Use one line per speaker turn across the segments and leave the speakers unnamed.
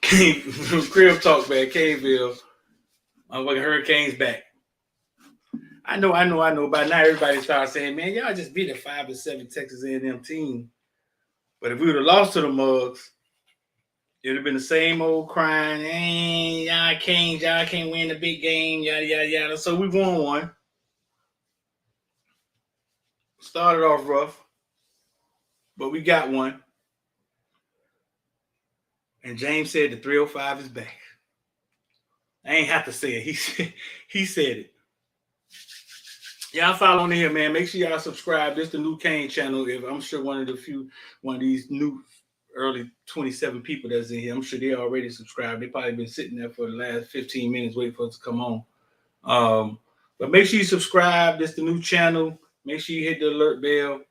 Crib talk, man. Caneville. Motherfucking Hurricanes back. I know. By now, everybody starts saying, man, y'all just beat a 5-7 Texas A&M team. But if we would have lost to the Mugs, it would have been the same old crying. Hey, y'all can't win the big game, yada, yada, yada. So we won one. Started off rough, but we got one. And James said the 305 is back. I ain't have to say it. He said it. Y'all follow on here, man. Make sure y'all subscribe. This is the new Kane channel. If I'm sure one of these new early 27 people that's in here, I'm sure they already subscribed. They probably been sitting there for the last 15 minutes waiting for us to come on. But make sure you subscribe. This is the new channel. Make sure you hit the alert bell.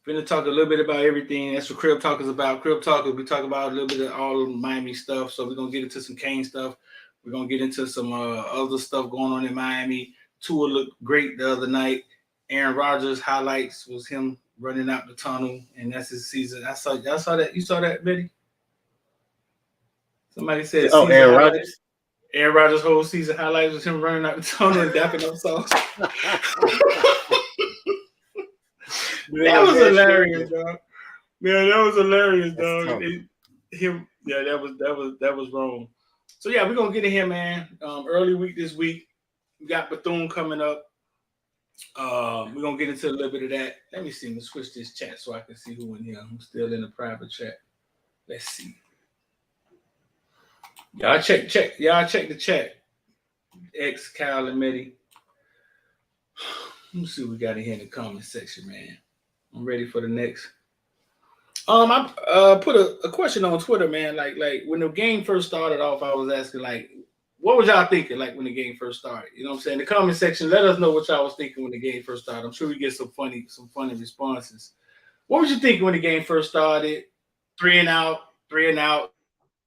Finna talk a little bit about everything. That's what Crib Talk is about. Crib Talk, we talk about a little bit of all of Miami stuff. So we're gonna get into some Kane stuff. We're gonna get into some other stuff going on in Miami. Tua looked great the other night. Aaron Rodgers highlights was him running out the tunnel, and that's his season. Y'all saw that? You saw that, Betty? Somebody said,
"Oh, Aaron Rodgers."
Aaron Rodgers' whole season highlights was him running out the tunnel and dapping up sauce. That was hilarious, dog. Man, that was hilarious, dog. That was wrong. So yeah, we're gonna get in here, man. Early week this week. We got Bethune coming up. We're gonna get into a little bit of that. Let me see. Let me switch this chat so I can see who in here. I'm still in the private chat. Let's see. Y'all check the chat. X Kyle and Meddy. Let me see what we got in here in the comment section, man. I'm ready for the next. I put a question on Twitter, man. Like when the game first started off, I was asking, like, what was y'all thinking, like, when the game first started? You know what I'm saying? The comment section, let us know what y'all was thinking when the game first started. I'm sure we get some funny responses. What was you thinking when the game first started? 3 and out.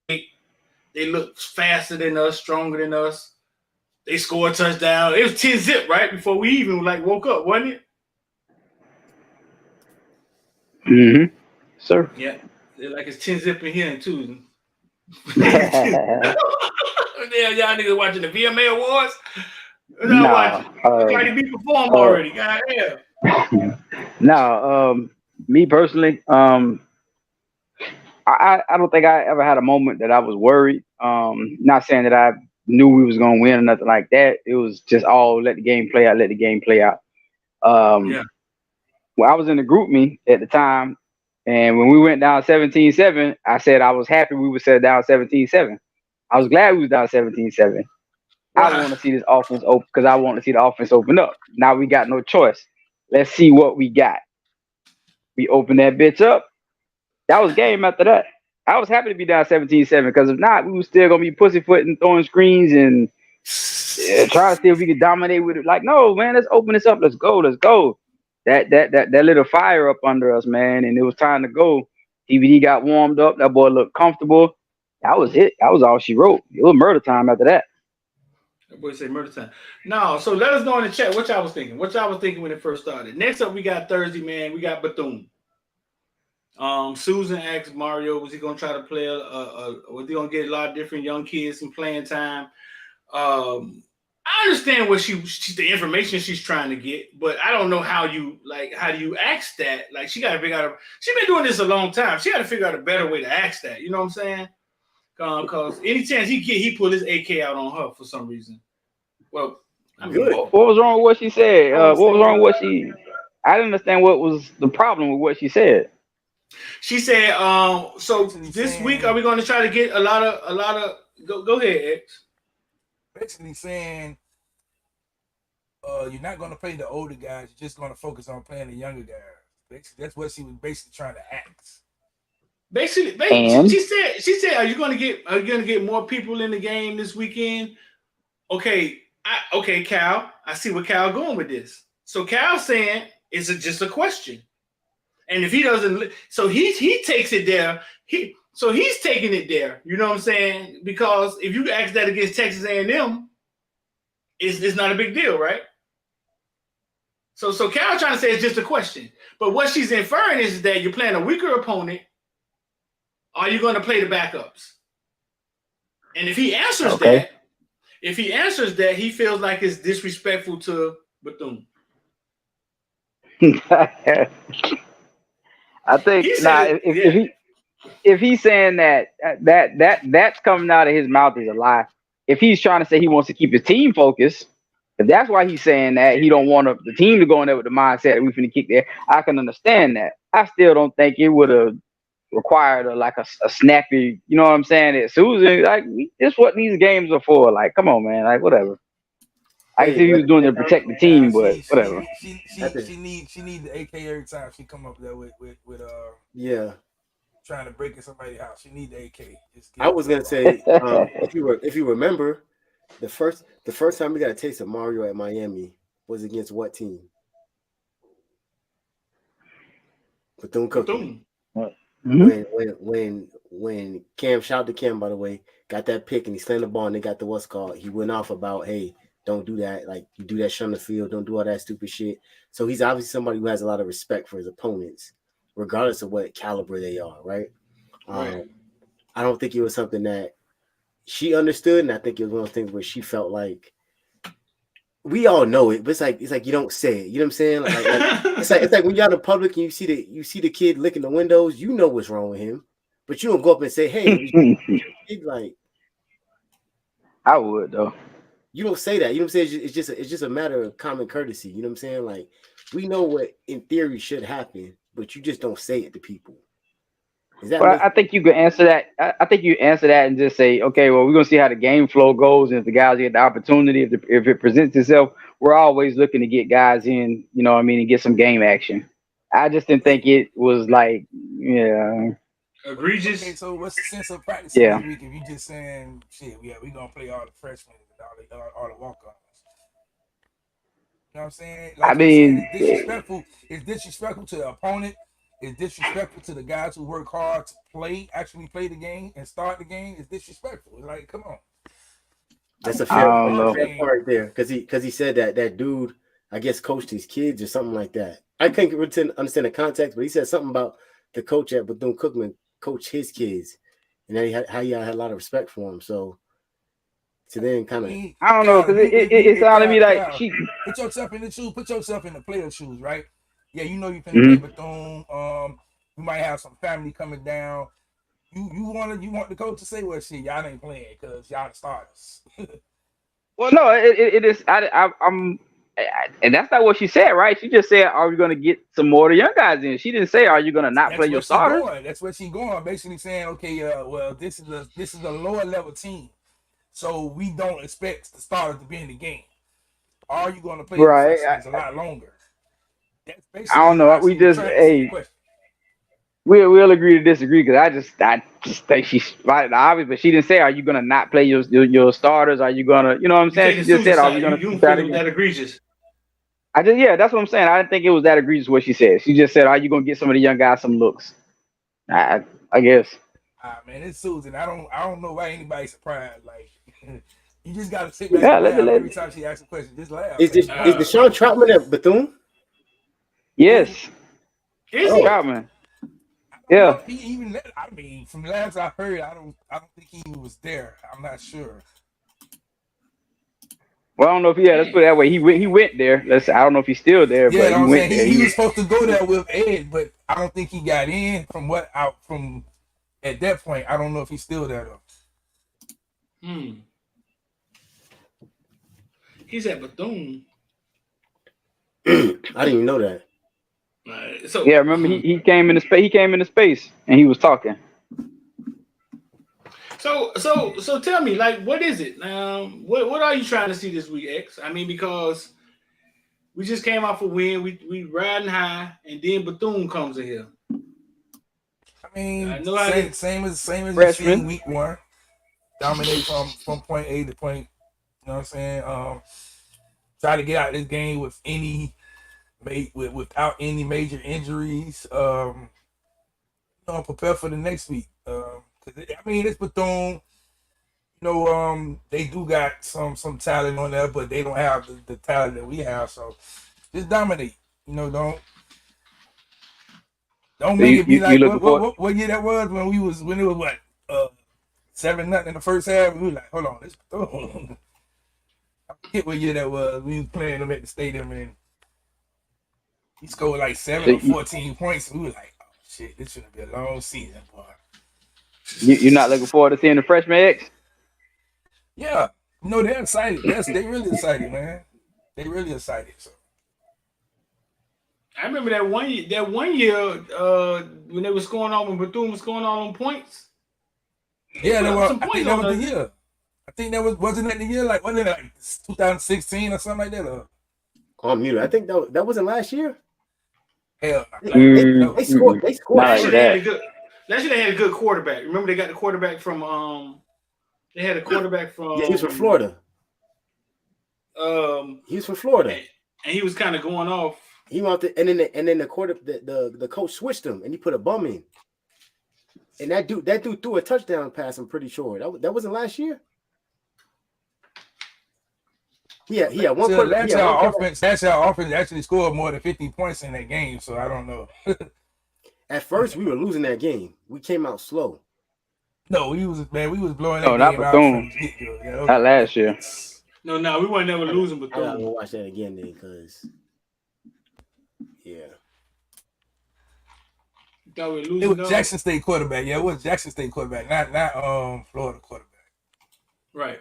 They looked faster than us, stronger than us. They scored a touchdown. It was 10-zip right before we even woke up, wasn't it?
Mm-hmm. Sir.
Yeah. Like it's 10-zip in here too. Yeah, y'all niggas watching the VMA Awards? Cardi B performed already. Goddamn.
No, me personally, I don't think I ever had a moment that I was worried. Not saying that I knew we was gonna win or nothing like that. It was just all let the game play out. Well, I was in the group me at the time, and when we went down 17-7, I said I was happy we were set down 17-7. I was glad we was down 17-7. I want to see this offense open because I want to see the offense open up. Now we got no choice. Let's see what we got. We opened that bitch up. That was game after that. I was happy to be down 17-7 because if not, we were still gonna be pussyfooting, throwing screens, and trying to see if we could dominate with it. Like, no, man, let's open this up. Let's go. That lit a fire up under us, man, and it was time to go. DVD got warmed up. That boy looked comfortable. That was it. That was all she wrote. It was murder time after that.
That boy say murder time. No, so let us know in the chat what y'all was thinking. What y'all was thinking when it first started. Next up, we got Thursday, man. We got Bethune. Susan asked Mario, was he gonna try to play was he gonna get a lot of different young kids some playing time? I understand what the information she's trying to get, but I don't know how do you ask that? Like, she got to figure out. She's been doing this a long time. She got to figure out a better way to ask that. You know what I'm saying? Because any chance he pulled his AK out on her for some reason. Well, I mean,
what was wrong with what she said? What was wrong with what she? I didn't understand what was the problem with what she said.
She said, so this week are we going to try to get a lot of go ahead, X.
Basically saying, you're not going to play the older guys. You're just going to focus on playing the younger guys. Basically, that's what she was basically trying to ask.
Basically, she said, are you going to get more people in the game this weekend? Okay, Cal. I see where Cal going with this. So Cal's saying it's just a question, and if he doesn't, so he takes it there. He's taking it there. You know what I'm saying? Because if you ask that against Texas A&M, it's not a big deal, right? So Cal trying to say it's just a question. But what she's inferring is that you're playing a weaker opponent. are you going to play the backups? And if he answers
Okay.
that, he feels like it's disrespectful to Bethune.
I think
He said,
if he's saying that's coming out of his mouth is a lie. If he's trying to say he wants to keep his team focused, if that's why he's saying that he don't want the team to go in there with the mindset that we finna kick there, I can understand that. I still don't think it would have required a snappy, you know what I'm saying? That Susan, like, this what these games are for. Like, come on, man, like whatever. I can see he was doing it to protect the team, but whatever.
She need the AK every time she come up there with trying to break in somebody's house. She need the AK.
I was gonna say, if you remember, the first time we got a taste of Mario at Miami was against what team? Bethune Cookman.
Mm-hmm.
When Cam, shout out to Cam, by the way, got that pick and he slammed the ball and they got the what's called. He went off about, hey, don't do that. Like, you do that shit on the field. Don't do all that stupid shit. So he's obviously somebody who has a lot of respect for his opponents, regardless of what caliber they are, right?
Right.
I don't think it was something that she understood, and I think it was one of those things where she felt like we all know it, but it's like you don't say it. You know what I'm saying? Like, it's like when you're out in public and you see the kid licking the windows, you know what's wrong with him, but you don't go up and say, "Hey," like
I would though.
You don't say that. You know what I'm saying? It's just a matter of common courtesy. You know what I'm saying? Like, we know what in theory should happen, but you just don't say it to people.
Well, I think you could answer that. I think you answer that and just say, okay, well, we're gonna see how the game flow goes, and if the guys get the opportunity, if it presents itself, we're always looking to get guys in, you know what I mean, and get some game action. I just didn't think it was like,
egregious.
Okay, so what's the sense of practicing this week if you just saying, shit, we gonna play all the freshmen and all the walk-ons? You know what I'm saying? Like,
I mean,
it's disrespectful. It's disrespectful to the opponent. It's disrespectful to the guys who work hard to actually play the game and start the game. It's disrespectful. It's like, come on.
That's a fair part there, because he said that dude, I guess, coached his kids or something like that. I can't really understand the context, but he said something about the coach at Bethune Cookman coached his kids, and how he had a lot of respect for him. So then kind of,
I don't know, because it sounded to me like she
put yourself in the shoes, put yourself in the player's shoes, right? Yeah, you know you can play Bethune. You might have some family coming down. You want the coach to say, well, shit, y'all ain't playing because y'all the starters.
Well, no, it is. I'm, and that's not what she said, right? She just said, "Are we going to get some more of the young guys in?" She didn't say, "Are you going to not play your starters?"
That's where she's going. Basically saying, okay, well, this is a lower level team, so we don't expect the starters to be in the game. Are you going to play the sessions a lot longer? That's basically,
I don't know. We just we'll agree to disagree, because I just think she's right, obvious, but she didn't say, "Are you gonna not play your starters? Are you gonna," you know what I'm saying? She just said, "Are we gonna?"
You that egregious?
That's what I'm saying. I didn't think it was that egregious what she said. She just said, "Are you gonna get some of the young guys some looks?" I guess.
Man, it's Susan. I don't know why anybody's surprised. Like, you just gotta sit back and laugh every time she asks a question. Just laugh.
Is Deshaun Troutman at Bethune?
Yes.
Is he?
Troutman. Yeah.
I mean, from the last I heard, I don't think he was there. I'm not sure.
Well, I don't know if let's put it that way. He went there. I don't know if he's still there, but he went there.
He was supposed to go there with Ed, but I don't think he got in from at that point. I don't know if he's still there though.
He's at Bethune.
I didn't even know that.
So
yeah, remember he came into space. He came into space and he was talking.
So tell me, like, what is it? What are you trying to see this week, X? I mean, because we just came off a win, we riding high, and then Bethune comes in here.
I mean, same as
Freshman
week one, dominate from point A to point. You know what I'm saying? Try to get out of this game without any major injuries. Prepare for the next week. It's Bethune. They do got some talent on there, but they don't have the talent that we have. So just dominate. Don't. Don't
So
make it be like
looking for
what year that was when it was what 7-0 in the first half. We were like, hold on, let's throw. I forget what year that was. We was playing them at the stadium and he scored like 7 or 14 points. And we were like, oh shit, this should be a long season, boy.
you're not looking forward to seeing the freshman X?
Yeah, no, they're excited. They really excited, man. They really excited. So
I remember that one year when they was going on when Bethune was going on points.
Yeah, I think that was the year. I think that wasn't that the year? Like wasn't it like 2016 or something like that? Or?
On mute. I think that wasn't last year.
Hell,
they scored. They scored.
Last year they had a good quarterback. Remember they got the quarterback from they had a quarterback from
he was from Florida. He was from Florida,
and he was kind of going off.
He wanted, and then the coach switched him, and he put a bum in. And that dude threw a touchdown pass. I'm pretty sure that wasn't last year. Yeah. One quarter.
That's our offense. That's our offense actually scored more than 50 points in that game. So I don't know.
At first, we were losing that game. We came out slow.
No, we was blowing that
No, not
game
Bethune.
out.
Not last year.
No, we weren't never losing Bethune.
I gotta go watch that again then, because yeah.
It
was Jackson State quarterback. Yeah, it was Jackson State quarterback, not Florida quarterback.
Right.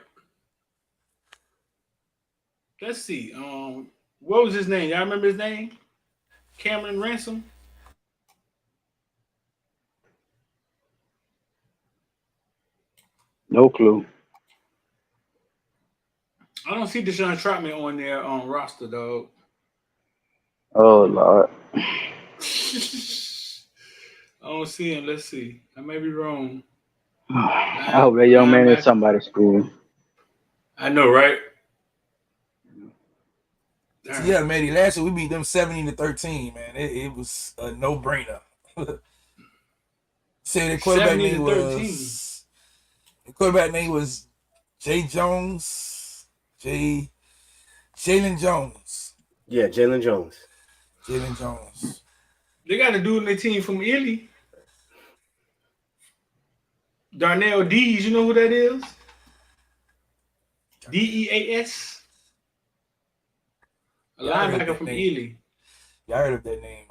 Let's see. What was his name? Y'all remember his name? Cameron Ransom.
No clue.
I don't see Deshaun Trotman on their roster, dog.
Oh Lord.
I don't see him. Let's see. I may be wrong.
I hope that young man is somebody's school.
I know, right?
Yeah, man. Last year we beat them 70-13, man. It was a no-brainer. Say the quarterback name was. The quarterback name was Jalen Jones.
Yeah, Jalen Jones.
Jalen Jones.
They got a dude on their team from Italy. Darnell Dees, you know who that is? Deas. A linebacker from Italy.
Yeah, I heard of that name.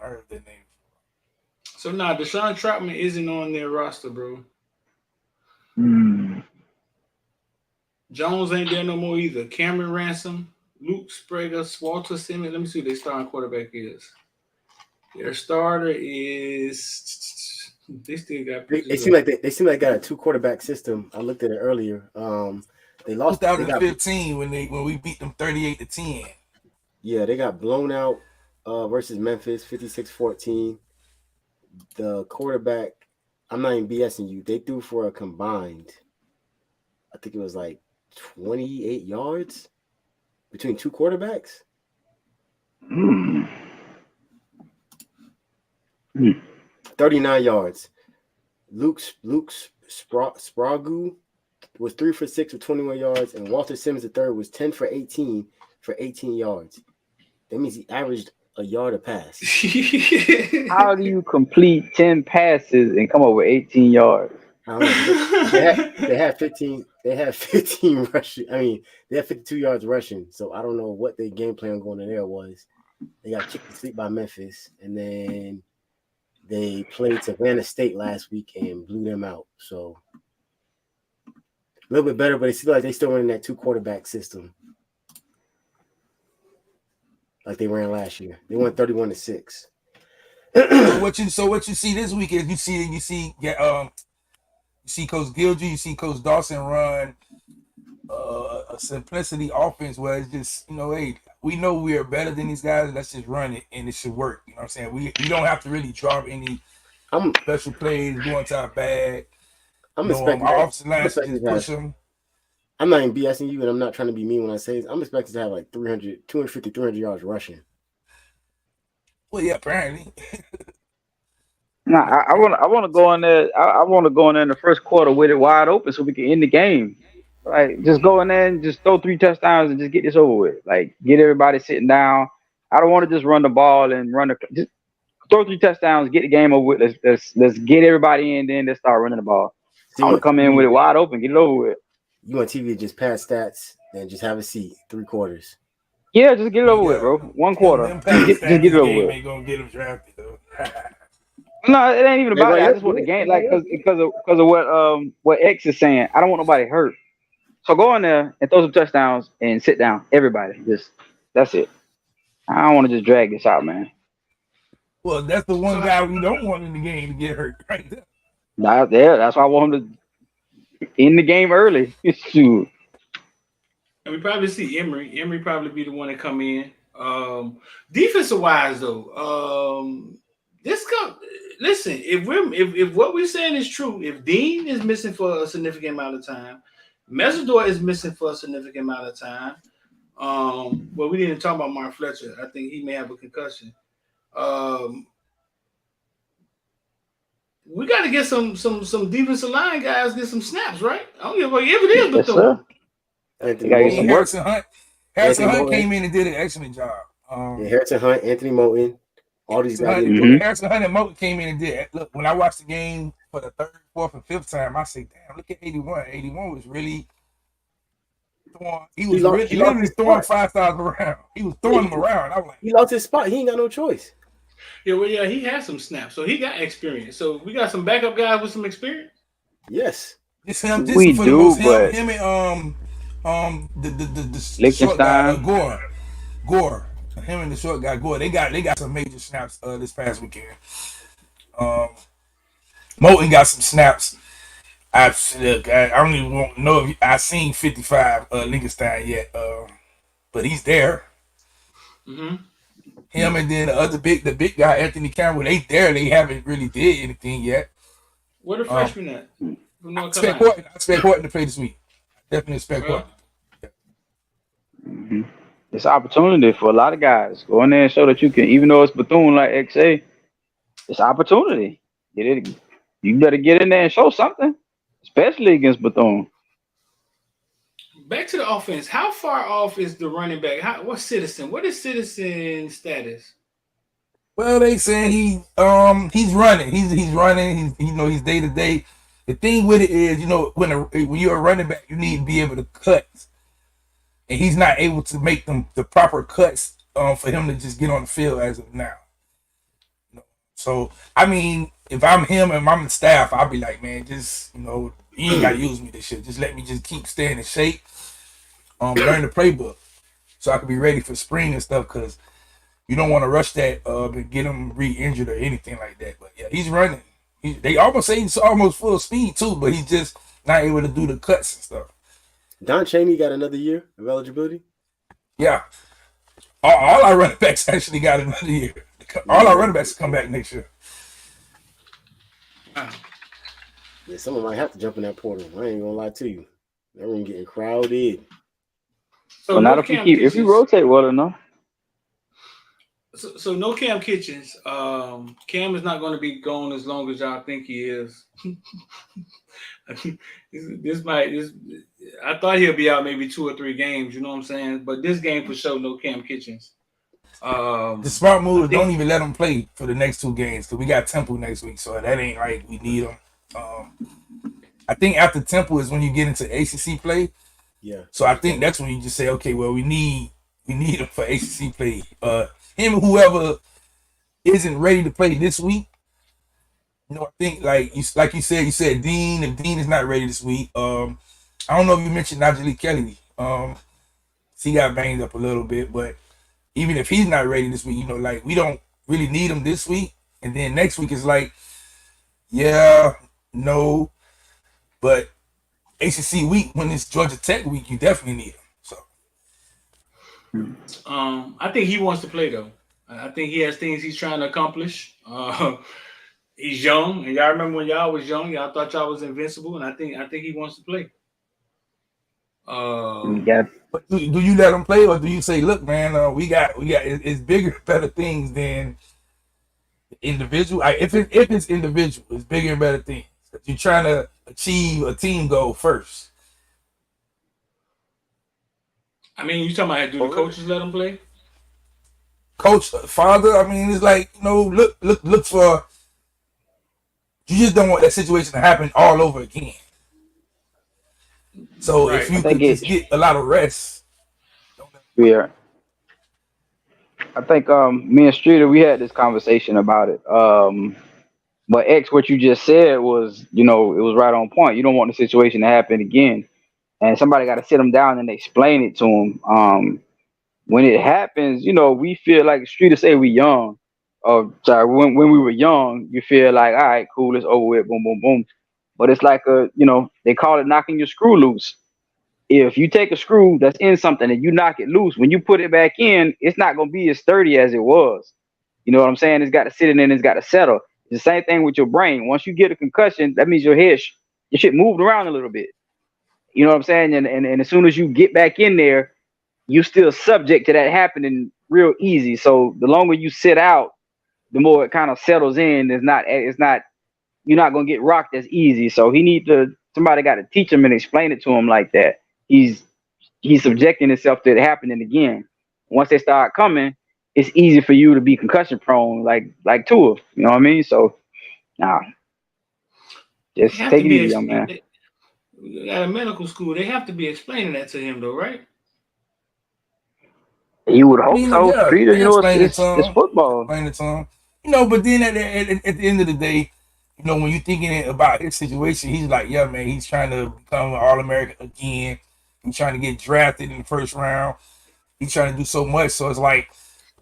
So Deshaun Trotman isn't on their roster, bro. Jones ain't there no more either. Cameron Ransom, Luke Sprague, Walter Simmons. Let me see who their starting quarterback is. Their starter is. They still got.
They seem like they got a 2 quarterback system. I looked at it earlier. They lost
2015 when we beat them 38-10.
Yeah, they got blown out versus Memphis 56-14. The quarterback, I'm not even BSing you. They threw for a combined, I think it was like 28 yards between 2 quarterbacks. 39 yards. Luke Sprague was 3 for 6 with 21 yards, and Walter Simmons III was 10 for 18 for 18 yards. That means he averaged a yard a pass.
How do you complete 10 passes and come up with 18 yards?
I don't know. They had 15. They had 15 rushing. I mean, they had 52 yards rushing. So I don't know what their game plan going in there was. They got kicked to sleep by Memphis, and then they played Savannah State last week and blew them out. So a little bit better, but it seems like they still running that 2 quarterback system, like they ran last year. They won 31-6.
So what you see this week is you see Coach Gilgy, you see Coach Dawson run a simplicity offense where it's just, hey, we know we are better than these guys. Let's just run it and it should work. You know what I'm saying? We don't have to really drop any special plays, go into our bag.
I'm expecting
our offensive line to push them.
I'm not even BSing you, and I'm not trying to be mean when I say this. I'm expecting to have like 250, 300 yards rushing.
Well, yeah, apparently.
I want to go in there. I want to go in there in the first quarter with it wide open so we can end the game. Like, just go in there and just throw 3 touchdowns and just get this over with. Like, get everybody sitting down. I don't want to just run the ball and just throw 3 touchdowns, get the game over with. Let's get everybody in, then let's start running the ball. I want to come in with it wide open, get it over with.
You want TV to just pass stats and just have a seat 3 quarters.
Yeah, just get it over with, bro. 1 quarter. Just get it over with.
Ain't gonna get him drafted though.
No, it ain't even about that. I just want the game, like, because of what X is saying. I don't want nobody hurt. So go in there and throw some touchdowns and sit down. Everybody, that's it. I don't want to just drag this out, man.
Well, that's the one guy we don't want in the game to get hurt right there.
That's why I want him to end the game early. Shoot.
And we probably see Emory. Emory probably be the one to come in. Defensive wise though, listen, if what we're saying is true, if Dean is missing for a significant amount of time, Mesidor is missing for a significant amount of time. Well, we didn't talk about Mark Fletcher. I think he may have a concussion. We got to get some defensive line guys get some snaps, right? I don't give a fuck if it is, but
Harrison Hunt came in and did an excellent job.
Harrison Hunt, Anthony Moulton, all these guys.
Harrison Hunt and Moulton came in and did. Look, when I watched the game for the 3rd, 4th, and 5th time, I said, "Damn, look at 81. 81 was really throwing. He was literally throwing 5 stars around. He was throwing them around. I was like,
he lost his spot. He ain't got no choice.
Yeah, he has some snaps, so he got experience. So we got some backup guys with some experience.
Yes,
it's him. Him and the short guy Gore. Him and the short guy Gore. They got some major snaps this past weekend. Moulton got some snaps. I don't even know if I seen 55 Lincolnstein yet, but he's there.
Mm-hmm.
Him and then the big guy Anthony Campbell. They haven't really did anything yet.
Where the freshmen at?
I expect Horton to play this week. Definitely expect Horton.
Mm-hmm. It's an opportunity for a lot of guys. Go in there and show that you can, even though it's Bethune like XA, it's opportunity. You better get in there and show something, especially against Bethune.
Back to the offense. How far off is the running back? What is Citizen status?
Well, they saying he's running. He's running. He's day to day. The thing with it is, when you're a running back, you need to be able to cut, and he's not able to make the proper cuts for him to just get on the field as of now. So I mean, if I'm him and I'm the staff, I'll be like, man, just you ain't gotta use me this year. Just let me just keep staying in shape. Learn the playbook so I can be ready for spring and stuff, because you don't want to rush that and get him re-injured or anything like that. But yeah, he's running. They almost say he's almost full speed too, but he's just not able to do the cuts and stuff.
Don Chaney got another year of eligibility.
Yeah, all our running backs actually got another year. All our running backs come back next year.
Yeah, someone might have to jump in that portal. I ain't gonna lie to you. Everyone getting crowded.
So
not if you rotate well enough.
So no Cam Kitchens. Cam is not going to be gone as long as y'all think he is. I thought he'll be out maybe 2 or 3 games. You know what I'm saying? But this game for sure, no Cam Kitchens.
The smart move is don't even let him play for the next 2 games, because we got Temple next week, so that ain't like we need him. I think after Temple is when you get into ACC play.
Yeah.
So I think that's when you just say, okay, well, we need him for ACC play. Him or whoever isn't ready to play this week. I think like you said Dean. If Dean is not ready this week, I don't know if you mentioned Najee Kelly. He got banged up a little bit, but even if he's not ready this week, like we don't really need him this week. And then next week is like, yeah, no, but ACC week, when it's Georgia Tech week, you definitely need him. So,
I think he wants to play though. I think he has things he's trying to accomplish. He's young, and y'all remember when y'all was young, y'all thought y'all was invincible, and I think he wants to play.
But do you let him play, or do you say, look, man, we got it's bigger, better things than individual? If it's individual, it's bigger and better things. You're trying to achieve a team goal first.
I mean, you talking about do the coaches let him play?
coach, father. I mean, it's like, look for. You just don't want that situation to happen all over again. So if you could just get a lot of rest.
Yeah. I think me and Streeter, we had this conversation about it. But X, what you just said was, it was right on point. You don't want the situation to happen again. And somebody got to sit them down and explain it to them. When it happens, we feel like Streeter say we young. When we were young, you feel like, all right, cool, it's over with, boom, boom, boom. But it's like they call it knocking your screw loose. If you take a screw that's in something and you knock it loose, when you put it back in, it's not going to be as sturdy as it was. You know what I'm saying? It's got to sit in and it's got to settle. It's the same thing with your brain. Once you get a concussion, that means your shit moved around a little bit. You know what I'm saying? And as soon as you get back in there, you're still subject to that happening real easy. So the longer you sit out, the more it kind of settles in. You're not going to get rocked as easy. So somebody got to teach him and explain it to him like that. He's subjecting himself to it happening again. Once they start coming, it's easy for you to be concussion prone, like Tua. You know what I mean? So, just take it easy, young man.
At a medical school, they have to be explaining that to him, though, right?
You would hope so.
Yeah,
Peter, it's football.
Explain it to him. But then at the end of the day, when you're thinking about his situation, he's like, yeah, man, he's trying to become an All-American again. He's trying to get drafted in the first round. He's trying to do so much. So it's like,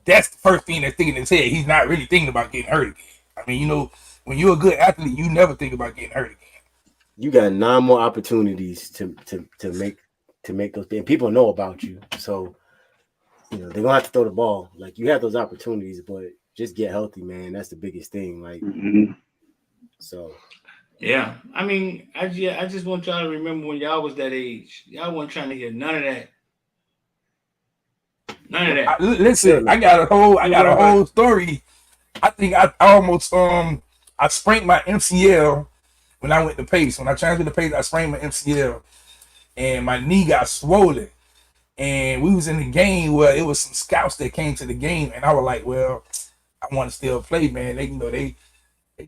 that's the first thing that's thinking in his head. He's not really thinking about getting hurt again. I mean, when you're a good athlete, you never think about getting hurt again.
You got 9 more opportunities to make those things. People know about you. So, they're going to have to throw the ball. Like, you have those opportunities, but just get healthy, man. That's the biggest thing. Like, so.
Yeah, I mean, I just want y'all to remember when y'all was that age, y'all wasn't trying to hear none of that. None of that.
Listen, I got a whole story. I think I almost I sprained my MCL when I went to Pace. When I transferred to Pace, I sprained my MCL, and my knee got swollen. And we was in the game where it was some scouts that came to the game, and I was like, well, I want to still play, man. They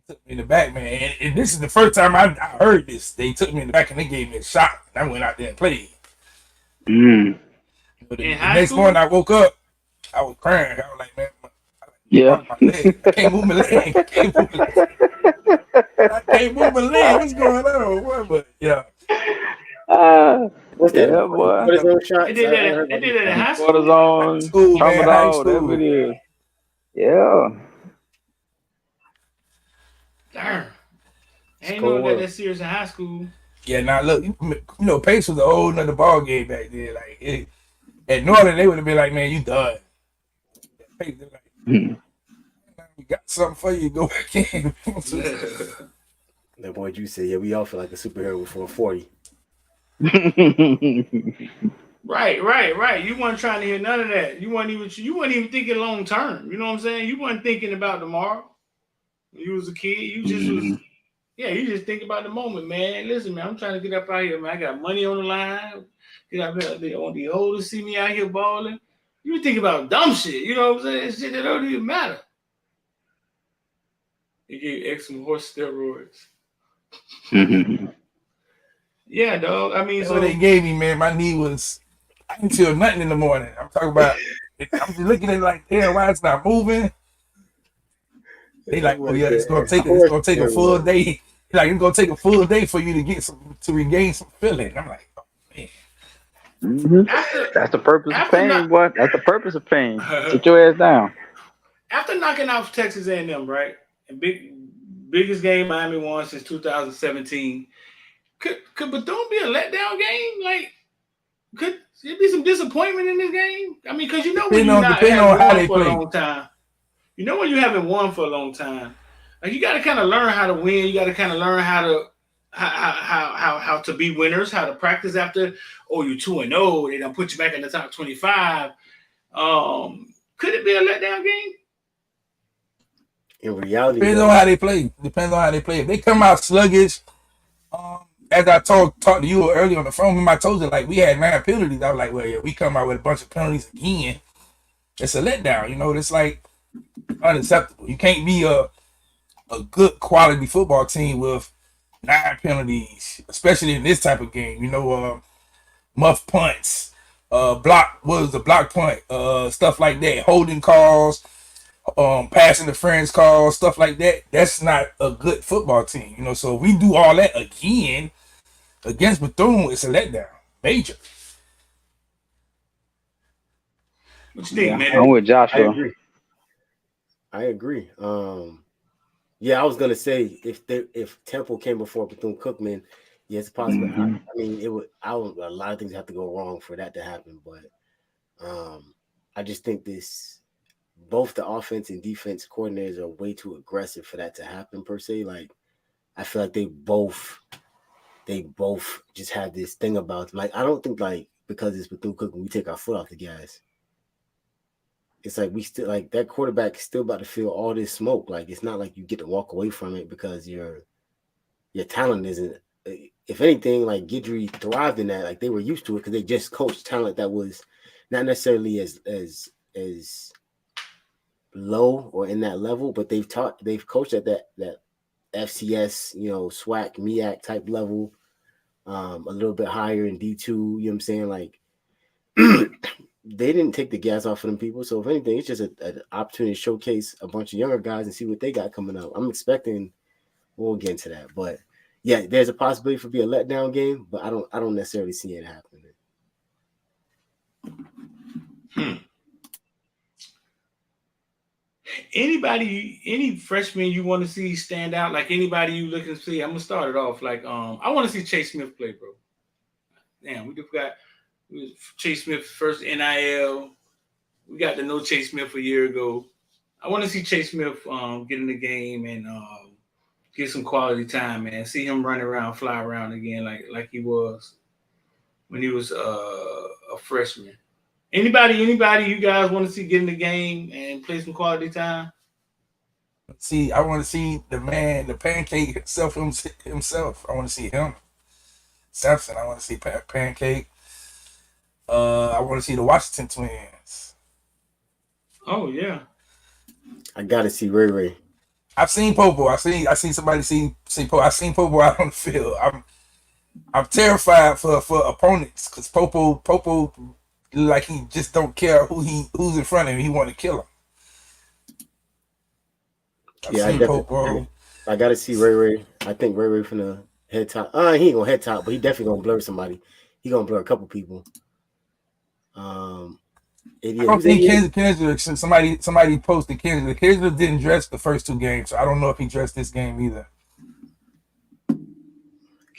took me in the back, man. And this is the first time I heard this. They took me in the back and they gave me a shot. And I went out there and played. The next morning I woke up, I was crying. I was like, man, I can't move my leg. I can't move my leg. What's going on? But yeah.
What's that?
Yeah, boy.
They did that in high school.
Cortisone, tramadol, whatever it is. Yeah.
Darn. I ain't know that serious in high school.
Yeah, now look, Pace was a whole nother ball game back then. Like at Northern, they would have been like, man, you done. Pace, they're like, we got something for you, go back in.
That boy you said, yeah, we all feel like a superhero before 40.
Right. You weren't trying to hear none of that. You weren't even thinking long term. You know what I'm saying? You weren't thinking about tomorrow. When you was a kid, you just was, you just think about the moment, man. Listen, man, I'm trying to get up out here, man. I got money on the line. Get up here, they want the old to see me out here balling. You think about dumb shit, you know what I'm saying? Shit that don't even matter. He gave X some horse steroids. Yeah, dog. I mean,
that's what they gave me, man. My knee was, I didn't feel nothing in the morning. I'm talking about, I'm just looking at it like, damn, why it's not moving? They like, oh yeah, it's gonna take a full day. Like, it's gonna take a full day for you to regain some feeling. I'm like, oh man.
That's the purpose of pain, boy. That's the purpose of pain. Sit your ass down.
After knocking off Texas A&M, right? And biggest game Miami won since 2017. Could Bethune be a letdown game? Like, could there be some disappointment in this game? I mean, because when you're not having won for a long time. When you haven't won for a long time, like, you got to kind of learn how to win. You got to kind of learn how to be winners, how to practice after. Oh, you're 2-0. They don't put you back in the top 25. Could it be a letdown game?
In reality,
depends on how they play. If they come out sluggish, as I talked to you earlier on the phone, I told you, like, we had 9 penalties. I was like, well, yeah, we come out with a bunch of penalties again. it's a letdown. You know, it's like unacceptable. You can't be a good quality football team with 9 penalties, especially in this type of game. You know, muff punts, block punt, stuff like that, holding calls, passing interference calls, stuff like that. That's not a good football team. You know, so if we do all that again against Bethune, it's a letdown, major.
What you think, man?
I'm with Joshua.
I agree. Yeah, I was gonna say if Temple came before Bethune Cookman, yeah, it's possible.
Mm-hmm.
I mean, a lot of things have to go wrong for that to happen, but I just think both the offense and defense coordinators are way too aggressive for that to happen per se. Like, I feel like they both just have this thing about them. Like, I don't think like because it's Bethune Cookman, we take our foot off the gas. It's like we still like that quarterback is still about to feel all this smoke. Like, it's not like you get to walk away from it because your talent isn't. If anything, like Guidry thrived in that. Like, they were used to it because they just coached talent that was not necessarily as low or in that level, but they've coached at that FCS, SWAC, MEAC type level, a little bit higher in D2. You know what I'm saying? Like, they didn't take the gas off of them people. So if anything, it's just an opportunity to showcase a bunch of younger guys and see what they got coming up. I'm expecting we'll get into that, but yeah, there's a possibility for be a letdown game, but I don't necessarily see it happening.
Any freshman you want to see stand out? Like, anybody you looking to see? I'm gonna start it off. Like, I want to see Chase Smith play, bro. Damn, we just got Chase Smith's first NIL. We got to know Chase Smith a year ago. I want to see Chase Smith get in the game and get some quality time, man. See him run around, fly around again like he was when he was a freshman. Anybody you guys want to see get in the game and play some quality time?
See, I want to see the man, the pancake himself. I want to see him. Sampson, I want to see Pancake. I want to see the Washington Twins.
Oh yeah.
I gotta see Ray.
I've seen Popo. I seen somebody see Popo. I seen Popo out on the field. I'm terrified for opponents because Popo like he just don't care who's in front of him. He want to kill him.
I gotta see Ray. I think Ray finna head top. He ain't gonna head top, but he definitely gonna blur somebody. He gonna blur a couple people.
I don't think Kendrick. Somebody posted Kendrick. Kendrick didn't dress the first 2 games, so I don't know if he dressed this game either.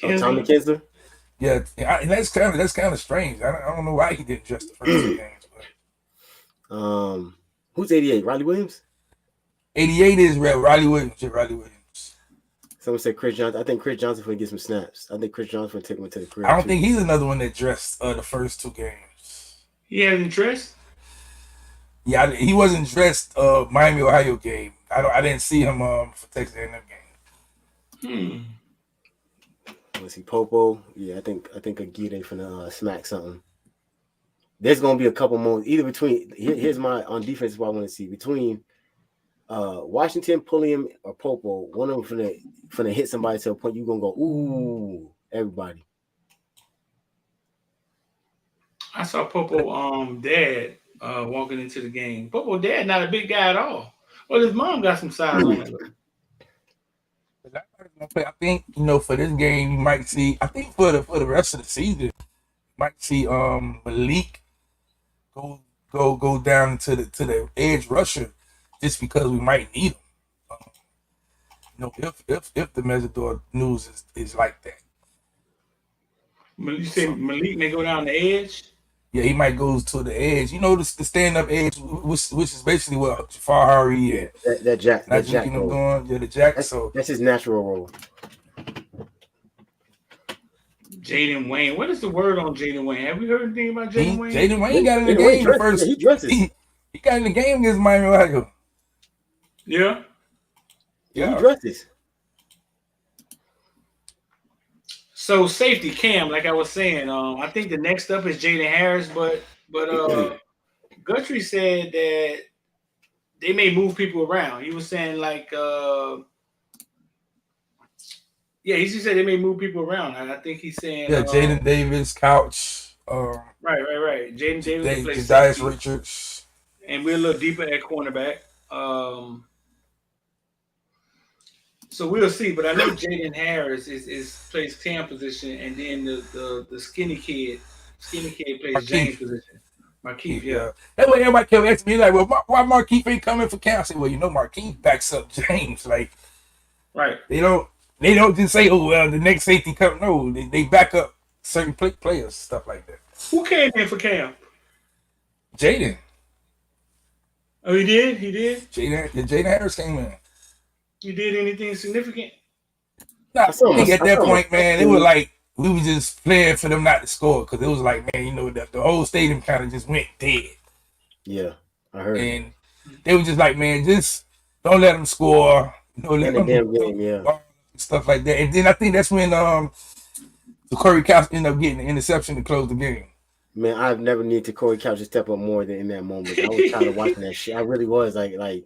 Tommy Kinsler?
Yeah, that's kind of strange. I don't know why he didn't dress the first 2 games. But.
Who's 88? Riley Williams?
88 is Riley Williams. Riley Williams.
Someone said Chris Johnson. I think Chris Johnson will get some snaps. I think Chris Johnson will take him to the career.
I don't think he's another one that dressed the first 2 games.
He hasn't dressed?
Yeah, he wasn't dressed Miami, Ohio game. I didn't see him for Texas A&M game.
Let's see, Popo. Yeah, I think Aguirre finna smack something. There's gonna be a couple more either between. Here's my on defense. What I want to see between Washington, Pulliam, or Popo. One of them finna hit somebody to a point you gonna go ooh. Everybody.
I saw Popo dad walking into the game. Popo dad not a big guy at all. Well, his mom got some size on it.
I think for this game you might see. I think for the rest of the season, you might see Malik go down to the edge rusher just because we might need him. If the Mesidor news is like that.
You say Malik may go down the edge?
Yeah, he might go to the edge. The stand-up edge, which is basically what Jafar Hari and
that Jack
role. Going. Yeah, the Jack.
That's his natural role.
Jaden Wayne. What is the word on Jaden Wayne? Have we heard anything about Jaden Wayne?
Jaden Wayne got in the game the first.
He dresses.
He got in the game against Miami Ohio.
Yeah.
He dresses.
So safety Cam, like I was saying, I think the next up is Jaden Harris, but Guthrie said that they may move people around. He was saying like, he said they may move people around. I think he's saying,
Jaden Davis, Couch,
right. Jaden Davis will play
Jadias
safety,
Richards,
and we're a little deeper at cornerback. So we'll see, but I know Jaden Harris is plays Cam position, and then the skinny kid plays James position. Markeith, yeah.
That way everybody kept asking me like, well, why Markeith ain't coming for Cam? I said, well, Markeith backs up James. Like,
right.
They don't just say, oh, well, the next safety come. No, they back up certain players, stuff like that.
Who came in for Cam?
Jaden.
Oh, he did?
Jaden Harris came in.
You did anything significant?
Nah, I think at that point, man, it was like we were just playing for them not to score because it was like, man, the whole stadium kind of just went dead.
Yeah, I heard.
And they were just like, man, just don't let them score. Let them
game,
stuff like that. And then I think that's when the Corey Couch ended up getting the interception to close the game.
Man, I've never needed to Corey Couch to step up more than in that moment. I was tired of watching that shit. I really was like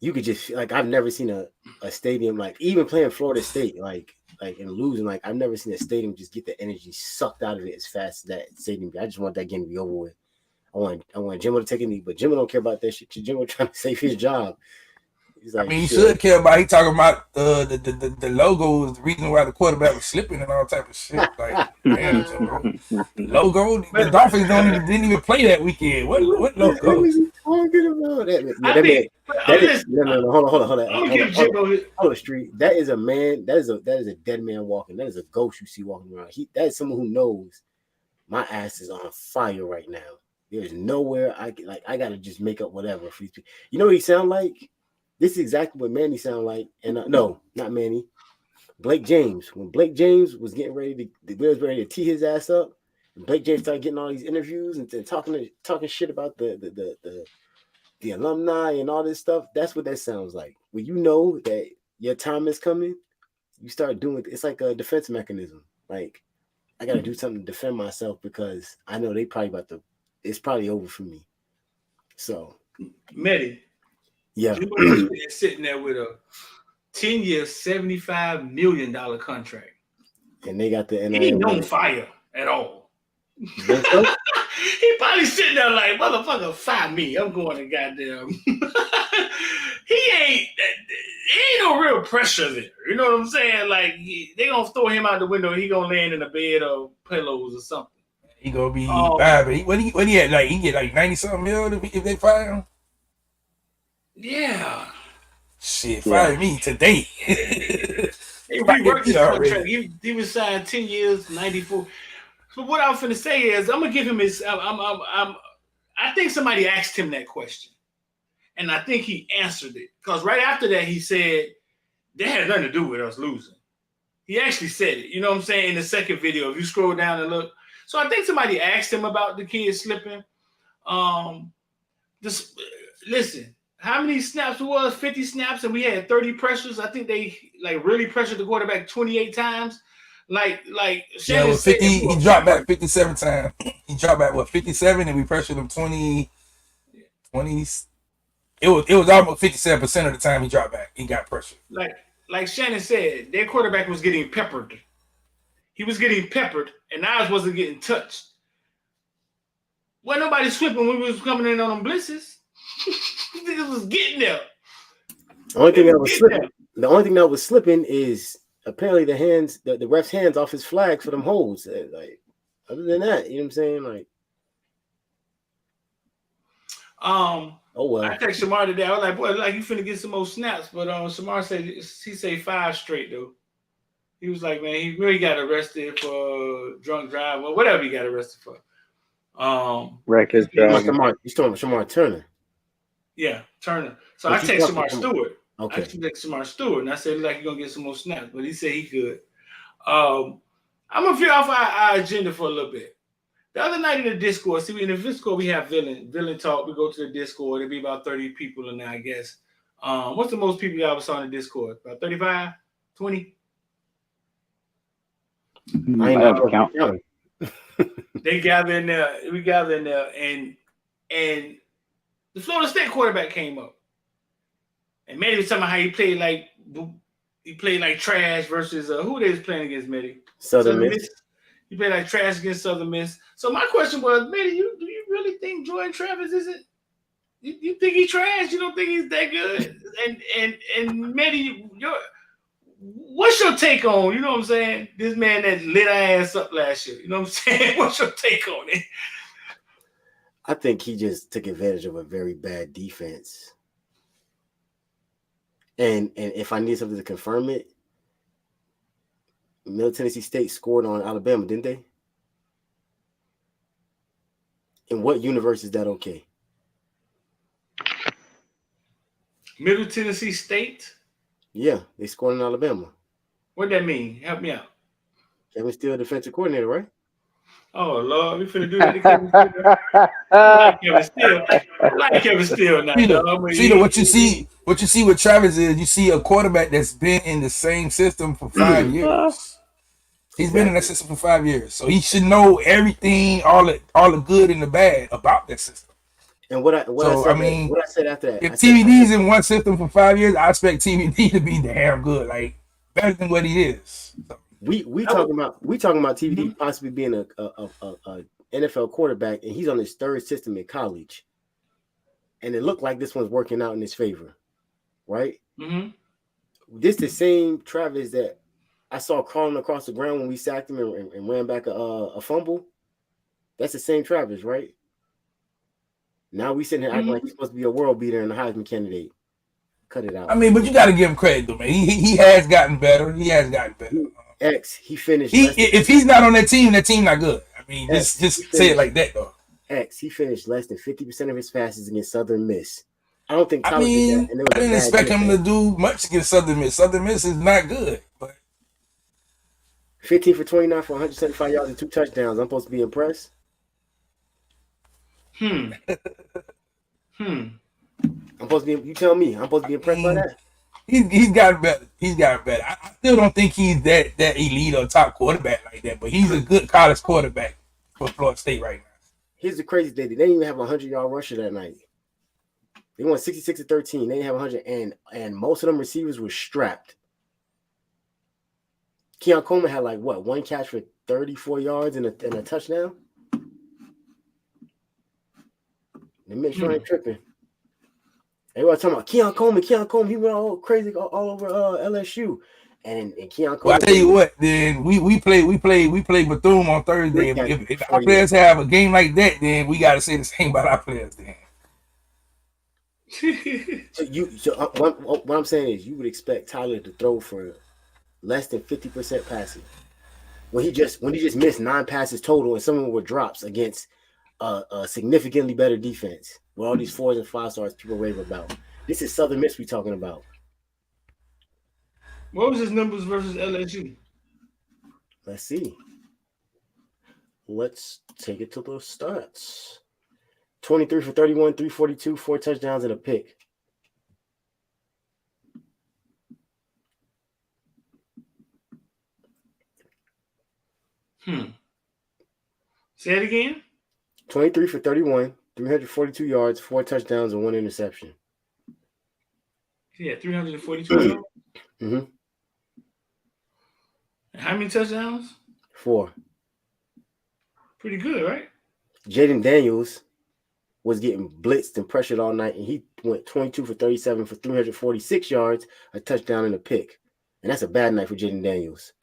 you could just like I've never seen a stadium like even playing Florida State like and losing like I've never seen a stadium just get the energy sucked out of it as fast as that stadium. I just want that game to be over with. I want Jimbo to take a knee, but Jimbo don't care about that shit. Jimbo trying to save his job. He's like,
he should care about. He talking about the logo is the reason why the quarterback was slipping and all type of shit. Like, man, logo. The Dolphins didn't even play that weekend. What logo?
What was he talking about? Hold on, Street. That is a man. That is a dead man walking. That is a ghost you see walking around. That is someone who knows my ass is on fire right now. There's nowhere I gotta just make up whatever for these people. You know what he sound like? This is exactly what Manny sounded like. And no, not Manny. Blake James. When Blake James was getting ready to tee his ass up, and Blake James started getting all these interviews and talking shit about the alumni and all this stuff. That's what that sounds like. When you know that your time is coming, you start doing it. It's like a defense mechanism. Like I got to do something to defend myself because I know it's probably over for me. So,
Medi.
Yeah,
Jimbo is sitting there with a 10-year, $75 million contract,
and they got the.
He ain't on fire at all. He probably sitting there like, motherfucker, fire me. I'm going to goddamn. He ain't no real pressure there. You know what I'm saying? Like they gonna throw him out the window. He gonna land in a bed of pillows or something.
He gonna be bad. What he had like he get like 90-something million if they fire him.
Yeah.
Shit, fire me today.
He reworked his contract. He was signed 10 years, 94. So what I'm finna say is I'm gonna give him his. I think somebody asked him that question, and I think he answered it because right after that he said that had nothing to do with us losing. He actually said it. You know what I'm saying in the second video. If you scroll down and look, so I think somebody asked him about the kid slipping. Listen. How many snaps it was? 50 snaps, and we had 30 pressures. I think they like really pressured the quarterback 28 times. Like
Shannon said, he dropped back 57 times. He dropped back 57, and we pressured him 20. It was almost 57% of the time he dropped back. He got pressured.
Like Shannon said, their quarterback was getting peppered. He was getting peppered, and ours wasn't getting touched. Wasn't nobody slipping when we was coming in on them blitzes. Niggas was getting there.
The only thing that was slipping is apparently the ref's hands off his flags for them holds. Like other than that, you know what I'm saying? Like
oh well. I text Shamar today. I was like, boy, like you finna get some more snaps. But Shamar said he said 5 straight though. He was like, man, he really got arrested for drunk drive or whatever he got arrested for.
Reckless driving.
He's talking about Shamar Turner.
Yeah, Turner. So I text Shamar Stewart.
Okay.
I text Shamar Stewart, and I said, like, you're going to get some more snaps. But he said he could. I'm going to veer off our agenda for a little bit. The other night in the Discord, in the Discord, we have villain talk. We go to the Discord. There'll be about 30 people in there, I guess. What's the most people y'all saw in the Discord? About 35? 20?
I ain't have to count.
They gather in there. We gather in there, and And the Florida State quarterback came up. And Manny was talking about how he played like trash versus who they was playing against, Manny?
Southern Miss.
He played like trash against Southern Miss. So my question was, Manny, do you really think Jordan Travis isn't? You think he's trash? You don't think he's that good? And Manny, what's your take on, you know what I'm saying? This man that lit our ass up last year. You know what I'm saying? What's your take on it?
I think he just took advantage of a very bad defense. And if I need something to confirm it, Middle Tennessee State scored on Alabama, didn't they? In what universe is that okay?
Middle Tennessee State?
Yeah, they scored in Alabama.
What that mean? Help me out.
Kevin Steele, defensive coordinator, right?
Oh, Lord, we finna do that to Kevin Steele. I like Kevin Steele now, dog.
See, what you see with Travis is you see a quarterback that's been in the same system for 5 years. He's been in that system for 5 years. So he should know everything, all the good and the bad about that system.
And what I said after that,
if TVD's in one system for 5 years, I expect TVD to be damn good, like better than what he is. So,
we talking about TVD possibly being a NFL quarterback, and he's on his third system in college, and it looked like this one's working out in his favor, right?
Mm-hmm.
This the same Travis that I saw crawling across the ground when we sacked him and ran back a fumble. That's the same Travis, right? Now we sitting here acting like he's supposed to be a world beater and a Heisman candidate. Cut it out.
I mean, but you got to give him credit, though, man. He has gotten better. He has gotten better.
He finished.
If he's not on that team not good. I mean, just say it like that, though.
He finished less than 50% of his passes against Southern Miss. I don't think Tyler
did
did that.
I didn't expect him to do much against Southern Miss. Southern Miss is not good, but
15 for 29 for 175 yards and 2 touchdowns. I'm supposed to be impressed. I'm supposed to be. You tell me. I'm supposed to be impressed by that.
He's gotten better. He's gotten better. I still don't think he's that elite or top quarterback like that, but he's a good college quarterback for Florida State right now.
Here's the crazy thing: they didn't even have a 100-yard rusher that night. They won 66-13. They didn't have 100, and most of them receivers were strapped. Keon Coleman had like one catch for 34 yards and a touchdown. The Mitchell ain't tripping. Everybody talking about Keon Coleman. He went all crazy all over LSU. And Keon Coleman.
Well, I tell you what, then we play Bethune on Thursday. If our players have a game like that, then we got to say the same about our players. Then.
What I'm saying is, you would expect Tyler to throw for less than 50% passing when he just missed 9 passes total, and some of them were drops against a significantly better defense with all these 4s and 5 stars people rave about. This is Southern Miss we talking about.
What was his numbers versus LSU?
Let's see. Let's take it to those stats. 23 for 31, 342, 4 touchdowns and a pick.
Say it again.
23 for 31, 342 yards, 4 touchdowns, and 1 interception.
Yeah, 342 yards.
Mm-hmm.
How many touchdowns?
4.
Pretty good, right?
Jaden Daniels was getting blitzed and pressured all night, and he went 22 for 37 for 346 yards, a touchdown, and a pick. And that's a bad night for Jaden Daniels.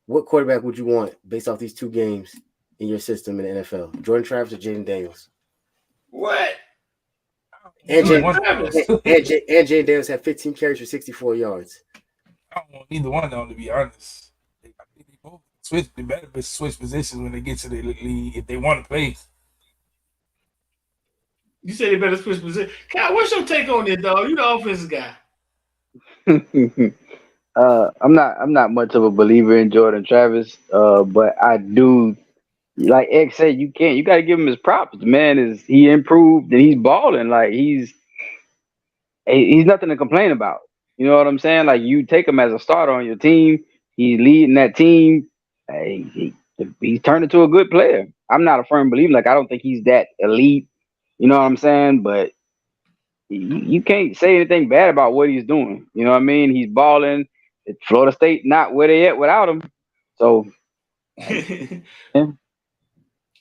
What quarterback would you want based off these 2 games in your system in the NFL? Jordan Travis or Jaden Daniels?
What?
And Jaden Daniels had 15 carries for 64 yards.
I don't want either one of them, to be honest. I think they both switch. They better switch positions when they get to the league if they want to play.
You said they better switch positions. Kyle, what's your take on this, dog? You the offensive guy.
I'm not much of a believer in Jordan Travis, but I do, like X said, you got to give him his props. The man he improved and he's balling. Like he's nothing to complain about. You know what I'm saying? Like you take him as a starter on your team, he's leading that team. He's turned into a good player. I'm not a firm believer. Like I don't think he's that elite You know what I'm saying? But you can't say anything bad about what he's doing. You know what I mean? He's balling. Florida State not where they at without him. So, yeah.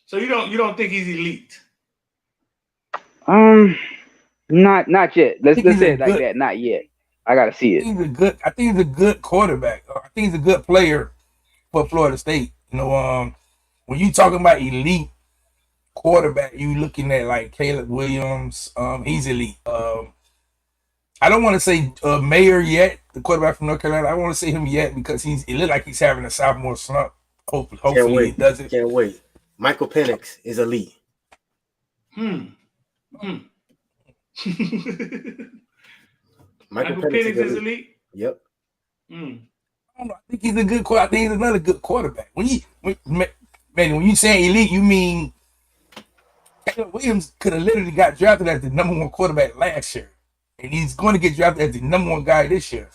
So you don't think he's elite?
Not yet. Let's say it like that. Not yet. I gotta see it.
I think he's a good quarterback. I think he's a good player for Florida State. You know, when you talking about elite quarterback, you looking at like Caleb Williams. He's elite. I don't want to say Mayer yet, the quarterback from North Carolina. I don't want to say him yet because it looked like he's having a sophomore slump. Hopefully he does it.
Can't wait. Michael Penix is elite.
Michael Penix is elite.
Yep.
I don't know. I think he's a good quarterback. I think he's another good quarterback. When you say elite, you mean Caleb Williams could have literally got drafted as the number 1 quarterback last year, and he's going to get drafted as the number 1 guy this year.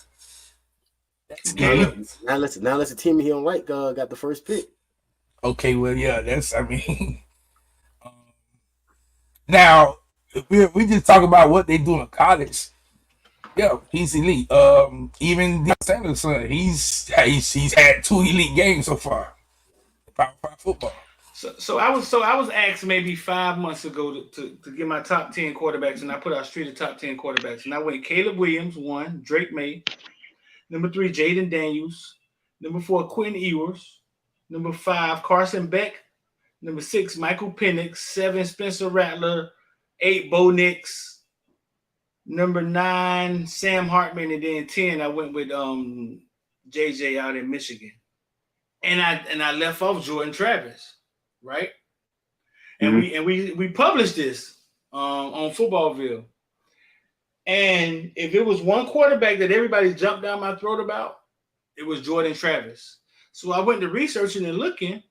That's elite.
Now let's the team he don't like got the first pick.
Okay, well, yeah, that's. I mean, now if we just talk about what they do in college. Yeah, he's elite. Even Deion Sanders' son, he's had 2 elite games so far. Power 5 football.
So I was asked maybe 5 months ago to get my top 10 quarterbacks, and I put out street of top 10 quarterbacks, and I went Caleb Williams 1, Drake May, number 3 Jaden Daniels, number 4 Quentin Ewers, number 5 Carson Beck, number 6 Michael Penix, 7 Spencer Rattler, 8 Bo Nix. Number 9, Sam Hartman, and then 10, I went with JJ out in Michigan, and I left off Jordan Travis, right? And we published this on Footballville, and if it was one quarterback that everybody jumped down my throat about, it was Jordan Travis. So I went to researching and looking,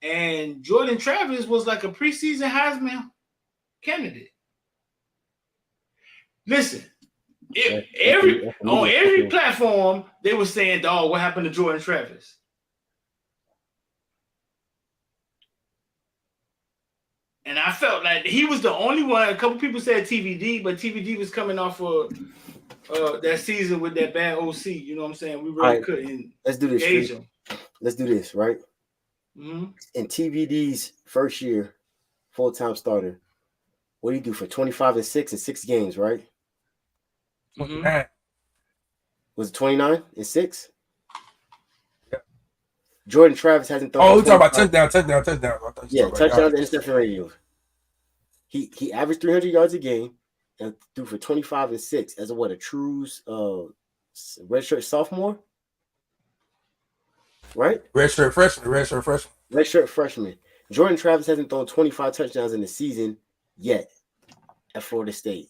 and Jordan Travis was like a preseason Heisman candidate. Listen, on every platform, they were saying, dog, what happened to Jordan Travis? And I felt like he was the only one. A couple people said TVD, but TVD was coming off of that season with that bad OC. You know what I'm saying? We really couldn't gauge him.
Let's do this, right?
Mm-hmm.
In TVD's first year, full-time starter, what did he do for 25-6 in 6 games, right?
Mm-hmm.
Was it 29 in 6?
Yeah.
Jordan Travis hasn't thrown.
Oh, we're talking about touchdown.
Yeah, touchdowns and interception ratios. He averaged 300 yards a game and threw for 25-6 as a true redshirt sophomore, right?
Redshirt freshman.
Jordan Travis hasn't thrown 25 touchdowns in the season yet at Florida State.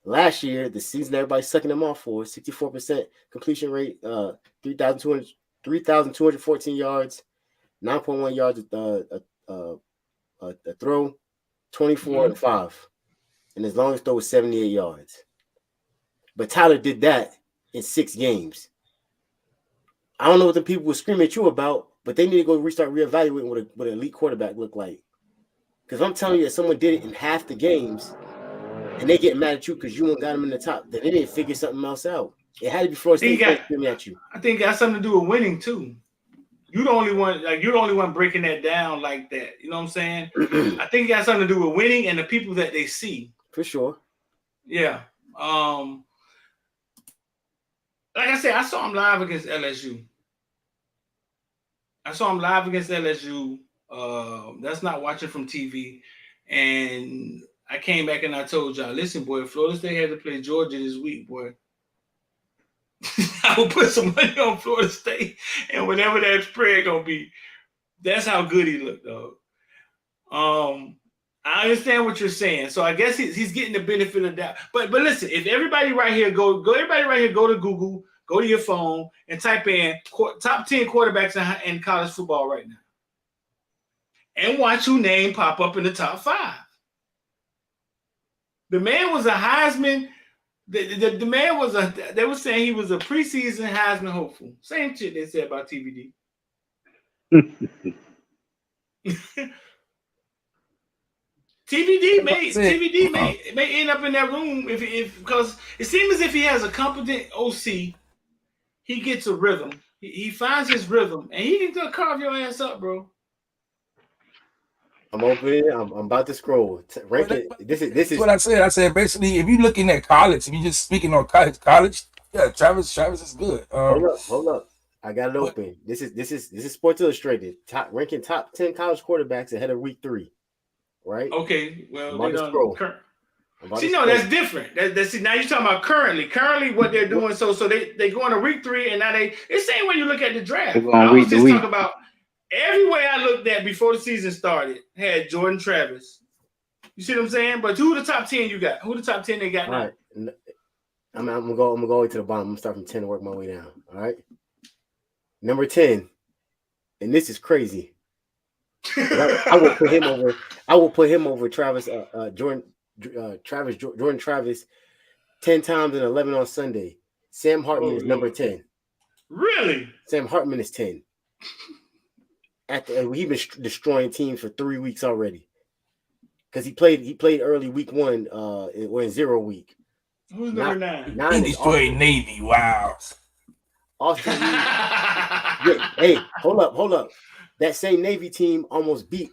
Last year, the season everybody's sucking him off for 64% completion rate, 3,214 yards, 9.1 yards a throw, 24-5, and his longest throw was 78 yards. But Tyler did that in 6 games. I don't know what the people were screaming at you about, but they need to go reevaluating what an elite quarterback looked like. Because I'm telling you, if someone did it in half the games, and they get mad at you because you won't got them in the top, then they didn't figure something else out. It had to be Florida State screaming at you.
I think it got something to do with winning too. You're the only one breaking that down like that. You know what I'm saying? I think it got something to do with winning and the people that they see.
For sure.
Yeah. Like I said, I saw him live against LSU. That's not watching from TV. And I came back and I told y'all, listen, boy, if Florida State had to play Georgia this week, boy, I will put some money on Florida State, and whatever that spread gonna be, that's how good he looked, dog. I understand what you're saying, so I guess he's getting the benefit of that. But listen, if everybody right here go to Google, go to your phone, and type in top 10 quarterbacks in college football right now, and watch your name pop up in the top 5. The man was a Heisman. The man was they were saying he was a preseason Heisman hopeful. Same shit they said about TVD. TVD may end up in that room if because it seems as if he has a competent OC. He gets a rhythm. He finds his rhythm, and he can carve your ass up, bro.
I'm opening. I'm about to scroll. Rank it. This is
what I said. I said basically, if you're looking at college, if you're just speaking on college, yeah, Travis is good.
Hold up. I got it open. This is Sports Illustrated. Ranking top 10 college quarterbacks ahead of week 3. Right?
Okay. Well, they don't. That's different. That's now you're talking about currently. Currently, what they're doing. So they go into week 3, and now it's the same way you look at the draft. I was just talking about every way I looked at before the season started had Jordan Travis. You see what I'm saying? But who the top 10 you got? Who the top 10 they got now?
All right. I'm gonna go all the way to the bottom. I'm gonna start from 10 and work my way down. All right. Number 10, and this is crazy. I will put him over Travis Jordan Travis 10 times and 11 on Sunday. Sam Hartman is number 10.
Really?
Sam Hartman is 10. He's been destroying teams for 3 weeks already. Because he played early week 1 or in 0 week.
Who's number 9?
He destroyed Navy. Wow.
Austin hey, hold up. That same Navy team almost beat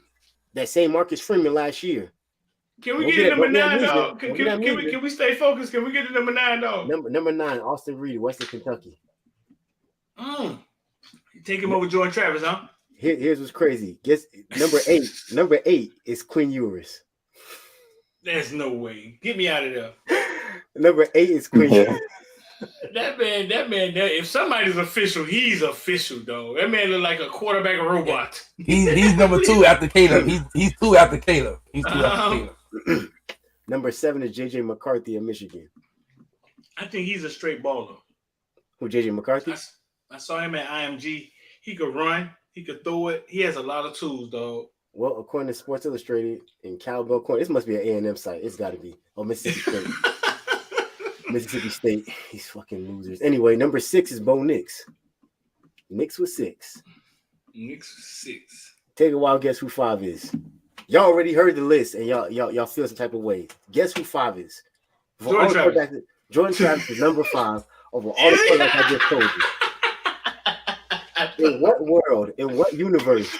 that same Marcus Freeman last year.
Can we get to number 9, dog? Can we stay focused? Can we get to number 9, dog?
Number 9, Austin Reed, Western Kentucky.
Take him over Jordan Travis, huh?
Here's what's crazy. Guess number 8 is Quinn Ewers.
There's no way. Get me out of there.
Number 8 is Quinn Ewers.
That man, if somebody's official, he's official, though. That man look like a quarterback robot.
He's number 2 after Caleb. He's 2 after Caleb. He's 2 after Caleb.
Number 7 is JJ McCarthy of Michigan.
I think he's a straight baller.
Who, JJ McCarthy?
I saw him at IMG. He could run. He could throw it. He has a lot of tools, dog.
Well, according to Sports Illustrated and Cowbell Corner, this must be an A&M site. It's got to be. Oh, Mississippi State. Mississippi State. These fucking losers. Anyway, number 6 is Bo Nix. Nix with 6.
Nix with 6.
Take a wild guess who 5 is. Y'all already heard the list, and y'all feel some type of way. Guess who 5 is? Jordan Travis is number 5 over all the quarterbacks I just told you. In what world? In what universe?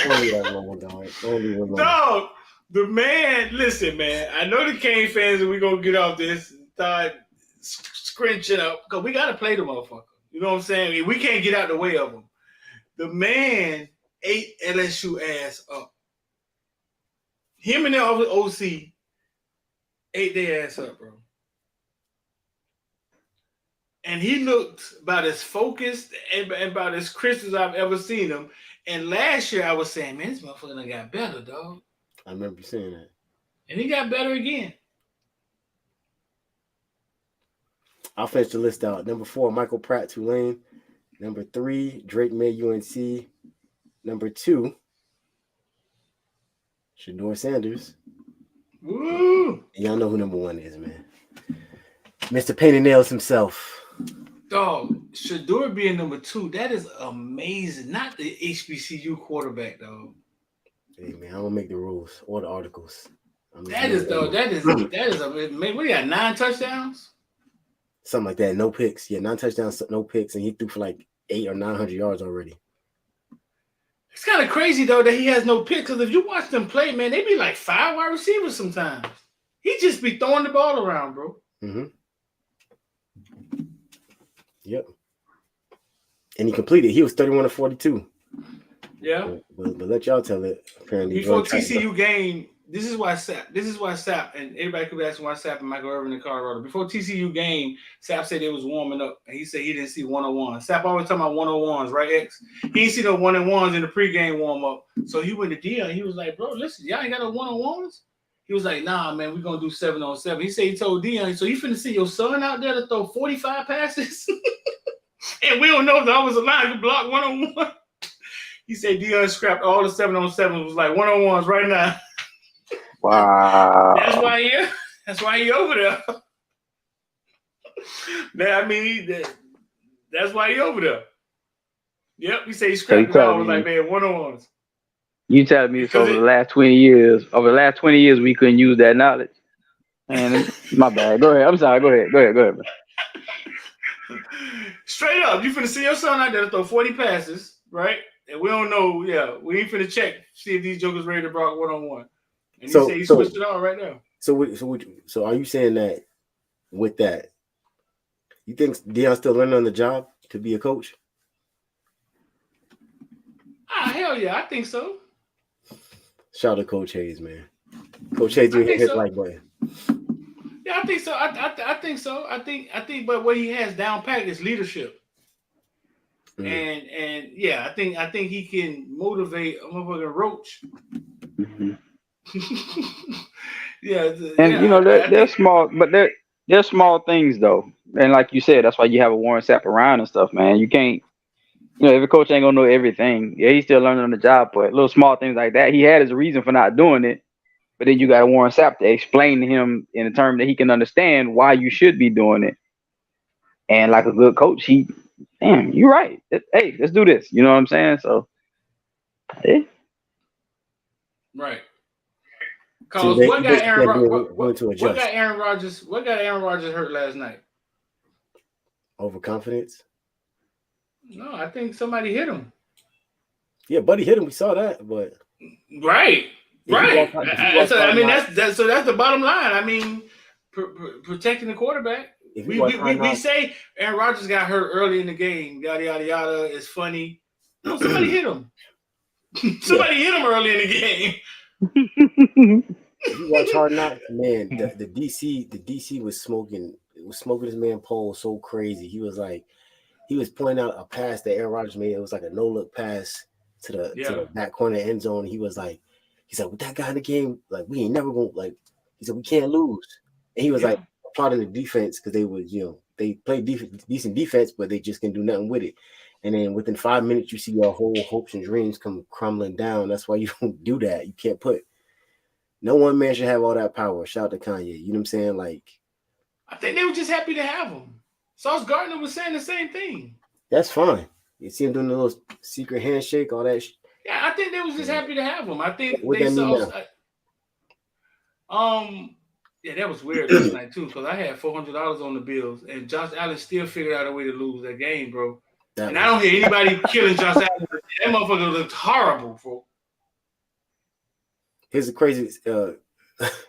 Only one, dog. Only one.
Dog, the man. Listen, man. I know the Kane fans, and we're gonna get off this and start scrunching up because we gotta play the motherfucker. You know what I'm saying? I mean, we can't get out the way of him. The man ate LSU ass up. Him and the OC ate their ass up, bro. And he looked about as focused and about as crisp as I've ever seen him. And last year I was saying, man, this motherfucker done got better, dog.
I remember you saying that. And
he got better again.
I'll finish the list out. Number 4, Michael Pratt, Tulane. Number 3, Drake May, UNC. Number 2, Shadeur Sanders.
Woo!
And y'all know who number 1 is, man. Mr. Paint and Nails himself.
Dog, Shadeur being number 2, that is amazing. Not the HBCU quarterback, dog.
Hey, man, I'm going to make the rules or the articles.
That is amazing. Man, we got 9 touchdowns?
Something like that. No picks. Yeah, 9 touchdowns, no picks. And he threw for like 800 or 900 yards already.
It's kind of crazy, though, that he has no picks. Because if you watch them play, man, they be like 5 wide receivers sometimes. He just be throwing the ball around, bro.
Mm-hmm. Yep. And he completed. He was 31 of 42.
Yeah.
But let y'all tell it. Apparently,
before TCU game, this is why Sapp, and everybody could be asking why Sapp and Michael Irvin in Colorado. Before TCU game, Sapp said they was warming up, and he said he didn't see 101. Sapp always talking about 101s, right, X? He didn't see no 1-on-1s in the pregame warm-up. So he went to Dion. He was like, bro, listen, y'all ain't got no 1-on-1s? He was like, nah, man, we're going to do 7-on-7. He said he told Dion, so you finna see your son out there to throw 45 passes? And we don't know if the offensive line can block 1-on-1. He said Dion scrapped all the 7-on-7s, was like 1-on-1s right now.
Wow.
That's why he over there. I mean, that's why he over there. Yep, he said he scrapped it all. Was like, man, 1-on-1s.
You tell me
Because
over the last 20 years, we couldn't use that knowledge. Man, my bad. Go ahead. I'm sorry. Go ahead. Bro.
Straight up, you finna see your son out there throw 40 passes, right? And we don't know, we ain't finna check, see if these jokers ready to block one-on-one. And he said he switched it on right now.
So are you saying that with that, you think Dion's still learning on the job to be a coach?
Hell yeah, I think so.
Shout out to Coach Hayes, man. Coach Hayes doing his like button.
Yeah, I think so. I think so. I think, but what he has down pat is leadership. And yeah, I think he can motivate a motherfucking roach.
Mm-hmm.
They're
small, but they're small things though. And like you said, that's why you have a Warren Sapp around and stuff, man. You can't, every coach ain't gonna know everything. Yeah, he's still learning on the job, but little small things like that, he had his reason for not doing it. But then you got a Warren Sapp to explain to him in a term that he can understand why you should be doing it. And like a good coach, you're right. Hey, let's do this. You know what I'm saying? So, yeah.
Right. Because what got Aaron Rodgers hurt last night?
Overconfidence?
No, I think somebody hit him.
Yeah, Buddy hit him. We saw that, but
right. That's the bottom line. I mean, protecting the quarterback. We say Aaron Rodgers got hurt early in the game. Yada yada yada. It's funny. No, somebody hit him. Somebody hit him early in the game.
If you watch Hard Knocks, man, the DC was smoking. It was smoking his man Paul so crazy. He was pointing out a pass that Aaron Rodgers made. It was like a no look pass to the back corner end zone. He said, with that guy in the game, like we ain't never gonna like. He said we can't lose. And he was like applauding the defense because they was they played decent defense, but they just can do nothing with it. And then within 5 minutes, you see your whole hopes and dreams come crumbling down. That's why you don't do that. You can't put. No one man should have all that power. Shout out to Kanye. You know what I'm saying? Like,
I think they were just happy to have him. Sauce Gardner was saying the same thing.
That's fine. You see him doing the little secret handshake, all that.
Yeah, I think they was just happy to have him. I think
what
they
saw.
Yeah, that was weird last night too because I had $400 on the bills and Josh Allen still figured out a way to lose that game, bro. I don't hear anybody killing Josh Allen. That motherfucker looked horrible, bro.
Here's the crazy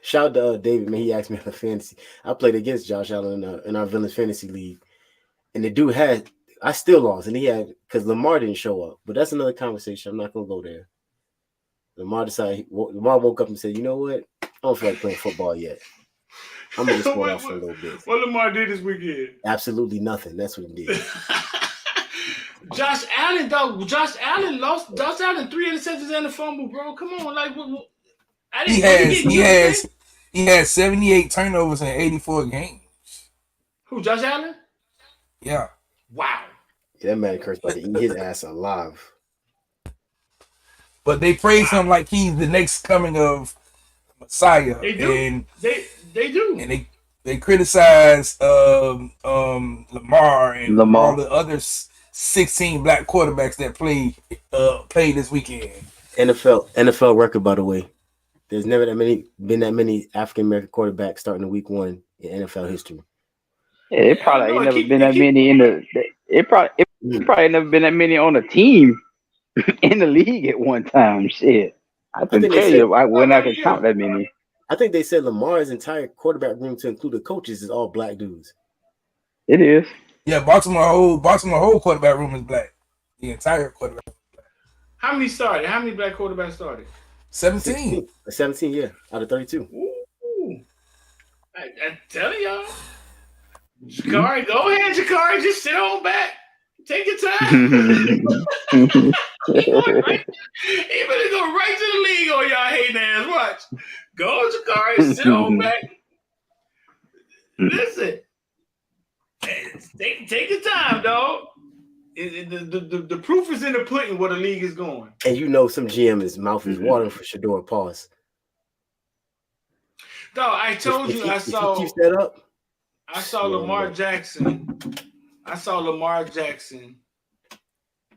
shout out to David, man. He asked me about fantasy. I played against Josh Allen in our Villains Fantasy League. And the dude I still lost. And he had, because Lamar didn't show up. But that's another conversation. I'm not going to go there. Lamar woke up and said, you know what? I don't feel like playing football yet. I'm going to just go off for a little bit.
What Lamar did this weekend?
Absolutely nothing. That's what he did.
Josh Allen, dog. Josh Allen 3 interceptions and a fumble, bro. Come on. Like, what?
He has 78 turnovers in 84 games.
Who, Josh Allen?
Yeah.
Wow.
Yeah, that man cursed about to eat his ass alive.
But they praise him like he's the next coming of Messiah.
They do.
And
they do.
And they criticize Lamar and all the other 16 black quarterbacks that played this weekend.
NFL record, by the way. There's never been that many African American quarterbacks starting in week 1 in NFL history.
Yeah, it probably ain't never been that many in the. It probably never been that many on a team in the league at one time. Shit, I can tell you when I can count that many.
I think they said Lamar's entire quarterback room, to include the coaches, is all black dudes.
It is.
Yeah, Baltimore whole quarterback room is black. The entire quarterback room is black.
How many started? How many black quarterbacks started?
17.
17, yeah, out of 32.
Ooh. I'm telling y'all. Jakari, go ahead, Jakari. Just sit on back. Take your time. He better go right to the league on y'all hating ass. Watch. Go, Jakari. Sit on back. Listen. Take your time, dog. The proof is in the pudding where the league is going.
And some GM's mouth is watering for Shadeur. Pause.
Dog, I told you I saw.
Keep that up.
I saw Lamar Jackson.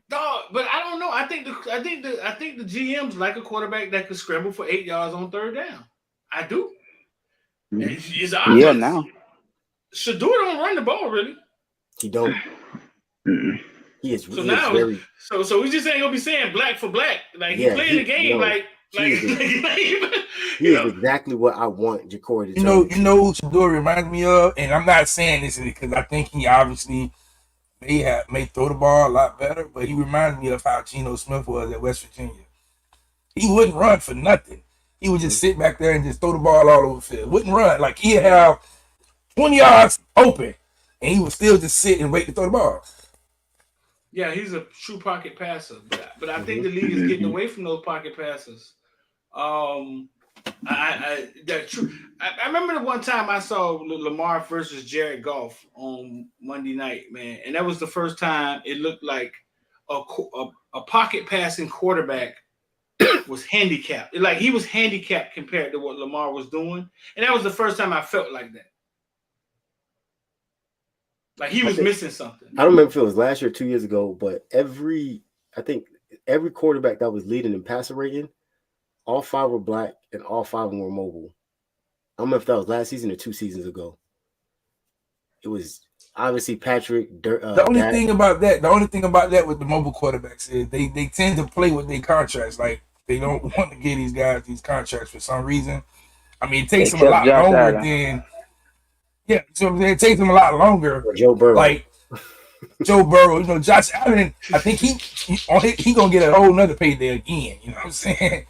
Dog, but I don't know. I think the GMs like a quarterback that could scramble for 8 yards on third down. I do. It's obvious.
Yeah, now.
Shadeur don't run the ball really.
He don't. He is.
So now, so we just ain't gonna be saying black for black. Like he playing the game
he is exactly what I want Jacory to
do. You know who Shadeur reminds me of, and I'm not saying this because I think he obviously may throw the ball a lot better, but he reminds me of how Geno Smith was at West Virginia. He wouldn't run for nothing. He would just sit back there and just throw the ball all over the field. Wouldn't run. Like he'd have 20 yards open, and he would still just sit and wait to throw the ball.
Yeah, he's a true pocket passer, but I think the league is getting away from those pocket passers. That's true. I remember the one time I saw Lamar versus Jared Goff on Monday night, man, and that was the first time it looked like a pocket passing quarterback was handicapped. Like he was handicapped compared to what Lamar was doing, and that was the first time I felt like that. Like he was missing something.
I don't remember if it was last year or 2 years ago, but every quarterback that was leading in passer rating, all 5 were black and all 5 of them were mobile. I don't know if that was last season or 2 seasons ago. It was obviously Patrick.
The only thing about that with the mobile quarterbacks is they tend to play with their contracts. Like they don't want to give these guys these contracts for some reason. I mean, it takes them a lot longer than. Yeah, so it takes him a lot longer.
Joe Burrow.
Like Joe Burrow, Josh Allen, I think he gonna get a whole nother payday again. You know what I'm saying?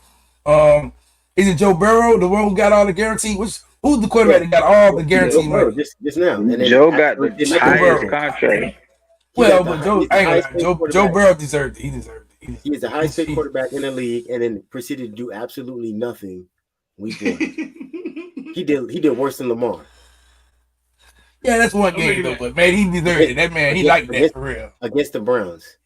Is it Joe Burrow, the one who got all the guarantee? Who's the quarterback that got all the guarantee money?
Just now. And
Joe got the highest contract.
Well, but Joe Burrow deserved it. He deserved it.
He is the highest paid quarterback in the league, and then proceeded to do absolutely nothing week 1. He did worse than Lamar.
Yeah, that's one game though, but man, he deserved it. That man, he liked that for real.
Against the Browns.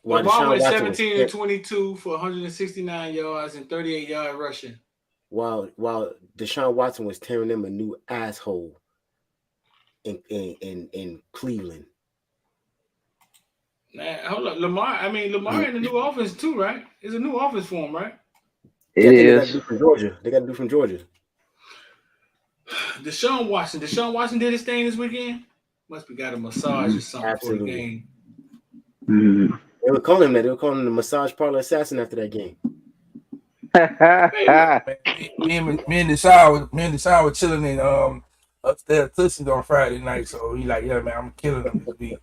Lamar went 17-22 for 169 yards and 38 yards rushing.
While Deshaun Watson was tearing them a new asshole in Cleveland.
Nah, hold up, Lamar in the new offense too, right? It's a new offense for him, right?
It is.
They got to do from Georgia.
Deshaun Watson did his thing this weekend. Must be got a massage or something for the game.
Mm-hmm.
They were calling him that. They were calling him the massage parlor assassin after that game.
me and Deshaun were chilling in upstairs Tootsie's on Friday night. So he like, yeah, man, I'm killing them this week.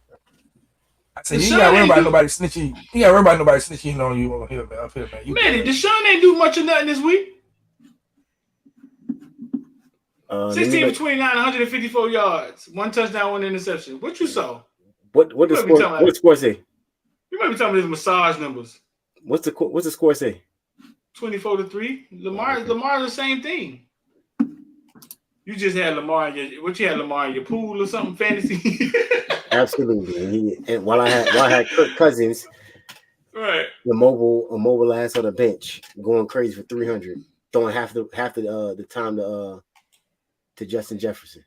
I said, you gotta worry about nobody snitching. You gotta worry about nobody snitching on you on here, man. Up here, man.
Man, Deshaun ain't do much of nothing this week. 16 for 29, 154 yards, 1 touchdown, 1 interception. What you saw?
What the score say?
You might be talking about his massage numbers.
What's the score say?
24-3. Lamar the same thing. You just had Lamar in your pool or something fantasy?
Absolutely. And while I had Kirk Cousins,
right,
a mobile ass on the bench, going crazy for 300, throwing half the time to Justin Jefferson.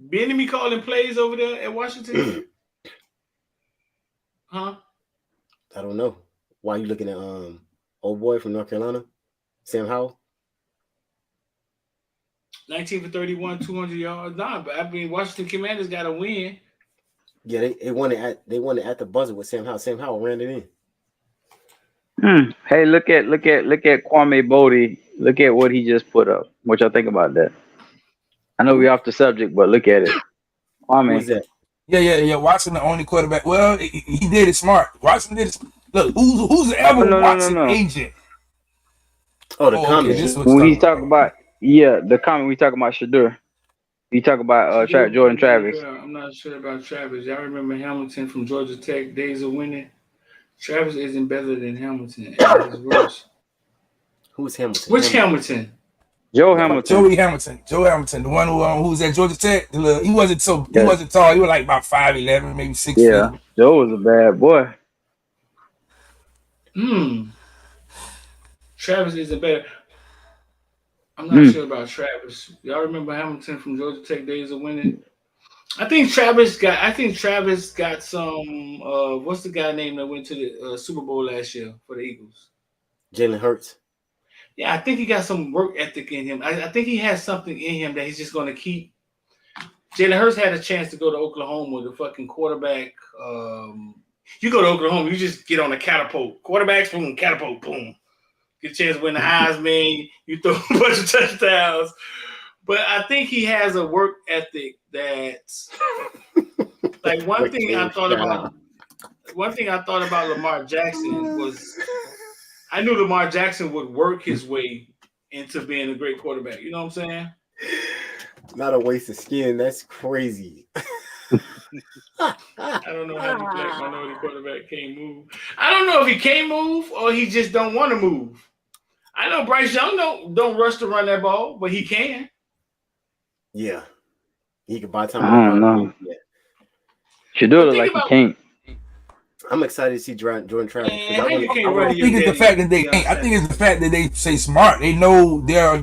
Benemy calling plays over there at Washington? Huh?
I don't know. Why are you looking at old boy from North Carolina, Sam Howell?
19 for 31, 200 yards. Nah, but I mean Washington Commanders got to win.
Yeah, they won it at the buzzer with Sam Howell. Sam Howell ran it
in. Hey, look at Kwame Bodie. Look at what he just put up. What y'all think about that? I know we're off the subject, but look at it. Kwame.
Who's that?
Yeah. Watson, the only quarterback. Well, he did it smart. Watson did it. Look, who's ever Watson agent?
Oh, the comment.
When he's talking about, the comment we talking about Shadeur. You talk about Jordan Travis.
Yeah, I'm not sure about Travis. Y'all remember Hamilton from Georgia Tech, days of winning? Travis isn't better than Hamilton. It's worse.
Who's Hamilton?
Which Hamilton?
Joe Hamilton.
Joey Hamilton. Joe Hamilton, the one who was at Georgia Tech. He wasn't tall. He was like about 5'11", maybe 6 feet.
Yeah, Joe was a bad boy.
Travis isn't better. I'm not sure about Travis. Y'all remember Hamilton from Georgia Tech, days of winning? I think Travis got some. What's the guy name that went to the Super Bowl last year for the Eagles?
Jalen Hurts.
Yeah, I think he got some work ethic in him. I think he has something in him that he's just going to keep. Jalen Hurts had a chance to go to Oklahoma with a fucking quarterback. You go to Oklahoma, you just get on a catapult. Quarterbacks, boom, catapult, boom. Get a chance to win the Heisman. You throw a bunch of touchdowns. But I think he has a work ethic that's like one thing I thought about Lamar Jackson was I knew Lamar Jackson would work his way into being a great quarterback. You know what I'm saying?
Not a waste of skin. That's crazy.
I don't know how the black minority quarterback can't move. I don't know if he can't move or he just don't want to move. I know Bryce Young don't rush to run that ball, but he can.
Yeah. He can buy time.
I don't know. Shadeur like he can't.
I'm excited to see Jordan Travis.
I
think it's the fact that they can't. I think it's the fact that they say smart. They know they're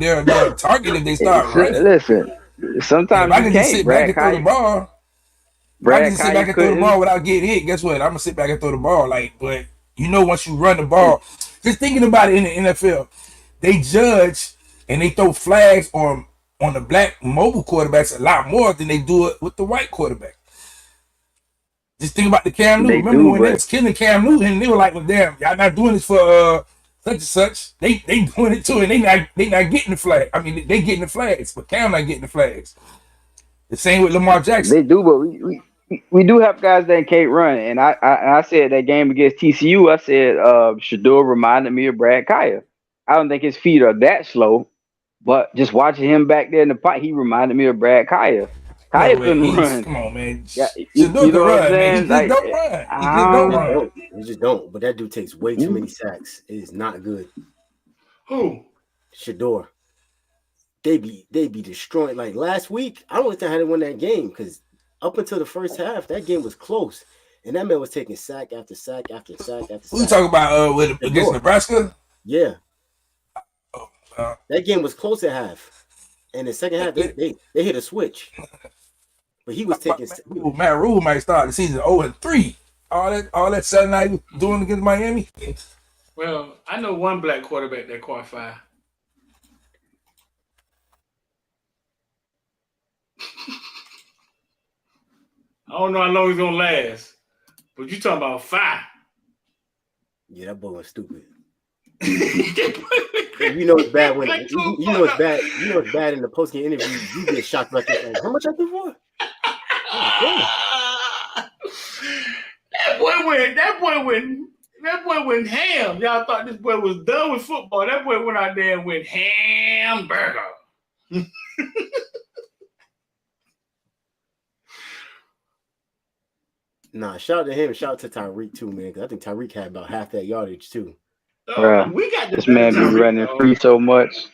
target if they start running.
Listen, sometimes
I can just sit back and throw the ball. I can sit back and throw the ball without getting hit. Guess what? I'm gonna sit back and throw the ball. But once you run the ball, just thinking about it in the NFL, they judge and they throw flags on the black mobile quarterbacks a lot more than they do it with the white quarterback. Just think about the Cam Newton. Remember when they was killing Cam Newton and they were like, well, damn, y'all not doing this for such and such. They doing it too, and they not getting the flag. I mean, they getting the flags, but Cam not getting the flags. The same with Lamar Jackson.
They do, but we do have guys that can't run. And I said that game against TCU, I said Shadeur reminded me of Brad Kaya. I don't think his feet are that slow, but just watching him back there in the pot, he reminded me of Brad Kaya. Kaya couldn't run.
Come on, man.
Yeah, you know what I'm saying?
He just don't run.
He just don't. But that dude takes way too many sacks. It is not good.
Who?
Shadeur. They be destroying. Like last week, I don't understand how they won that game because up until the first half, that game was close, and that man was taking sack after sack after sack after sack.
Who you talking about against Nebraska?
Yeah. That game was close at half, and the second half they hit a switch. But he was taking.
Matt Rule might start the season 0-3. All that Saturday night doing against Miami.
Well, I know one black quarterback that caught fire. I don't know how long he's gonna last, but you talking about fire?
Yeah, that boy was stupid. You know it's bad when you know it's bad. You know it's bad in the post-game interview. You get shocked like that. Like, how much I do for?
That boy went ham. Y'all thought this boy was done with football. That boy went out there and went hamburger.
Nah, shout out to him. Shout out to Tyreek too, man. Because I think Tyreek had about half that yardage too.
We got
this man be running free so much.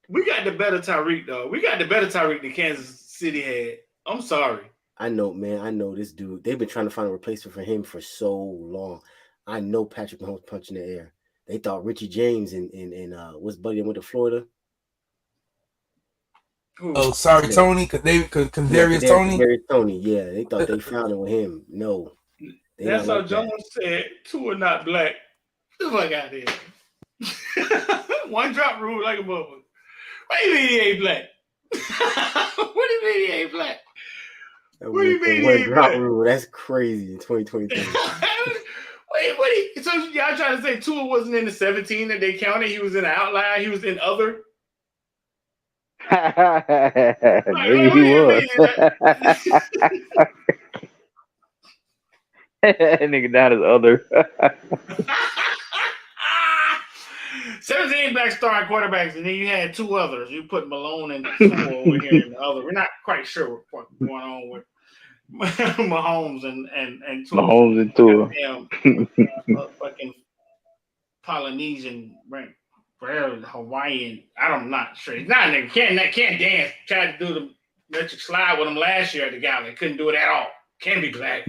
We got the better Tyreek, though. We got the better Tyreek than Kansas City had. I'm sorry.
I know, man. I know this dude. They've been trying to find a replacement for him for so long. I know Patrick Mahomes punching the air. They thought Richie James and what's buddy that went to Florida?
Oh, sorry, Tony. Kadarius Tony.
Kadarius Tony. Yeah, they thought they found it with him. No,
that's how Jones said. Two are not black. Get the fuck out of here. One drop rule like a motherfucker. What do you mean he ain't black? What do you mean he ain't black? What do you mean he ain't black?
Rule. That's crazy in 2023.
So y'all trying to say Tua wasn't in the 17 that they counted? He was in the outlier. He was in other.
Maybe he was. Nigga down as other.
17 black starting quarterbacks, and then you had two others. You put Malone and Tua over here in the other. We're not quite sure what's going on with Mahomes and Tua.
Mahomes and Tua.
Fucking Polynesian, right? Hawaiian. I'm not sure. He's not a nigga. Can't dance. Tried to do the electric slide with him last year at the Gala. Couldn't do it at all. Can't be black.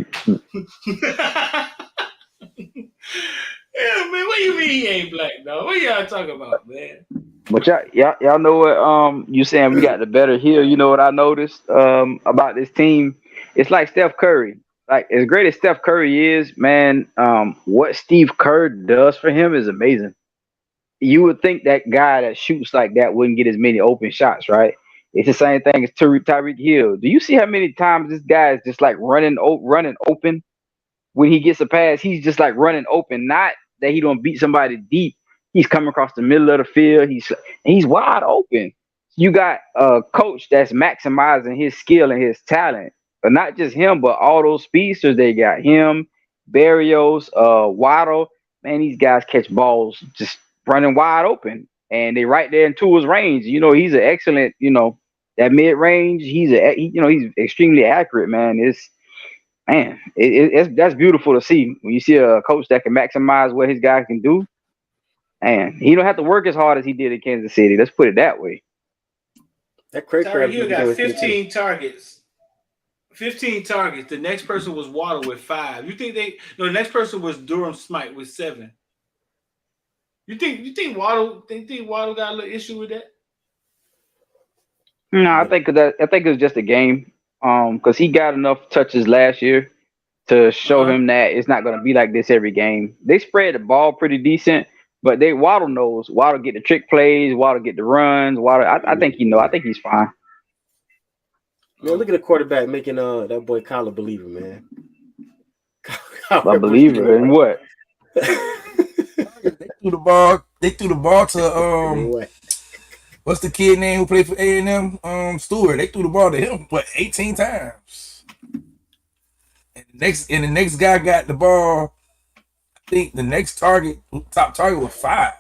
Yeah, man. What do you mean he ain't black, dog? What y'all talking about, man?
But y'all know what you saying we got the better here. You know what I noticed about this team? it's like Steph Curry. Like as great as Steph Curry is, man, what Steve Kerr does for him is amazing. You would think that guy that shoots like that wouldn't get as many open shots, right? It's the same thing as Tyreek Hill. Do you see how many times this guy is just like running open? When he gets a pass, he's just like running open. Not that he don't beat somebody deep. He's coming across the middle of the field. He's wide open. You got a coach that's maximizing his skill and his talent, but not just him, but all those speedsters. They got him, Barrios, Waddle. Man, these guys catch balls just running wide open, and they right there in Tua's range. You know, he's an excellent. You know, that mid range. He's extremely accurate, man. That's beautiful to see when you see a coach that can maximize what his guys can do. And he don't have to work as hard as he did in Kansas City. Let's put it that way.
That Craig
Tyreek Hill got 15 targets. 15 targets. The next person was Waddle with 5. The next person was Durham Smythe with 7. You think Waddle got a little issue with that?
No, I think it was just a game. Because he got enough touches last year to show him that it's not going to be like this every game. They spread the ball pretty decent, but Waddle knows. Waddle get the trick plays. Waddle get the runs. Waddle, I think I think he's fine.
Man, look at the quarterback making that boy Kyler believer, man.
A believer in what?
They threw the ball to what's the kid name who played for A&M? Stewart. They threw the ball to him, 18 times. And the next guy got the ball. I think the next top target was 5.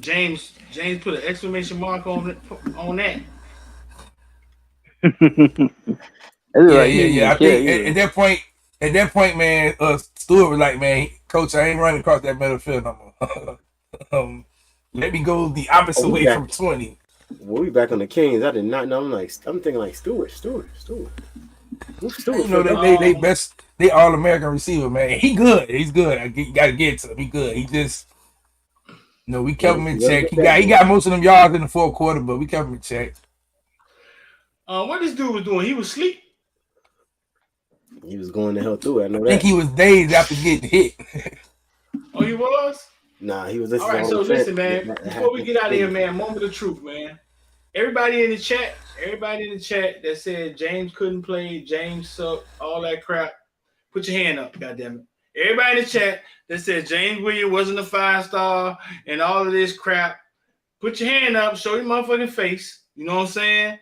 James put an exclamation mark on that.
Yeah. I think at that point, man, Stewart was like, man, coach, I ain't running across that middle field no more. Let me go the opposite way from 20.
Well, we back on the Kings. I did not know. I'm thinking like Stewart. Who's Stewart?
You know, they all-American receiver, man. He good. He's good. You got to get to him. He good. He just, we kept him in check. He got most of them yards in the fourth quarter, but we kept him in check.
What this dude was doing? He was asleep.
He was going to hell through it. I know that.
I think he was dazed after getting hit.
Oh, he was?
Nah, he was listening.
All right, so listen, man. Before we get out of here, man, moment of truth, man. Everybody in the chat that said James couldn't play, James sucked, all that crap, put your hand up, goddammit. Everybody in the chat that said James Williams wasn't a 5-star and all of this crap, put your hand up, show your motherfucking face. You know what I'm saying?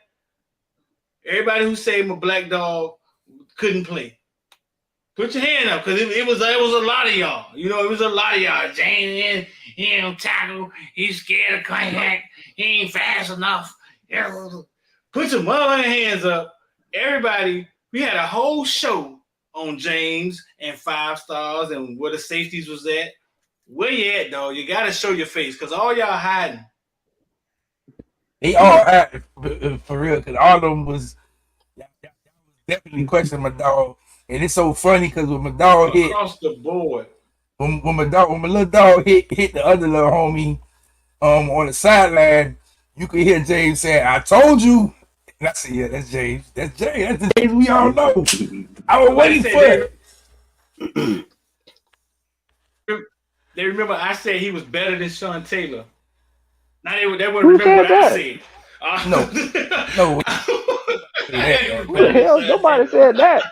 Everybody who said my black dog couldn't play, put your hand up, because it was a lot of y'all. You know, it was a lot of y'all. James, he don't tackle. He's scared of contact. He ain't fast enough. Put your motherfucking hands up. Everybody, we had a whole show on James and 5 stars and where the safeties was at. Where you at, dog? You got to show your face, because all y'all hiding.
They all hiding, for real, because all of them was definitely questioning my dog. And it's so funny because when my dog hit
across the board,
when my little dog hit the other little homie on the sideline, you could hear James saying, "I told you." And I said, "Yeah, that's James. That's James. That's the James we all know." I was waiting for it.
They remember I said he was better than Sean Taylor. Now they wouldn't remember what I said.
No.
Who the hell? Nobody said that.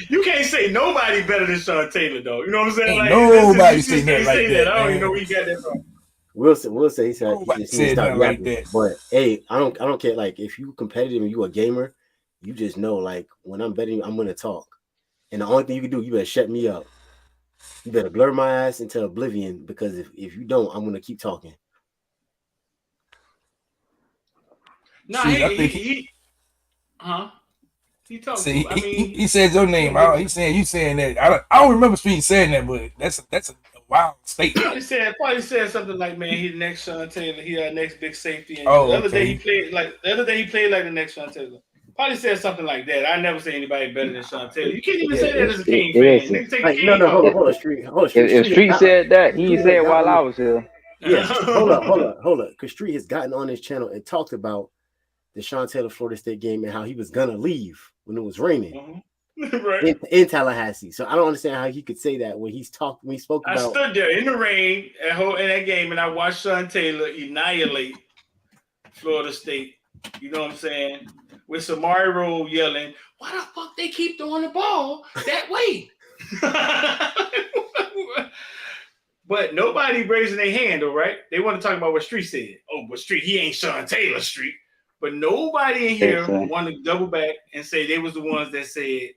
You can't say nobody better than Sean Taylor, though. You know what I'm saying?
Like, nobody say that like that.
I don't even know where you got that from.
We'll say he said
that like that.
But hey, I don't care. Like, if you competitive and you a gamer, you just know, like, when I'm betting you, I'm gonna talk. And the only thing you can do, you better shut me up. You better blur my ass into oblivion, because if you don't, I'm gonna keep talking.
No, he talks.
See, he said your name. He's saying you saying that. I don't remember Street saying that, but that's a wild statement.
Probably said something like, "Man, he's the next Sean Taylor. He our next big safety." And
the
other day he played like the next Sean Taylor. Probably said something like that. I never say anybody better than Sean Taylor. You can't even say that as a King fan.
No, hold on, Street.
If Street said that, he said while I was here.
Yes, hold up. Because Street has gotten on his channel and talked about the Sean Taylor Florida State game and how he was gonna leave when it was raining
Right.
in Tallahassee. So I don't understand how he could say that when he spoke about.
I stood there in the rain in that game, and I watched Sean Taylor annihilate Florida State. You know what I'm saying? With Samari Rowe yelling, "Why the fuck they keep throwing the ball that way?" But nobody raising their hand, all right? They want to talk about what Street said. Oh, but Street, he ain't Sean Taylor, Street. But nobody in here wanted to double back and say they was the ones that said.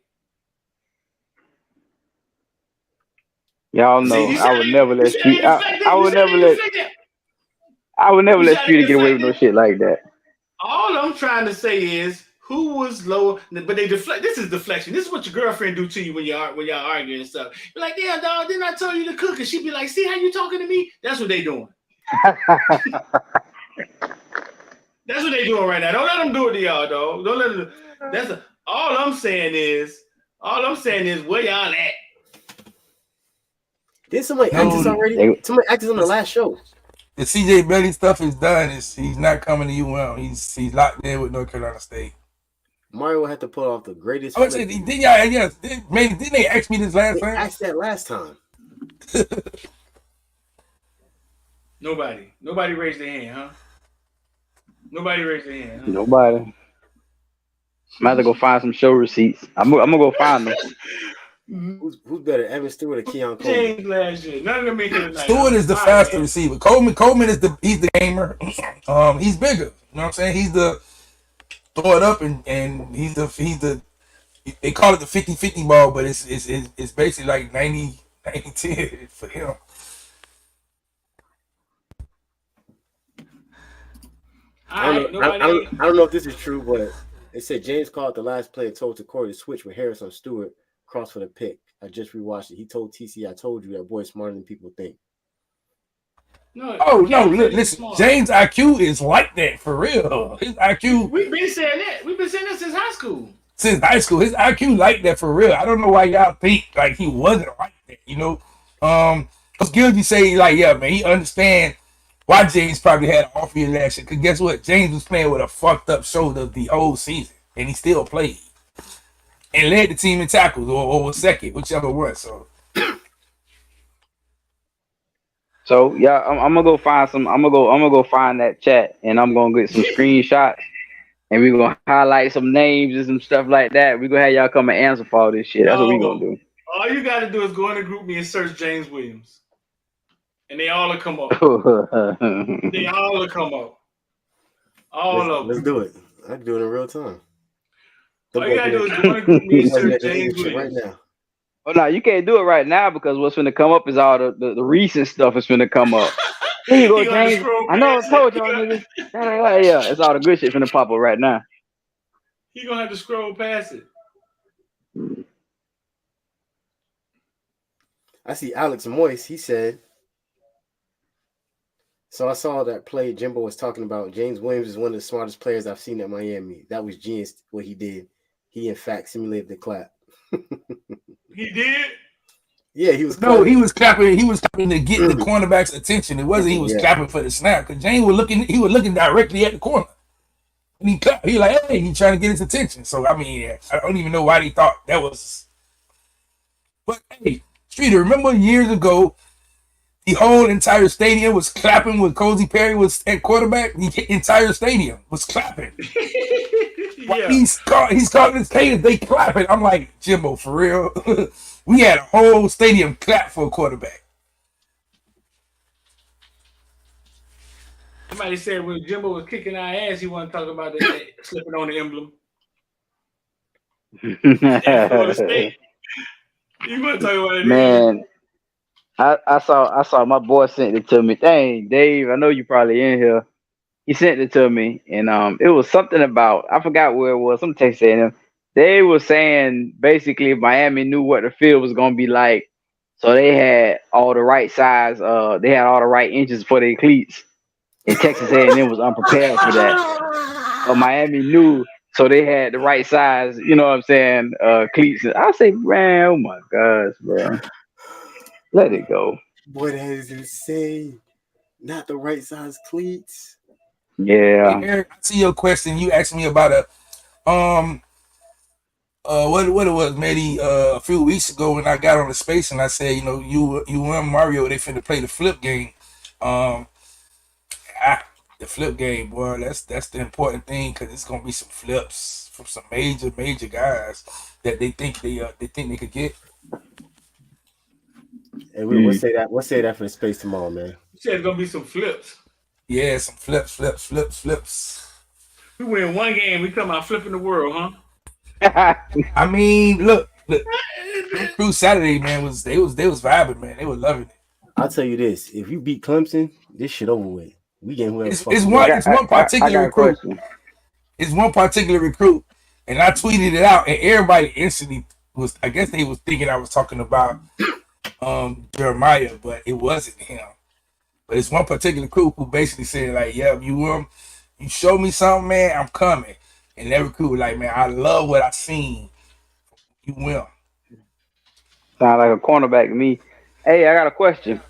Y'all know I would never let Street. I would never let Street get away with no shit like that.
All I'm trying to say is who was lower, but they deflect. This is deflection. This is what your girlfriend do to you when y'all arguing and stuff. You're like, yeah, dog, didn't I tell you to cook? And she'd be like, see how you talking to me? That's what they doing. That's what they doing right now. Don't let them do it to y'all, dog. Don't let them. All I'm saying is where y'all at?
Did somebody act this already? Somebody acted on the last show.
The CJ Belly stuff is done. He's not coming to UM. He's locked in with North Carolina State.
Mario had to pull off the greatest.
Oh, didn't they ask me this last time?
They asked that last time.
Nobody raised their hand, huh? Nobody raised their hand. Huh?
Nobody. I'm about to go find some show receipts. I'm gonna go find them.
Who's better, Evan Stewart or Keon Coleman?
Last year. None of them make it tonight.
Stewart is the faster receiver. Coleman is he's the gamer. He's bigger. You know what I'm saying? He's the throw it up and he's the they call it the 50-50 ball, but it's basically like 90-10 for him.
I don't know if this is true, but it said James called the last play and told Corey to switch with Harris on Stewart. Cross for the pick. I just rewatched it. He told TC, I told you that boy's smarter than people think.
No, listen. James' IQ is like that for real. His IQ.
We've been saying that. We've been saying that since high school.
His IQ like that for real. I don't know why y'all think like he wasn't like that. You know, because Gildy say like, yeah, man, he understand why James probably had an off year last year. Because guess what? James was playing with a fucked up shoulder the whole season, and he still played. And led the team in tackles or was second, whichever one.
So yeah, I'm gonna go find some. I'm gonna go find that chat, and I'm gonna get some screenshots, and we're gonna highlight some names and some stuff like that. We're gonna have y'all come and answer for all this shit. That's what we're gonna do.
All you gotta do is go in the group me and search James Williams, and they all will come up. They all will come up. All of them.
Let's do it. I can do it in real time.
All you gotta do is go in the group me and search James Williams
right now.
Oh no, you can't do it right now because what's gonna come up is all the recent stuff is gonna come up. Here you go, James. I know I told y'all niggas. Yeah, it's all the good shit finna pop up right now.
He gonna have to scroll past it.
I see Alex Moyes. He said, so I saw that play Jimbo was talking about. James Williams is one of the smartest players I've seen at Miami. That was genius what he did. He in fact simulated the clap.
He did?
Yeah, he was.
No, he was clapping. He was clapping to get the cornerback's attention. It wasn't he was clapping for the snap because James was looking. He was looking directly at the corner. And he clapped. He like, hey, he trying to get his attention. So I mean, I don't even know why they thought that was. But hey, Streeter, remember years ago, the whole entire stadium was clapping when Cozy Perry was at quarterback. The entire stadium was clapping. Yeah. He's calling his cadence. They clapping. I'm like, Jimbo, for real. We had a whole stadium clap for a quarterback.
Somebody said when Jimbo was kicking our ass, he wasn't talking about that slipping on the emblem. You want to talk about it?
Man, I saw my boy sent it to me. Dang, Dave, I know you probably in here. He sent it to me, and it was something about, I forgot where it was. Some text saying him. They were saying basically Miami knew what the field was gonna be like, so they had all the right size. They had all the right inches for their cleats. And Texas A&M was unprepared for that. But Miami knew, so they had the right size. You know what I'm saying? Cleats. I say, man, oh my gosh, bro, let it go.
Boy, that is insane. Not the right size cleats.
Yeah.
Hey, Eric, I see your question. You asked me about what it was, maybe a few weeks ago when I got on the space and I said, you and Mario, they finna play the flip game. The flip game, boy, that's the important thing because it's gonna be some flips from some major guys that they think they could get.
Hey, we'll say that. We'll say that for the space tomorrow, man.
You said it's gonna be some flips.
Yeah, some flips.
We win one game, we come out flipping the world, huh?
I mean, look, Crew Saturday, man, they was vibing, man. They were loving it.
I'll tell you this: if you beat Clemson, this shit over with. We getting whoever.
It's one particular recruit. It's one particular recruit, and I tweeted it out, and everybody instantly was. I guess they was thinking I was talking about Jeremiah, but it wasn't him. But it's one particular recruit who basically said, like, yeah, you show me something, man, I'm coming. And that recruit was like, man, I love what I seen. You will.
Sound like a cornerback to me. Hey, I got a question.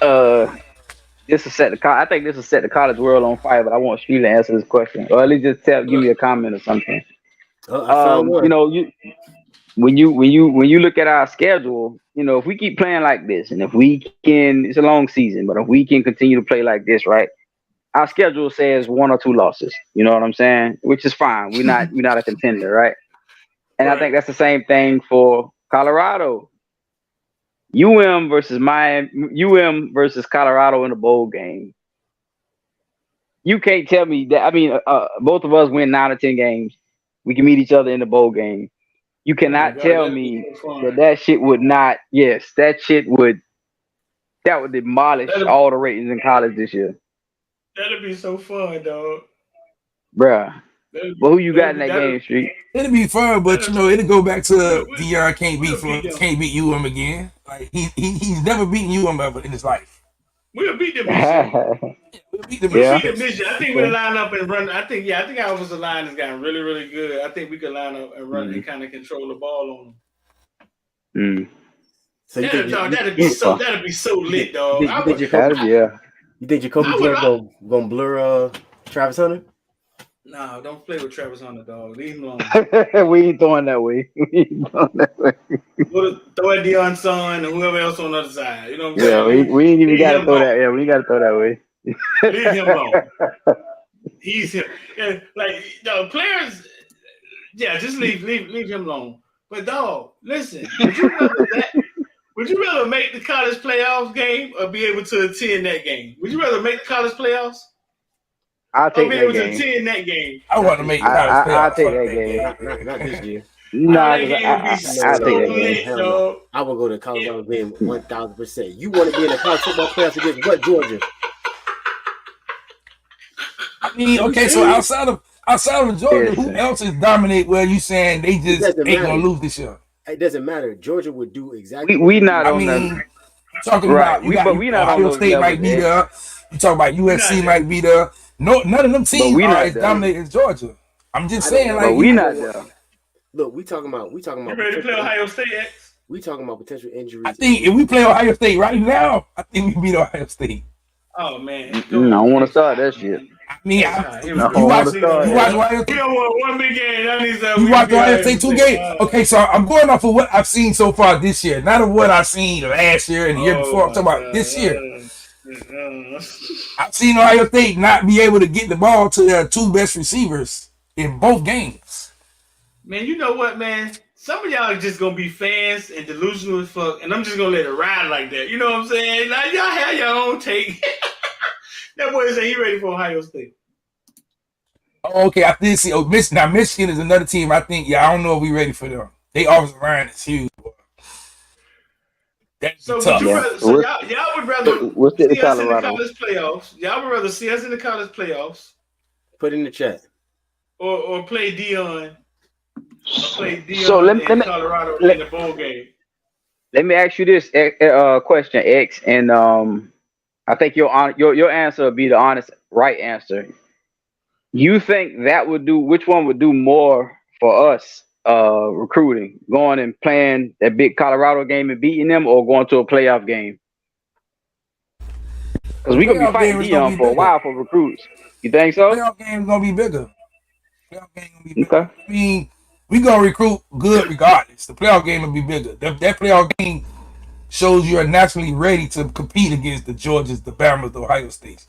This will set the I think this will set the college world on fire, but I want Street to answer this question, or at least just give me a comment or something. When you look at our schedule, if we keep playing like this, and if we can, it's a long season, but if we can continue to play like this, right? Our schedule says 1 or 2 losses. You know what I'm saying? Which is fine. We're not a contender, right? And I think that's the same thing for Colorado. UM versus Colorado in a bowl game. You can't tell me that. I mean, both of us win 9 or 10 games. We can meet each other in the bowl game. You cannot tell me that shit would not. Yes, that would demolish all the ratings in college this year.
That'd be so fun, dog.
Bruh. But who you got in that game, Street?
It'll be fun, but it'll go back to Dion can't beat UM again. Like he's never beaten UM ever in his life.
We'll beat them this year. We'll beat them this year. I think we'll line up and run. I think our offensive line has gotten really, really good. I think we could line up and run and kind of control the ball on them. So that'd be so lit, dog.
You think Jacoby Jones gonna blur Travis Hunter?
No, don't play with Travis Hunter, dog. Leave him alone.
We ain't throwing that way.
Throw at Dion's son and whoever else on the other side. You know what I'm saying?
We ain't even got to throw that. Yeah, we got to throw that way.
Leave him alone. He's him. Yeah, players. Yeah, just leave him alone. But dog, listen. Would you rather make the college playoffs game or be able to attend that game? Would you rather make the college playoffs?
I'll take that game.
To attend that game.
I want to make the college playoffs.
I'll take that game.
Not this year.
I'll take that game.
I will go to Colorado game 1,000%. You want to be in the college football playoffs against what Georgia?
I mean, okay, so outside of Georgia, who else is dominate? Well, you saying they just ain't gonna lose this year?
It doesn't matter. Georgia would do exactly.
We not on that.
Talking about Ohio State might be there. You talking about USC might be there. No, none of them teams are as dominant as Georgia. I'm just saying, like,
we not there.
Look, we talking about.
You ready to play Ohio State?
We talking about potential injuries.
I think if we play Ohio State right now, I think we beat Ohio State.
Oh man,
I don't want to start that shit.
I mean, you watch Ohio State.
One big game.
You watch Ohio State 2 games. Okay, so I'm going off of what I've seen so far this year, not of what I've seen last year and the year before. I'm talking about this year. I've seen Ohio State not be able to get the ball to their 2 best receivers in both games.
Man, you know what, man? Some of y'all are just gonna be fans and delusional as fuck, and I'm just gonna let it ride like that. You know what I'm saying? Like, y'all have your own take. That boy said he ready for Ohio State.
Oh, okay, I did see. Now Michigan is another team. I think. Yeah, I don't know if we ready for them. They offensive line is huge. That's
so
tough.
y'all would rather see us in the college playoffs. Y'all would rather see us in the college playoffs.
Put in the chat.
Or play Dion.
So let me
Colorado in the bowl game.
Let me ask you this question, X, and I think your answer would be the honest, right answer. You think that would do? Which one would do more for us? Recruiting, going and playing that big Colorado game and beating them, or going to a playoff game? Because we're going to be fighting Dion for a while for recruits. You think so?
Playoff game is going to be bigger. Playoff game going to be bigger.
Okay.
I mean, we going to recruit good regardless. The playoff game will be bigger. That playoff game shows you are naturally ready to compete against the Georgias, the Bamas, the Ohio States.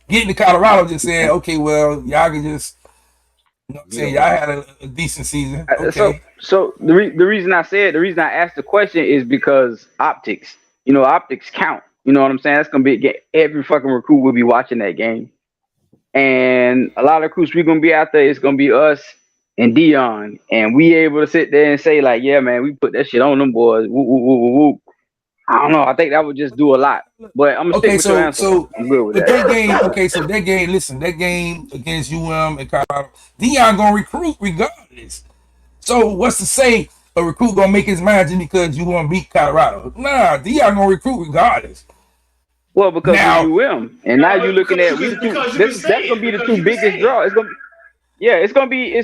Getting to Colorado just saying, okay, well, y'all can just, say y'all had a decent season. Okay.
So the reason I asked the question is because optics. Optics count. You know what I'm saying? That's gonna be every fucking recruit will be watching that game, and a lot of recruits we're gonna be out there. It's gonna be us and Dion, and we able to sit there and say like, yeah, man, we put that shit on them boys. Woo, woo, woo, woo, woo. I don't know. I think that would just do a lot. But I'm gonna stick with your answer.
So
I'm good with
that game. Okay, so that game. Listen, that game against and Colorado, Dion gonna recruit regardless. So what's to say a recruit gonna make his mind just because you want to beat Colorado? Nah, Dion gonna recruit regardless.
Well, because of UM, and now you're looking at that's gonna be the two biggest draws. It's gonna be.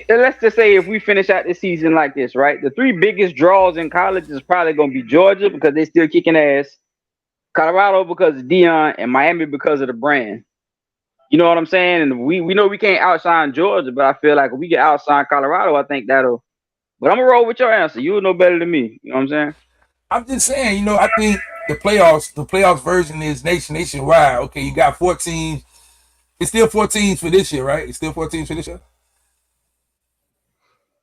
Let's just say if we finish out this season like this, right? The three biggest draws in college is probably gonna be Georgia because they still kicking ass, Colorado because of Dion, and Miami because of the brand. You know what I'm saying? And we know we can't outshine Georgia, but I feel like if we get outshine Colorado, I think that'll. But I'm gonna roll with your answer. You know better than me. You know what I'm saying?
I'm just saying. I think the playoffs version is nationwide. Okay, you got 4 teams. It's still 4 teams for this year, right? It's still 4 teams for this year.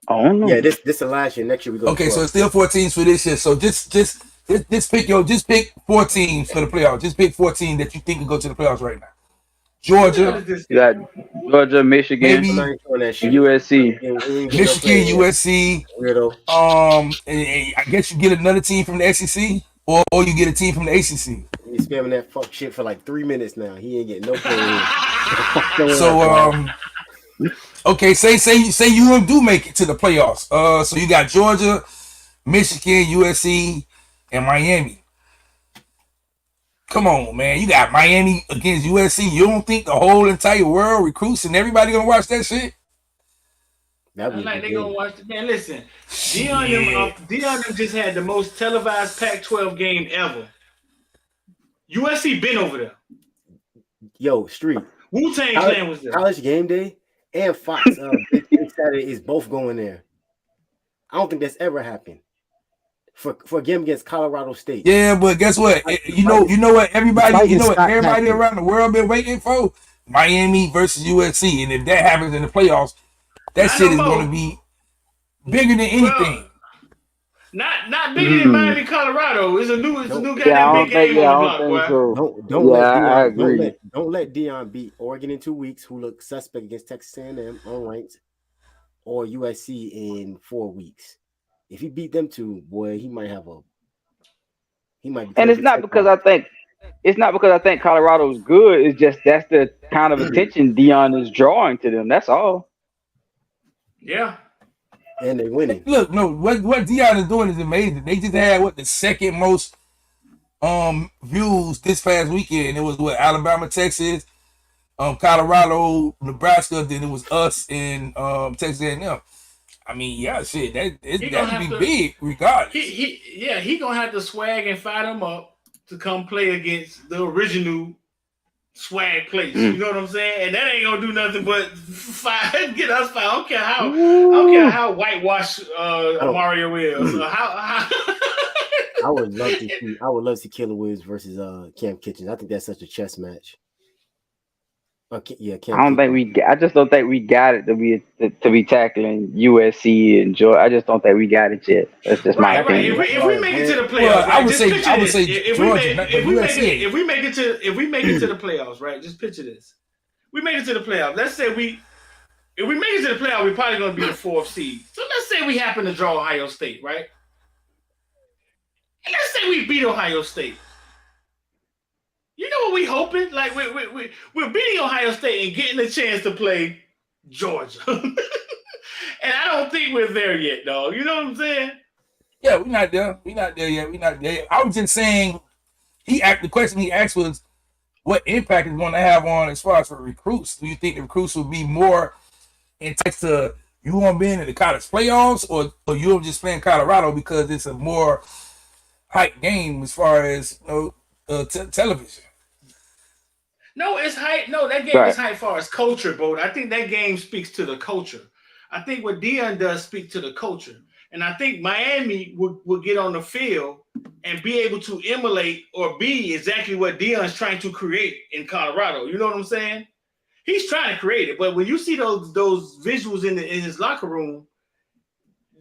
Oh no.
Yeah, this is last year. Next year we go.
Okay, so it's still 4 teams for this year. So just pick 4 teams for the playoffs. Just pick 4 teams that you think can go to the playoffs right now. Georgia,
you got Georgia, Michigan, USC,
Michigan, USC.
Weirdo.
And I guess you get another team from the SEC, or you get a team from the ACC.
He's spamming that fuck shit for like 3 minutes now. He ain't getting no play.
So okay, say you do make it to the playoffs. So you got Georgia, Michigan, USC, and Miami. Come on, man. You got Miami against USC. You don't think the whole entire world recruits and everybody gonna watch that shit?
They gonna watch it. Man, listen. Dion just had the most televised Pac-12 game ever. USC been over there.
Yo, Street.
Wu-Tang Clan was there.
College Game Day and Fox Big Saturday is both going there. I don't think that's ever happened. For a game against Colorado State.
Yeah, but guess what? You know what everybody around the world been waiting for? Miami versus USC. And if that happens in the playoffs, that shit is going to be bigger than anything.
Not bigger than Miami, Colorado. It's a new goddamn big game on the block, bro.
I agree.
Don't let Dion beat Oregon in 2 weeks, who look suspect against Texas A&M unranked, or USC in 4 weeks. If he beat them two, boy, he might be.
And it's not because I think Colorado is good. It's just that's the kind of attention Dion is drawing to them. That's all.
Yeah.
And they winning.
Look, no, what Dion is doing is amazing. They just had the second most views this past weekend. It was Alabama, Texas, Colorado, Nebraska. Then it was us in Texas A&M. I mean, yeah, shit, that be big regardless.
He gonna have to swag and fire them up to come play against the original swag place. You know what I'm saying? And that ain't gonna do nothing but get us fired. I don't care how whitewashed Mario is. I
would love to see Killer Williams versus Cam Kitchens. I think that's such a chess match. I just don't think we got it to be tackling USC and Georgia. I just don't think we got it yet. That's just my opinion.
If we make it to the playoffs,
I would say Georgia.
If we make it to the playoffs, right? Just picture this: we make it to the playoffs. Let's say if we make it to the playoffs, we're probably going to be the 4th seed. So let's say we happen to draw Ohio State, right? And let's say we beat Ohio State. You know what we hoping? Like we're beating Ohio State and getting a chance to play Georgia. And I don't think we're there yet, dog. You know what I'm saying?
Yeah, we're not there. We're not there yet. I was just saying, the question he asked was, what impact is going to have on as far as for recruits? Do you think the recruits will be more in touch to you want to be in the college playoffs, or you're just playing Colorado because it's a more hype game as far as television?
No, it's hype. No, that game is hype for its culture, bro. I think that game speaks to the culture. I think what Dion does speak to the culture. And I think Miami would get on the field and be able to emulate or be exactly what Dion's trying to create in Colorado. You know what I'm saying? He's trying to create it. But when you see those visuals in his locker room,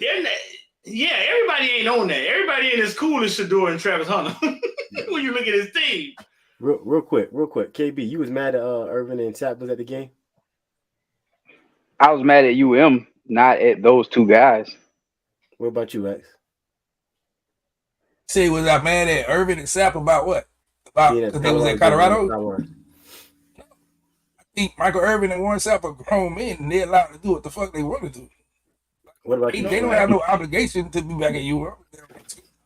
everybody ain't on that. Everybody ain't as cool as Shadeur and Travis Hunter when you look at his team.
Real quick. KB, you was mad at Irvin and Sapp was at the game?
I was mad at UM, not at those two guys.
What about you, X?
Say, was I mad at Irvin and Sapp about what? About because they was at Colorado? I think Michael Irvin and Warren Sapp are grown men and they're allowed to do what the fuck they want to do.
What about you?
They don't have no obligation to be back at UM.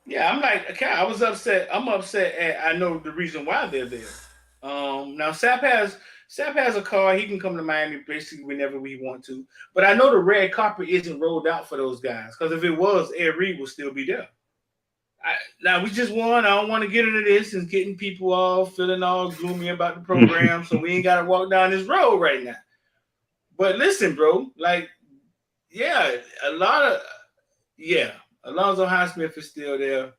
Yeah, I'm like, okay, I was upset. I'm upset at I know the reason why they're there. Now Sapp has a car. He can come to Miami basically whenever we want to. But I know the red carpet isn't rolled out for those guys. Because if it was, Ed Reed would still be there. Now we just won. I don't want to get into this and getting people all feeling all gloomy about the program. So we ain't got to walk down this road right now. But listen, bro, like, yeah, Alonzo Highsmith is still there.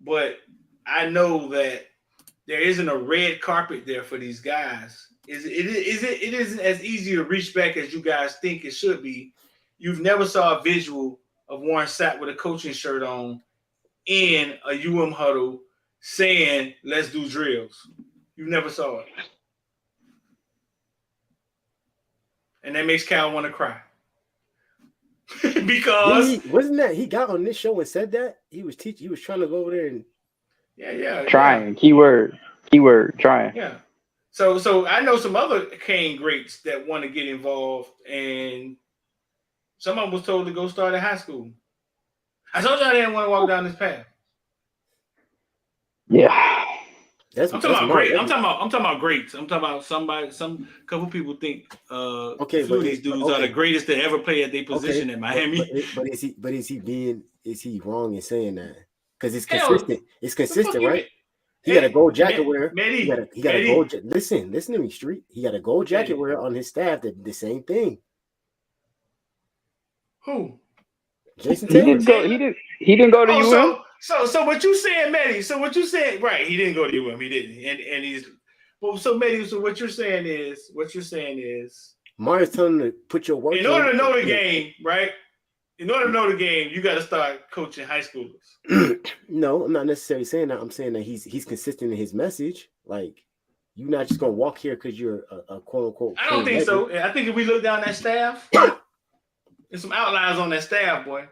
But I know that there isn't a red carpet there for these guys. It isn't as easy to reach back as you guys think it should be. You've never saw a visual of Warren Sapp with a coaching shirt on in a UM huddle saying, let's do drills. You never saw it. And that makes Cal want to cry. Because
wasn't that he got on this show and said that? He was teaching, he was trying to go over there and
trying. Keyword trying.
Yeah. So I know some other Kane greats that want to get involved, and some of them was told to go start at high school. I told you I didn't want to walk down this path.
Yeah.
I'm talking about great. I'm talking about greats. I'm talking about some couple people think these dudes are the greatest to ever play at their position in Miami.
But is he wrong in saying that? Because it's consistent. It's consistent, right? He got a gold jacket wearer. He got a gold. Listen to me, Street. He got a gold jacket wearer on his staff. That the same thing.
Who?
Jason Taylor.
He didn't go to UM.
So what you saying, Manny? So what you saying? Right? He didn't go to UM. He didn't. And he's. Well, so Manny. So what you're saying is.
Mario's telling him to put your work.
In order to know the game, right? In order to know the game, you got to start coaching high schoolers.
No, I'm not necessarily saying that. I'm saying that he's consistent in his message. Like, you're not just gonna walk here because you're a quote unquote.
I don't think so. I think if we look down that staff, there's some outliers on that staff, boy.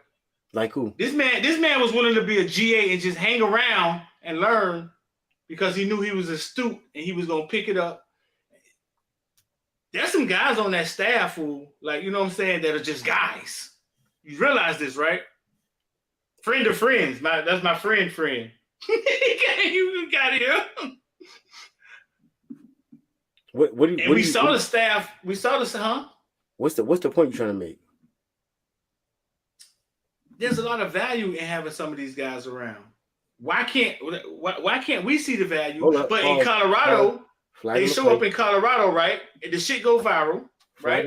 Like who?
This man was willing to be a GA and just hang around and learn because he knew he was astute and he was gonna pick it up. There's some guys on that staff who, like, you know what I'm saying, that are just guys. You realize this, right? Friend of friends. That's my friend. You got here. We saw the staff. We saw the, huh?
What's the point you're trying to make?
There's a lot of value in having some of these guys around. Why can't we see the value? But in Colorado, they show up in Colorado, right? And the shit go viral, right?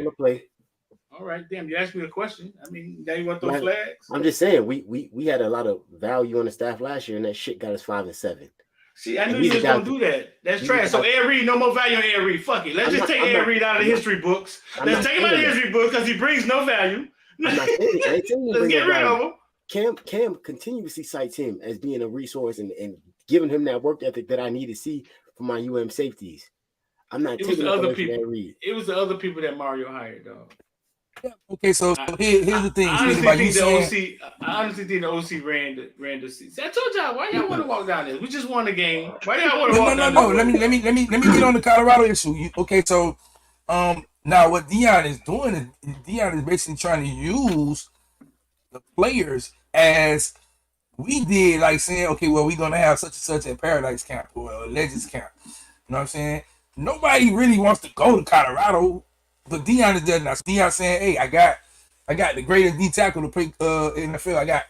All right, damn, you asked me a question. I mean, now you want those flags?
I'm just saying, we had a lot of value on the staff last year, and that shit got us 5-7.
See, I knew you was going to do that. That's trash. So Ed Reed, no more value on Ed Reed. Fuck it. Let's just take Ed Reed out of the history books. Let's take him out of the history books because he brings no value.
I'm not saying, I ain't saying
Let's get rid of him.
Cam continuously cites him as being a resource and giving him that work ethic that I need to see for my UM safeties. I'm not taking the other people.
It was the other people that Mario hired, dog.
Yeah, okay, so here's the thing.
I honestly think the OC ran the season. I told y'all, why y'all want to walk down this? We just won the game. Why y'all want to walk down?
No. Let me get on the Colorado issue. Okay, so now what Dion is doing is Dion is basically trying to use the players as we did, like saying, okay, well, we're gonna have such and such at Paradise Camp or Legends Camp. You know what I'm saying? Nobody really wants to go to Colorado. But Dion is there now. Dion saying, "Hey, I got the greatest D tackle to play in the field. I got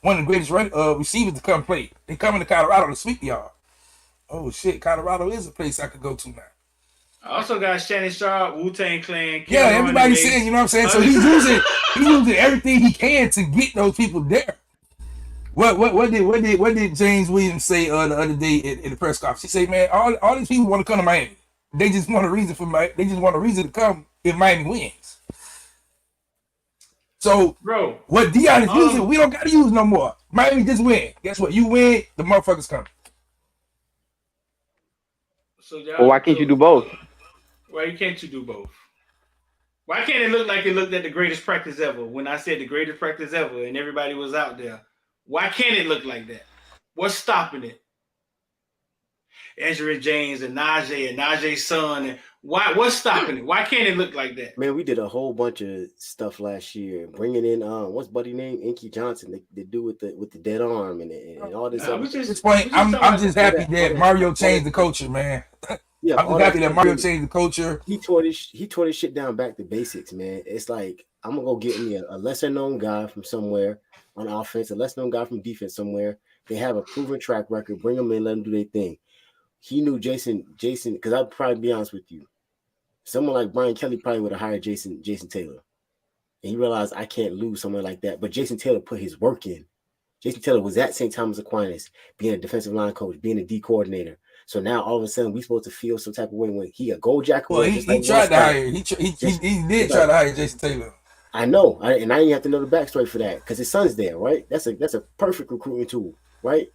one of the greatest receivers to come play. They coming to Colorado to sweep y'all." oh shit, Colorado is a place I could go to now.
I also got Shannon Sharp, Wu-Tang Clan.
Yeah, everybody saying, you know what I'm saying? So he's using everything he can to get those people there. What did James Williams say the other day at the press conference? He said, man, all these people want to come to Miami. They just want a reason to come if Miami wins. So,
bro,
what Dion is using, we don't got to use no more. Miami just win. Guess what? You win, the motherfuckers come.
So
well, why can't you do both?
Why can't you do both? Why can't it look like it looked at the greatest practice ever when I said the greatest practice ever and everybody was out there? Why can't it look like that? What's stopping it? Ezra James and Najee's son, and what's stopping it? Why can't it look like that?
Man, we did a whole bunch of stuff last year, bringing in what's buddy name, Inky Johnson, they do with the dead arm and all this.
At this point, I'm just happy that Mario changed the culture, man. Yeah, I'm just happy that Mario changed the culture.
He tore this shit down back to basics, man. It's like I'm gonna go get me a lesser known guy from somewhere on offense, a lesser known guy from defense somewhere. They have a proven track record. Bring them in, let them do their thing. He knew Jason, because I'll probably be honest with you. Someone like Brian Kelly probably would have hired Jason Taylor. And he realized I can't lose someone like that. But Jason Taylor put his work in. Jason Taylor was at St. Thomas Aquinas, being a defensive line coach, being a D coordinator. So now all of a sudden we supposed to feel some type of way when he a gold jacket.
Well, he tried to hire. He did try to hire Jason Taylor.
I know, and I didn't have to know the backstory for that because his son's there, right? That's a perfect recruiting tool, right?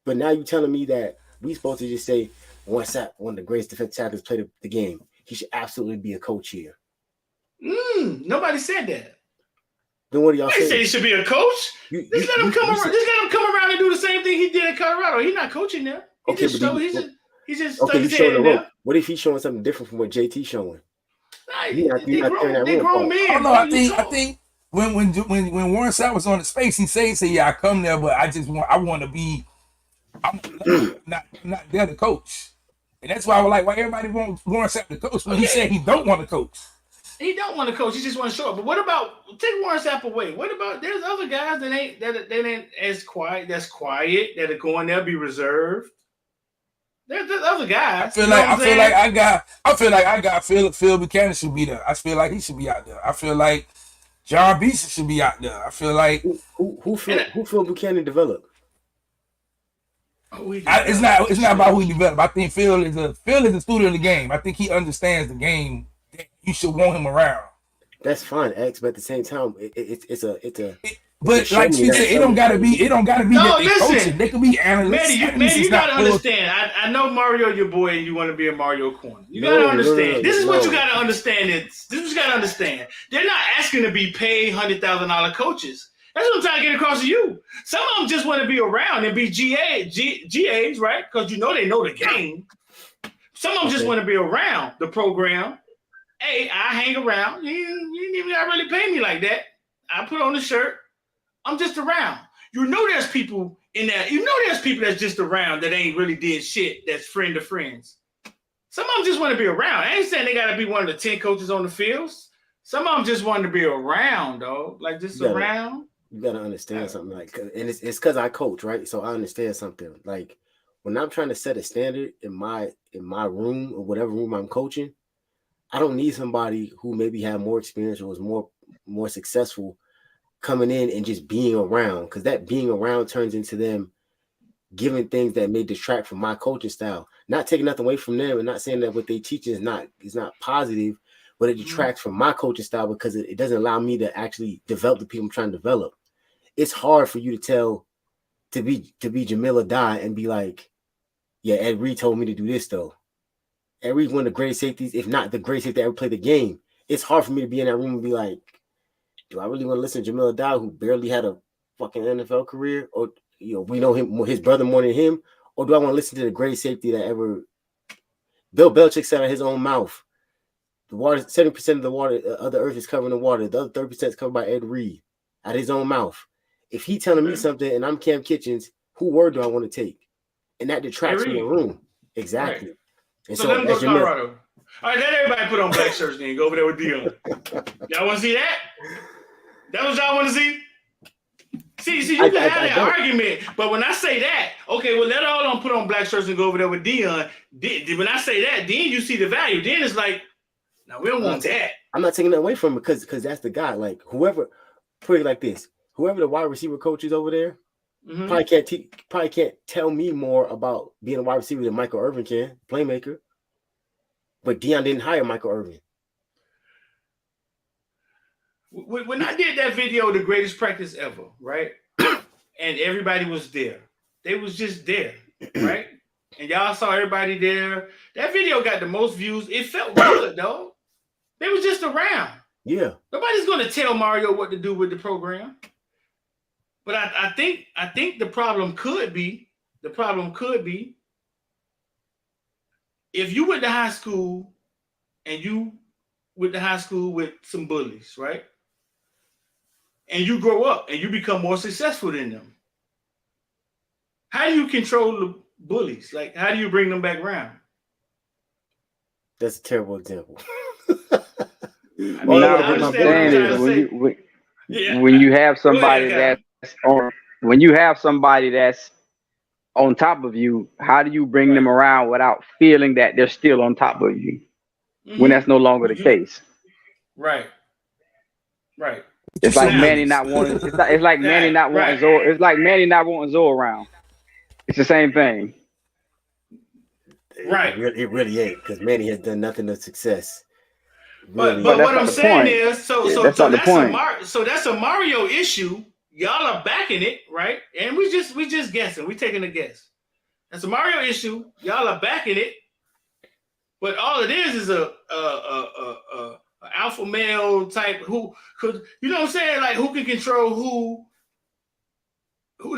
But now you're telling me that we supposed to just say, one of the greatest defensive tackles played the game. He should absolutely be a coach here.
Nobody said that.
Then what do y'all say?
They say he should be a coach. Just let him come around and do the same thing he did in Colorado. He's not coaching there. He's just standing there.
What if he's showing something different from what JT's showing?
They grown men.
I think when Warren Sapp was on the space, he said, yeah, I come there, but I want to be. I'm not there to coach. And that's why I was like, why everybody wants Warren Sapp to coach when he said he don't want to coach.
He don't want to coach. He just want to show up. But what about take Warren Sapp away? What about there's other guys that ain't as quiet. That's quiet. That are going there be reserved. There's other guys. I feel like I got Phil Buchanan should be there. I feel like he should be out there. I feel like John Beeson should be out there. I feel like
who Phil Buchanan developed.
It's not about who he developed. I think Phil is a student of the game. I think he understands the game. You should want him around.
That's fine, X. But at the same time, it's a.
But like she said, it don't gotta be. No, that they coaching. They could be analysts.
Man, you gotta understand. I know Mario, your boy, and you want to be a Mario corner. You gotta understand. This is what you gotta understand. This is what you gotta understand. They're not asking to be paid $100,000 coaches. That's what I'm trying to get across to you. Some of them just want to be around and be GAs, right? Because they know the game. Some of them just want to be around the program. Hey, I hang around. You didn't even really pay me like that. I put on the shirt. I'm just around. There's people in there. There's people that's just around that ain't really did shit. That's friend of friends. Some of them just want to be around. I ain't saying they got to be one of the 10 coaches on the fields. Some of them just want to be around, though. Like just around.
You got to understand something. Like, and it's because I coach, right? So I understand something. Like when I'm trying to set a standard in my room or whatever room I'm coaching, I don't need somebody who maybe had more experience or was more successful coming in and just being around, because that being around turns into them giving things that may detract from my coaching style. Not taking nothing away from them and not saying that what they teach is not positive, but it detracts from my coaching style because it doesn't allow me to actually develop the people I'm trying to develop. It's hard for you to be Jamil Adai and be like, yeah, Ed Reed told me to do this though. Ed Reed's one of the greatest safeties, if not the greatest safety that ever played the game. It's hard for me to be in that room and be like, do I really want to listen to Jamil Adai, who barely had a fucking NFL career, or we know him, his brother more than him, or do I want to listen to the greatest safety that ever? Bill Belichick said out of his own mouth, the water, 70% of the water of the earth is covered in water. The other 30% is covered by Ed Reed, out of his own mouth. If he telling me something and I'm Cam Kitchens, who word do I want to take? And that detracts from the room. Exactly. Right. And
so let him go to Colorado. All right, let everybody put on black shirts then. Go over there with Dion. Y'all want to see that? That what y'all want to see? See, you can have that argument, but when I say that, okay, well, let all of them put on black shirts and go over there with Dion. When I say that, then you see the value. Then it's like, no, we don't want that.
I'm not taking that away from him because that's the guy. Like whoever, put it like this: whoever the wide receiver coach is over there, probably can't tell me more about being a wide receiver than Michael Irvin can, playmaker. But Dion didn't hire Michael Irvin.
When I did that video, the greatest practice ever, right? And everybody was there. They was just there, right? And y'all saw everybody there. That video got the most views. It felt good, though. They was just around.
Yeah.
Nobody's going to tell Mario what to do with the program. But I think the problem could be if you went to high school and you went to high school with some bullies, right? And you grow up and you become more successful than them. How do you control the bullies? Like, how do you bring them back around?
That's a terrible example.
What I'm saying is when you have somebody that's on top of you, how do you bring them around without feeling that they're still on top of you when that's no longer the case?
Right.
It's like Manny not wanting. It's like Manny not wanting Zoe. It's like Manny not wanting Zoe around. It's the same thing.
Right.
It really ain't because Manny has done nothing of success.
But what I'm saying is, so that's a Mario issue. Y'all are backing it, right? And we just guessing. We taking a guess. That's a Mario issue. Y'all are backing it. But all it is a alpha male type who could, you know what I'm saying? Like who can control who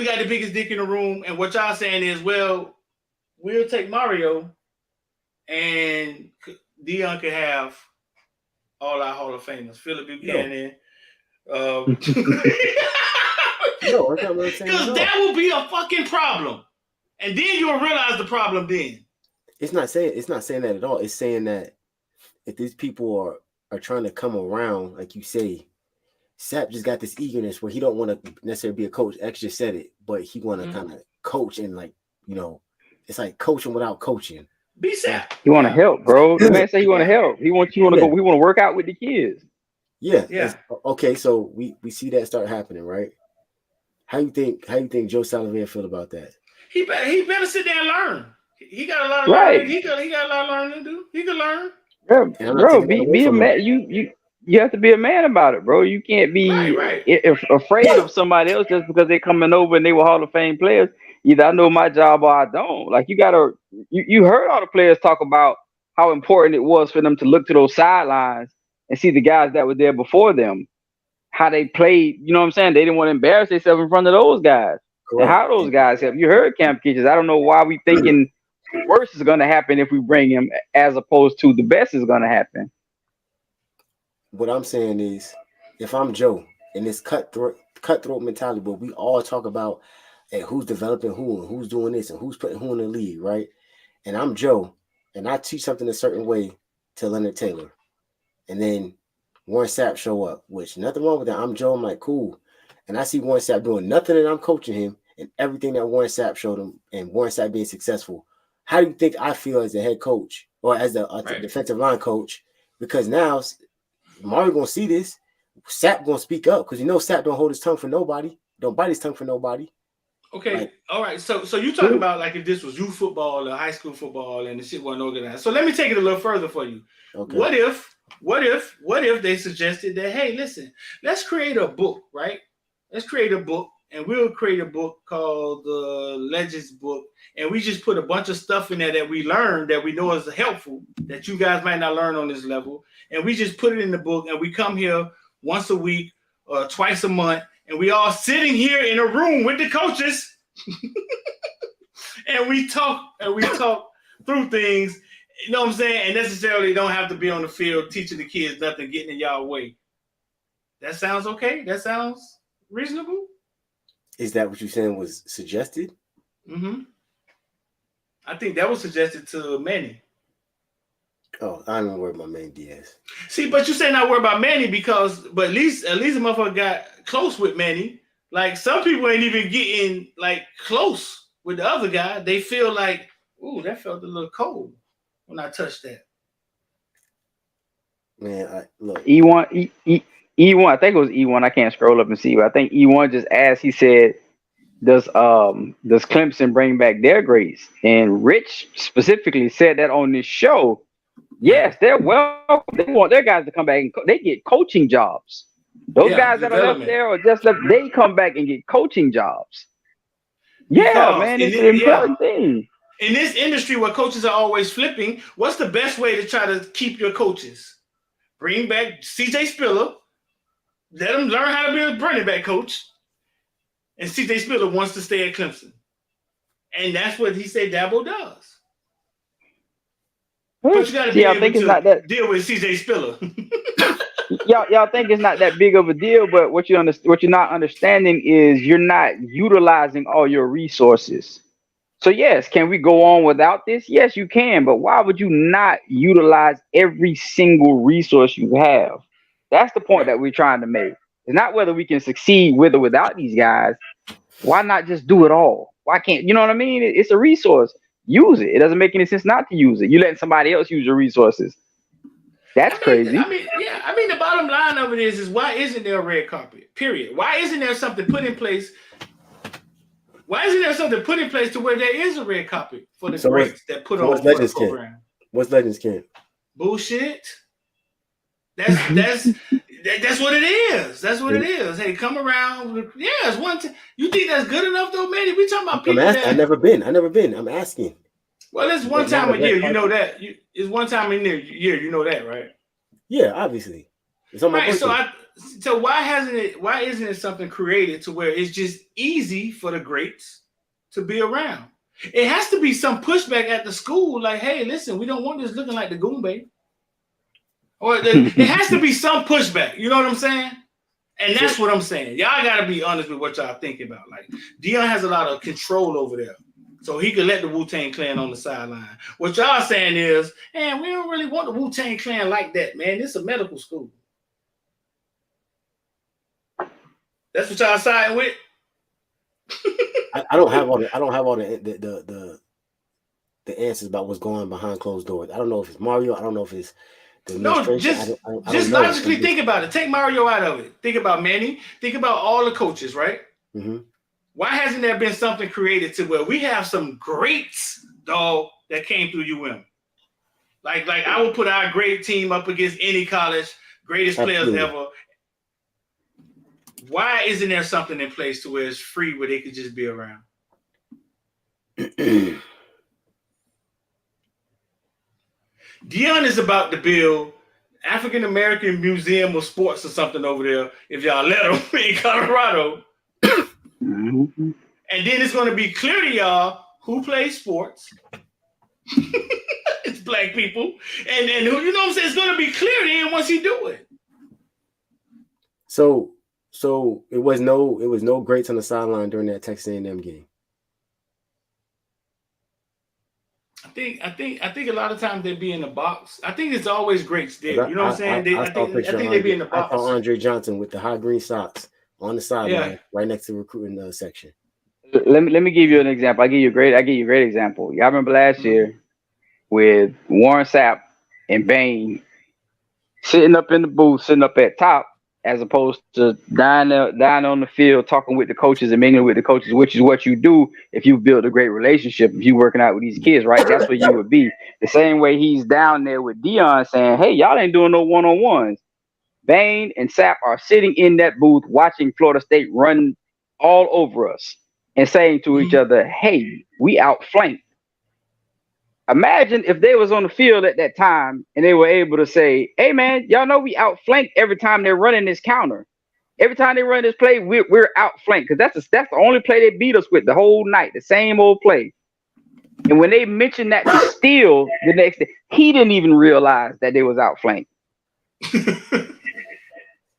got the biggest dick in the room. And what y'all saying is, well, we'll take Mario and Dion can have all our Hall of Famers. Philip Buchanan. Because that will be a fucking problem. And then you'll realize the problem then.
It's not saying that at all. It's saying that if these people are trying to come around, like you say, Sapp just got this eagerness where he don't want to necessarily be a coach. X just said it, but he want to kind of coach and like, you know, it's like coaching without coaching.
Be Sapp.
You want to help, bro. The man say he want to help. He wants you want to go. We want to work out with the kids.
Yeah. Okay, so we see that start happening, right? How you think Joe Sullivan feel about that?
He better sit there and learn. He got a lot of learning. He got a lot of learning to do. He can learn.
Yeah, bro, be a man. You have to be a man about it, bro. You can't be afraid of somebody else just because they're coming over and they were Hall of Fame players. Either I know my job or I don't. Like you gotta. You heard all the players talk about how important it was for them to look to those sidelines and see the guys that were there before them, how they played. You know what I'm saying? They didn't want to embarrass themselves in front of those guys. Correct. And how those guys help. You heard Camp Kitchens. I don't know why we thinking the worst is going to happen if we bring him as opposed to the best is going to happen.
What I'm saying is, if I'm Joe in this cutthroat mentality, but we all talk about who's developing who and who's doing this and who's putting who in the league, right? And I'm Joe, and I teach something a certain way to Leonard Taylor, and then Warren Sapp show up, which nothing wrong with that. I'm Joe. I'm like, cool. And I see Warren Sapp doing nothing and I'm coaching him and everything that Warren Sapp showed him and Warren Sapp being successful. How do you think I feel as a head coach or as a defensive line coach? Because now Mario going to see this. Sapp going to speak up because you know Sapp don't hold his tongue for nobody. Don't bite his tongue for nobody.
Okay. All right. So you talking about like if this was youth football or high school football and the shit wasn't organized. So let me take it a little further for you. Okay. What if they suggested that, hey, listen, let's create a book, right? Let's create a book and we'll create a book called the Legends Book. And we just put a bunch of stuff in there that we learned that we know is helpful that you guys might not learn on this level. And we just put it in the book and we come here once a week or twice a month. And we all sitting here in a room with the coaches and we talk through things, you know what I'm saying? And necessarily don't have to be on the field teaching the kids nothing, getting in y'all way. That sounds okay? That sounds reasonable?
Is that what you're saying was suggested?
Mm-hmm. I think that was suggested to Manny.
Oh, I don't worry about Manny Diaz.
See, but you say not worry about Manny but at least the motherfucker got close with Manny. Like some people ain't even getting like close with the other guy. They feel like, ooh, that felt a little cold when I touched that.
Man, look.
E1, E1. I think it was E1. I can't scroll up and see, but I think E1 just asked. He said, does Clemson bring back their grades? And Rich specifically said that on this show. Yes, they're welcome. They want their guys to come back and they get coaching jobs. Those guys that are left there or just left, they come back and get coaching jobs. Yeah, man, it's an important thing.
In this industry where coaches are always flipping, what's the best way to try to keep your coaches? Bring back CJ Spiller. Let them learn how to be a running back coach. And CJ Spiller wants to stay at Clemson. And that's what he said Dabo does. But you got to be able to deal with CJ Spiller.
y'all think it's not that big of a deal, but what you're not understanding is you're not utilizing all your resources. So yes, can we go on without this? Yes, you can, but why would you not utilize every single resource you have? That's the point that we're trying to make. It's not whether we can succeed with or without these guys. Why not just do it all? Why can't, you know what I mean? It's a resource. Use it. It doesn't make any sense not to use it. You letting somebody else use your resources. That's crazy.
I mean, the bottom line of it is why isn't there a red carpet? Period. Why isn't there something put in place? Why isn't there something put in place to where there is a red carpet for the greats that put on the program?
What's Legends Camp?
Bullshit. That's what it is. That's what it is. Hey, come around. Yeah, it's one. You think that's good enough though, Manny? We talking about people.
I've never been. I'm asking.
Well, it's one time a year. You know that. It's one time in the year. You know that, right?
Yeah, obviously. It's on my birthday.
So why isn't it something created to where it's just easy for the greats to be around? It has to be some pushback at the school, like, hey, listen, we don't want this looking like the Goombay. Or it has to be some pushback. You know what I'm saying? And that's what I'm saying. Y'all got to be honest with what y'all thinking about. Like, Dion has a lot of control over there. So he could let the Wu-Tang Clan on the sideline. What y'all saying is, man, we don't really want the Wu-Tang Clan like that, man. This is a medical school. That's what y'all siding with?
I don't have all the answers about what's going on behind closed doors. I don't know if it's Mario. I don't know if it's the administration.
Just logically think about it. Take Mario out of it. Think about Manny. Think about all the coaches, right?
Mm-hmm.
Why hasn't there been something created to where we have some greats, dog, that came through UM? Like I would put our great team up against any college, greatest players ever. Why isn't there something in place to where it's free, where they could just be around? Dion is about to build African American Museum of Sports or something over there, if y'all let him, in Colorado.
Mm-hmm.
And then it's going to be clear to y'all who plays sports. It's black people. And then, you know what I'm saying? It's going to be clear then once he do it.
So it was no greats on the sideline during that Texas A&M game.
I think a lot of times they be in the box. I think it's always greats there. You know what I'm saying? I think they be in the box.
I saw Andre Johnson with the high green socks on the sideline, right next to the recruiting section.
Let me give you an example. I give you a great example. Y'all remember last year with Warren Sapp and Bain sitting up in the booth, sitting up at top, as opposed to dying on the field, talking with the coaches and mingling with the coaches, which is what you do if you build a great relationship. If you working out with these kids, right? That's where you would be. The same way he's down there with Dion saying, hey, y'all ain't doing no one-on-ones. Bain and Sapp are sitting in that booth watching Florida State run all over us and saying to each other, hey, we outflanked. Imagine if they was on the field at that time and they were able to say, hey, man, y'all know we outflanked every time they're running this counter. Every time they run this play, we're outflanked, because that's the only play they beat us with the whole night, the same old play. And when they mentioned that to Steele the next day, he didn't even realize that they was outflanked.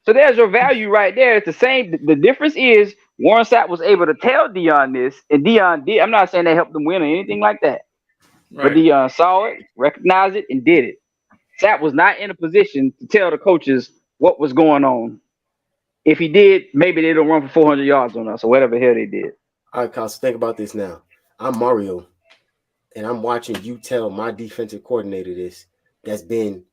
So there's your value right there. It's the same. The difference is Warren Sapp was able to tell Dion this, and Dion did. I'm not saying they helped them win or anything like that. Right. But Dion saw it, recognized it, and did it. Sapp was not in a position to tell the coaches what was going on. if he did, maybe they don't run for 400 yards on us or whatever the hell they did.
All right, Kyle, so think about this now. I'm Mario, and I'm watching you tell my defensive coordinator this. That's been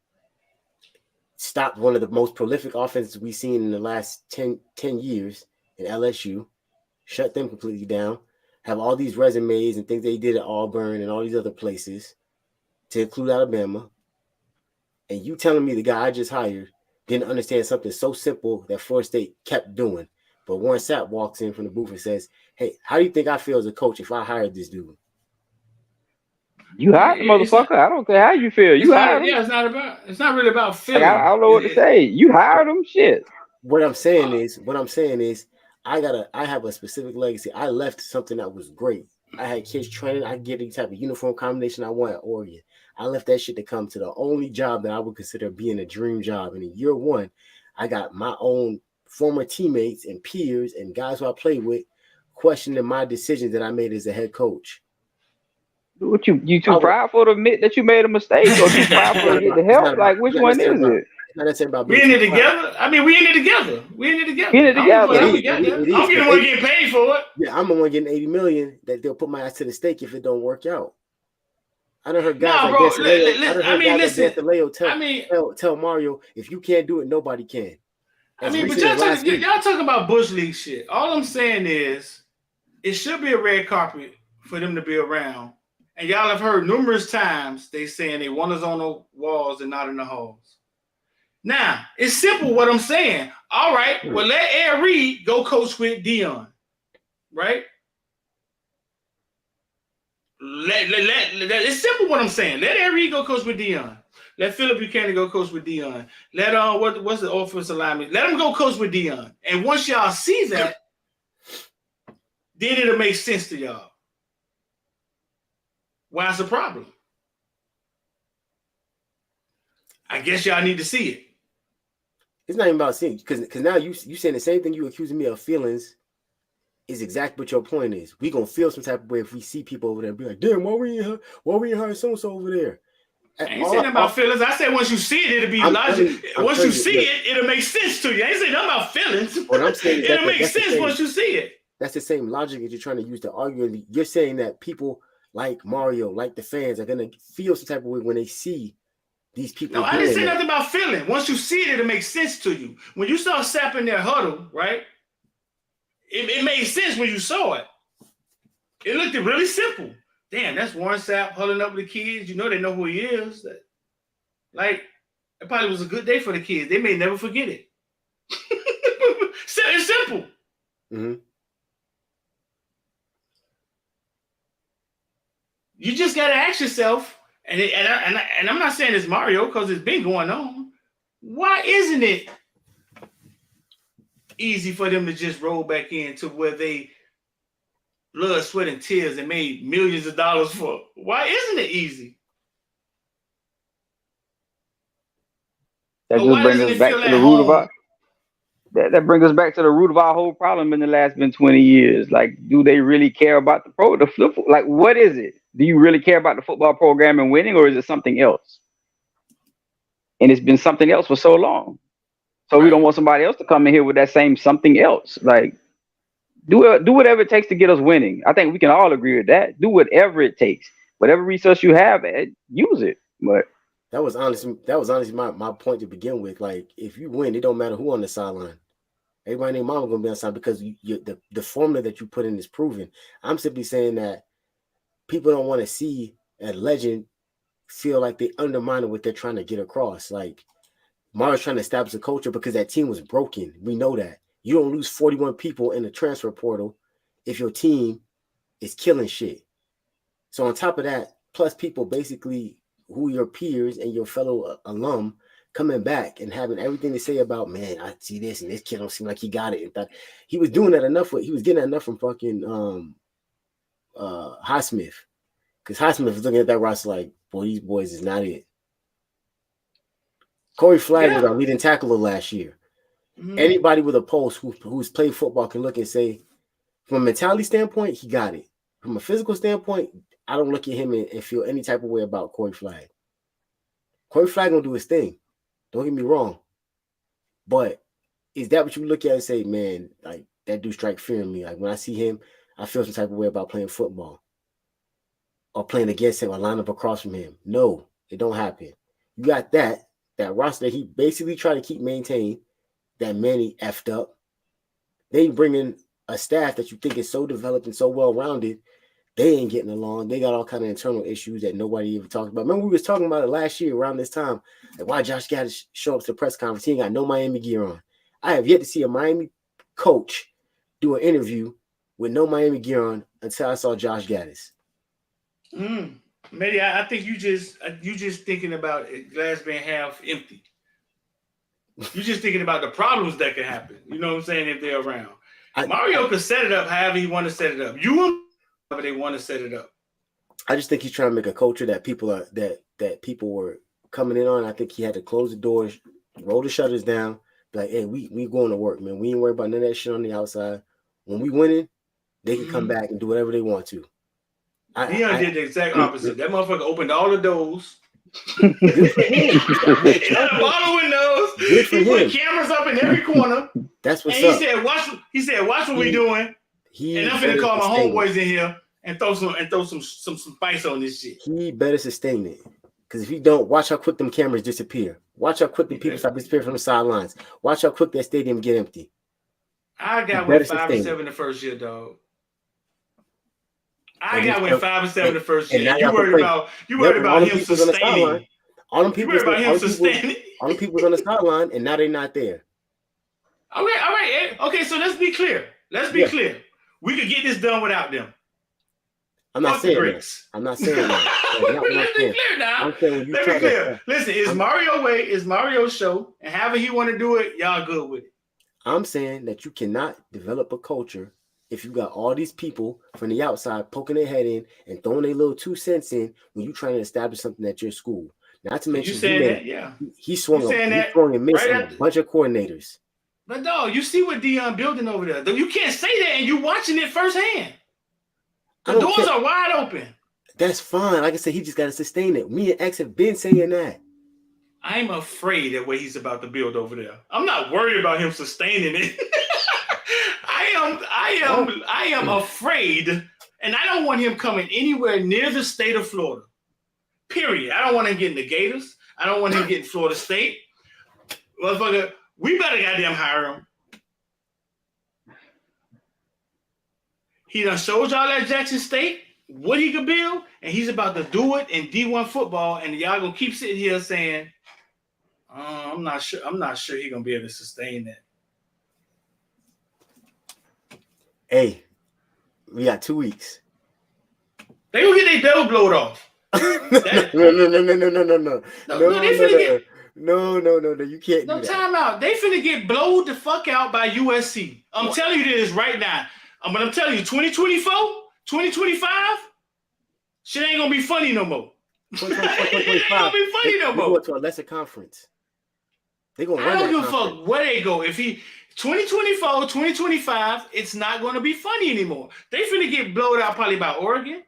stopped one of the most prolific offenses we've seen in the last 10 years in LSU, shut them completely down, have all these resumes and things they did at Auburn and all these other places, to include Alabama. And you telling me the guy I just hired didn't understand something so simple that Florida State kept doing. But Warren Sapp walks in from the booth and says, hey, how do you think I feel as a coach if I hired this dude?
You hired the motherfucker. I don't care how you feel. You hired him.
Yeah, it's not really about feeling.
Like, I don't know what to say. You hired him. Shit.
What I'm saying is I have a specific legacy. I left something that was great. I had kids training. I could get any type of uniform combination I want at Oregon. I left that shit to come to the only job that I would consider being a dream job. And in year one, I got my own former teammates and peers and guys who I played with questioning my decisions that I made as a head coach.
What you too prideful to admit that you made a mistake, or too prideful to get the help? Like, which one is it?
Not necessarily about
we in it together. I mean, we in it together. We in it together.
In it together.
I'm getting one getting paid for it.
Yeah, I'm the one getting $80 million that they'll put my ass to the stake if it don't work out. I done heard guys tell Mario, if you can't do it, nobody can.
But y'all talking about Bush League shit. All I'm saying is, it should be a red carpet for them to be around. And y'all have heard numerous times they saying they want us on the walls and not in the halls. Now, it's simple what I'm saying. All right, well, let Ed Reed go coach with Dion, right? It's simple what I'm saying. Let Ed Reed go coach with Dion. Let Philip Buchanan go coach with Dion. Let what's the offensive lineman? Let him go coach with Dion. And once y'all see that, then it'll make sense to y'all. Why it's a problem? I guess y'all need to see it.
It's not even about seeing, because now you saying the same thing you accusing me of feelings is exactly what your point is. We gonna feel some type of way if we see people over there and be like, damn, why we in her so over there?
I ain't saying about feelings. I said once you see it, it'll be logic. Once you see it, it'll make sense to you. I ain't saying nothing about feelings.
What I'm saying is
it'll make sense once you see it.
That's the same logic that you're trying to use to argue. You're saying that people like Mario, like the fans, are gonna feel some type of way when they see these people.
No, I didn't say nothing about feeling. Once you see it, it'll make sense to you. When you saw Sapp in their huddle, right? It made sense when you saw it. It looked really simple. Damn, that's Warren Sapp huddling up with the kids. You know they know who he is. Like, it probably was a good day for the kids. They may never forget it. It's simple.
Mm-hmm.
You just got to ask yourself, and I'm not saying it's Mario because it's been going on. Why isn't it easy for them to just roll back into where they blood, sweat, and tears and made millions of dollars for? Why isn't it easy?
That just brings us back to the root of our. That brings us back to the root of our whole problem in the last 20 years. Like, do they really care about the flip? Like, what is it? Do you really care about the football program and winning, or is it something else? And it's been something else for so long. So we don't want somebody else to come in here with that same something else. Like, do whatever it takes to get us winning. I think we can all agree with that. Do whatever it takes. Whatever resource you have, use it. But
that was honestly my point to begin with. Like, if you win, it don't matter who on the sideline. Everybody named Mama gonna be on the side because the formula that you put in is proven. I'm simply saying that people don't want to see a legend feel like they undermine what they're trying to get across. Like, Mario's trying to establish a culture because that team was broken. We know that. You don't lose 41 people in the transfer portal if your team is killing shit. So on top of that, plus people basically who your peers and your fellow alum coming back and having everything to say about, man, I see this and this kid don't seem like he got it. In fact, he was doing that enough. He was getting that enough from fucking Highsmith, because Highsmith was looking at that roster like, boy, these boys is not it. Corey Flagg was our leading tackler last year. Mm-hmm. Anybody with a pulse who's played football can look and say, from a mentality standpoint, he got it. From a physical standpoint, I don't look at him and feel any type of way about Corey Flagg. Corey Flagg gonna do his thing. Don't get me wrong. But is that what you look at and say, man, like that dude strike fear in me? Like when I see him, I feel some type of way about playing football or playing against him or line up across from him. No, it don't happen. You got that roster that he basically tried to keep maintained, that Manny effed up. They bring in a staff that you think is so developed and so well-rounded. They ain't getting along. They got all kind of internal issues that nobody even talked about. Remember, we was talking about it last year around this time. Like, why Josh Gaddis show up to the press conference? He ain't got no Miami gear on. I have yet to see a Miami coach do an interview with no Miami gear on until I saw Josh Gaddis.
Maybe I think you just thinking about it, glass being half empty. You're just thinking about the problems that could happen. You know what I'm saying? If they're around, Mario could set it up however he want to set it up. However they want to set it up.
I just think he's trying to make a culture that people were coming in on. I think he had to close the doors, roll the shutters down, be like, hey, we going to work, man. We ain't worried about none of that shit on the outside. When we winning, they can come back and do whatever they want to.
Dion did the exact opposite. That motherfucker opened all the doors.
Good for him.
He had all the windows. He put cameras up in every corner.
That's what's
and
up.
He said, watch what we doing. And I'm finna call my homeboys in here and throw some spice on this shit.
He better sustain it. Because if he don't, watch how quick them cameras disappear. Watch how quick the people start disappearing from the sidelines. Watch how quick that stadium get empty.
I got went 5-7 the first year, dog. I got went 5-7 the first year. You worried about him sustaining.
All them people was on the sideline, and now they're not there.
All right. Okay, so let's be clear. Clear. We could get this done without them.
I'm not saying that.
Let's be clear now. Let's be clear. Listen, it's Mario's show, and however he want to do it, y'all good with it.
I'm saying that you cannot develop a culture if you got all these people from the outside poking their head in and throwing their little 2 cents in when you're trying to establish something at your school. Not to mention, he swung and missed on a bunch of coordinators.
But dog, you see what Dion building over there. You can't say that, and you're watching it firsthand. The doors are wide open.
That's fine. Like I said, he just got to sustain it. Me and X have been saying that.
I'm afraid of what he's about to build over there. I'm not worried about him sustaining it. I am afraid, and I don't want him coming anywhere near the state of Florida. Period. I don't want him getting the Gators. I don't want him getting Florida State. Motherfucker, we better goddamn hire him. He done showed y'all at Jackson State what he could build, and he's about to do it in D1 football, and y'all gonna keep sitting here saying, I'm not sure he's gonna be able to sustain that.
Hey, we got 2 weeks.
They gonna get their bells blowed off.
No. You can't.
No, time out. They finna get blowed the fuck out by USC. I'm telling you this right now. But I'm telling you, 2024, 2025, shit ain't gonna be funny no more. It ain't gonna be funny no more.
They go to a lesser conference. They gonna run.
I don't give a fuck where they go. If he 2024, 2025, it's not gonna be funny anymore. They finna get blowed out probably by Oregon.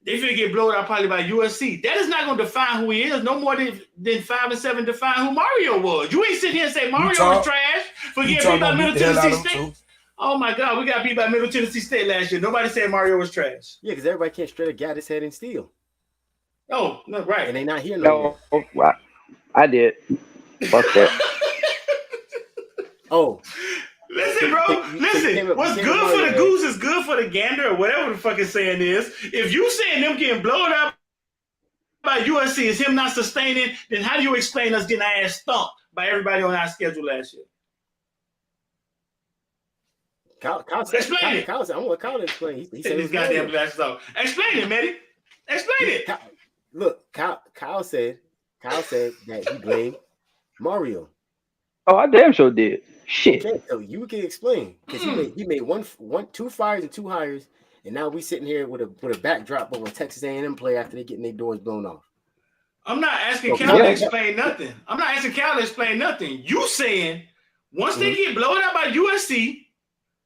They finna get blowed out probably by USC. That is not gonna define who he is no more than 5-7 define who Mario was. You ain't sit here and say Mario was trash for getting beat by Middle Tennessee State. Oh my God, we got beat by Middle Tennessee State last year. Nobody said Mario was trash.
Yeah, because everybody can't straight up get his head and steal.
Oh, no, right.
And they not here no
more. I did. Fuck that.
Listen, bro. Listen. What's good for the goose is good for the gander, or whatever the fucking saying is. If you saying them getting blown up by USC is him not sustaining, then how do you explain us getting our ass stumped by everybody on our schedule last year? Explain it.
I want Kyle to explain. He said
his goddamn glasses off. Explain it, Manny. Explain it.
Look, Kyle said that he blamed Mario.
Oh, I damn sure did. Shit.
Okay, so you can explain because he made two fires and 2 hires, and now we sitting here with a backdrop of a Texas A&M play after they getting their doors blown off.
I'm not asking Cal to explain nothing. You saying once they get blown out by USC.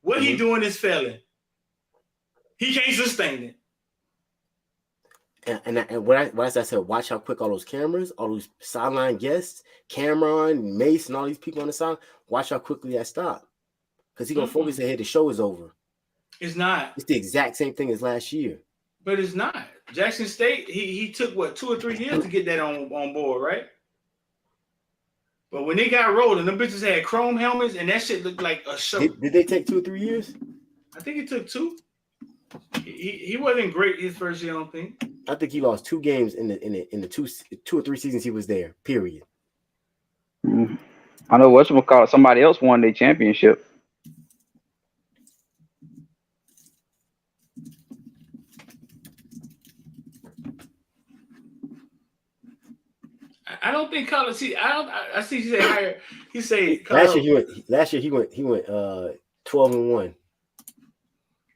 What he doing is failing. He can't sustain it.
And what I said, watch how quick all those cameras, all those sideline guests, Cameron, Mace, and all these people on the side, watch how quickly that stop. Because he's going to focus ahead. The show is over.
It's not.
It's the exact same thing as last year.
But it's not. Jackson State, he took, 2 or 3 years to get that on board, right? But when they got rolling, them bitches had chrome helmets, and that shit looked like a show.
Did they take 2 or 3 years?
I think it took 2. He wasn't great his first year, I don't think.
I think he lost 2 games in the 2 or 3 seasons he was there. Period.
I know whatchamacallit, somebody else won their championship.
I don't think college. See, I see. He said higher. He said
last year he went 12-1.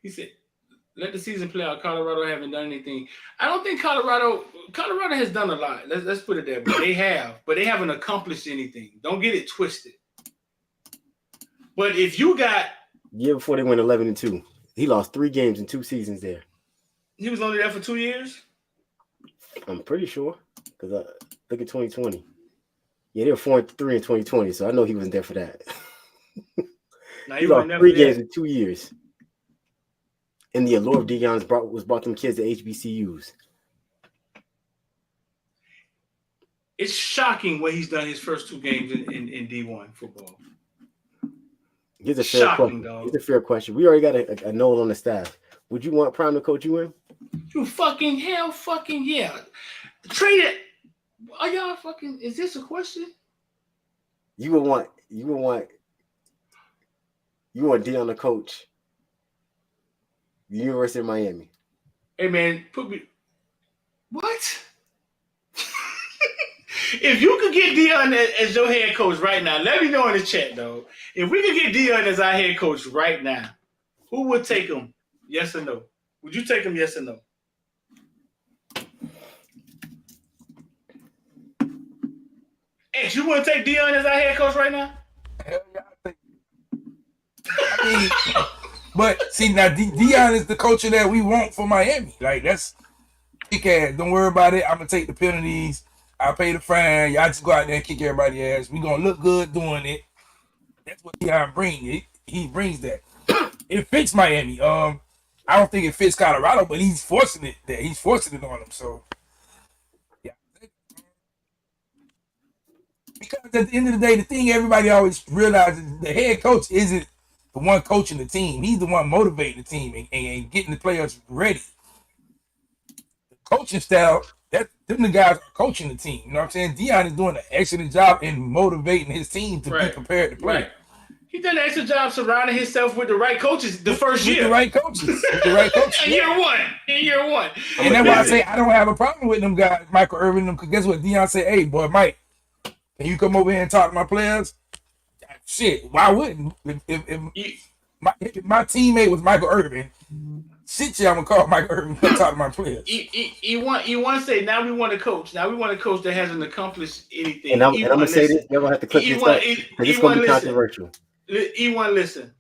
He said, let the season play out. Colorado haven't done anything. I don't think Colorado has done a lot. Let's put it that way. They have, but they haven't accomplished anything. Don't get it twisted. But if you got
year before they went 11-2, he lost 3 games in 2 seasons there.
He was only there for 2 years.
I'm pretty sure because look at 2020. Yeah, they were 4-3 in 2020, so I know he wasn't there for that.
Now,
he lost 3 games in 2 years. And the allure of Dion brought them kids to HBCUs.
It's shocking what he's done his first 2 games in D1 football.
Here's a fair question. Here's a fair question. We already got a Noel on the staff. Would you want Prime to coach you in?
You fucking yeah. Trade it. Are y'all fucking? Is this a question?
You would want Dion to coach the University of Miami.
Hey man, put me. What? If you could get Dion as your head coach right now, let me know in the chat, though. If we could get Dion as our head coach right now, who would take him? Yes or no? Would you take him? Yes or no? X, you want to take Dion as our head coach right now?
Hell yeah, I mean, but see now, Dion is the coach that we want for Miami. Like that's kick ass. Don't worry about it. I'm gonna take the penalties. I pay the fine. Y'all just go out there and kick everybody's ass. We gonna look good doing it. That's what Dion brings. He brings that. It fits Miami. I don't think it fits Colorado, but he's forcing it. He's forcing it on them. So yeah. Because at the end of the day, the thing everybody always realizes, the head coach isn't the one coaching the team. He's the one motivating the team and getting the players ready. The coaching style, them the guys are coaching the team. You know what I'm saying? Dion is doing an excellent job in motivating his team to be prepared to play.
Right. He done an excellent job surrounding himself with the right coaches the first year.
With the right coaches. With the right coaches.
In year one.
And that's why I say I don't have a problem with them guys, Michael Irvin, them, because guess what? Dion said, hey, boy, Mike, can you come over here and talk to my players? Shit, why wouldn't? If my teammate was Michael Irvin, shit, I'm going to call Michael Irvin and talk to my players.
He want to say, now we want a coach. Now we want a coach that hasn't accomplished anything.
And I'm going to say this, you're going to have to clip this up, because it's going to be controversial.
E1, listen.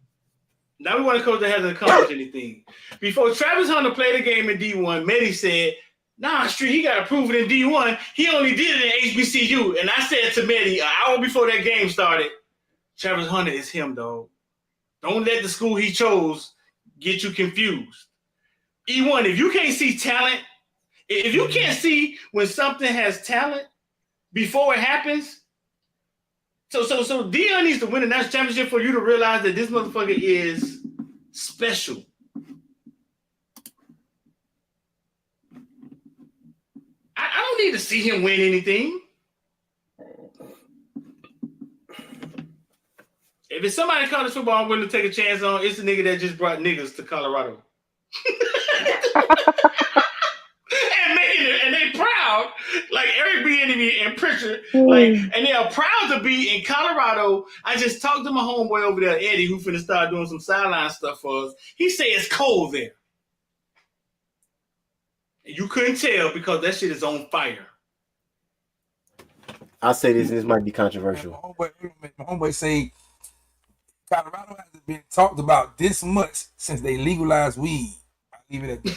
Now we want a coach that hasn't accomplished anything. Before Travis Hunter played a game in D1, Manny said, nah, Street, he got to prove it in D1. He only did it in HBCU. And I said to Manny, an hour before that game started, Travis Hunter is him, dog. Don't let the school he chose get you confused. E1, if you can't see talent, if you can't see when something has talent before it happens, so Dion needs to win the national championship for you to realize that this motherfucker is special. I don't need to see him win anything. If it's somebody in college football I'm willing to take a chance on, it's the nigga that just brought niggas to Colorado. and they proud, like Eric Bieniemy and Pritchard, like, and they are proud to be in Colorado. I just talked to my homeboy over there, Eddie, who finna start doing some sideline stuff for us. He said it's cold there. And you couldn't tell because that shit is on fire.
I'll say this, and this might be controversial.
My homeboy say Colorado hasn't been talked about this much since they legalized weed. I'll leave it at that.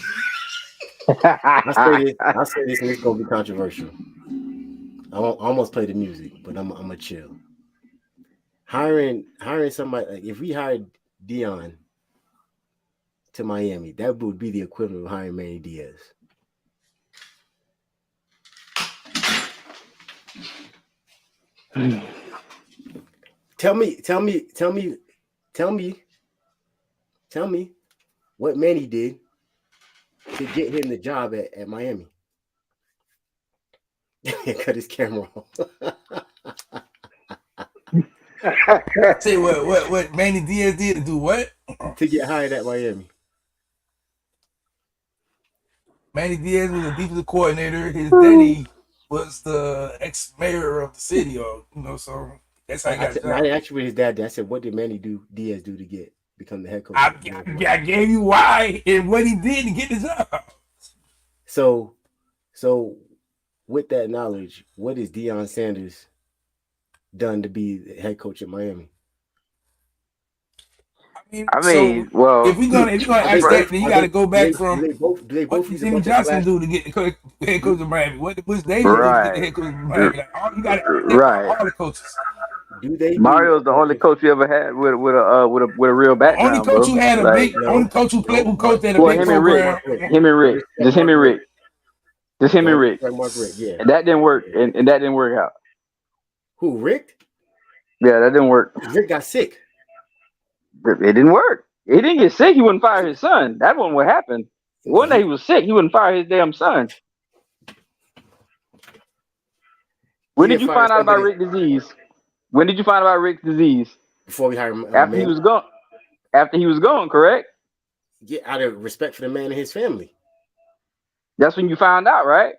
I'll say this, and it's gonna be controversial. I almost play the music, but I'm gonna chill. Hiring somebody, like if we hired Dion to Miami, that would be the equivalent of hiring Manny Diaz. Tell me what Manny did to get him the job at Miami. Cut his camera off.
Say what Manny Diaz did to do what?
To get hired at Miami.
Manny Diaz was a defensive coordinator. His daddy was the ex-mayor of the city, or so that's how he got the job.
I didn't actually his dad. I said, what did Manny Diaz do to become the head coach?
I gave you why and what he did to get the job.
So with that knowledge, what has Deion Sanders done to be the head coach at Miami?
I mean, well,
if you're gonna ask that, then you got to go back from
do they both
what Jimmy Johnson do to get the head coach of Miami? What Bush Davis do to get the head coach of Miami? Like, you got all the coaches.
Mario's the only coach you ever had with a real background.
Only coach who had a big, only coach who coached at a big program.
Him and Rick. Just him and Rick.
Yeah.
And that didn't work. And that didn't work out.
Who, Rick?
Yeah, that didn't work.
Rick got sick.
It didn't work. He didn't get sick. He wouldn't fire his son. That wasn't what happened. One day he was sick. He wouldn't fire his damn son. When did you find out about Rick's disease? When did you find out about Rick's disease?
Before we hired him.
After he was gone. After he was gone, correct?
Yeah, out of respect for the man and his family.
That's when you found out, right?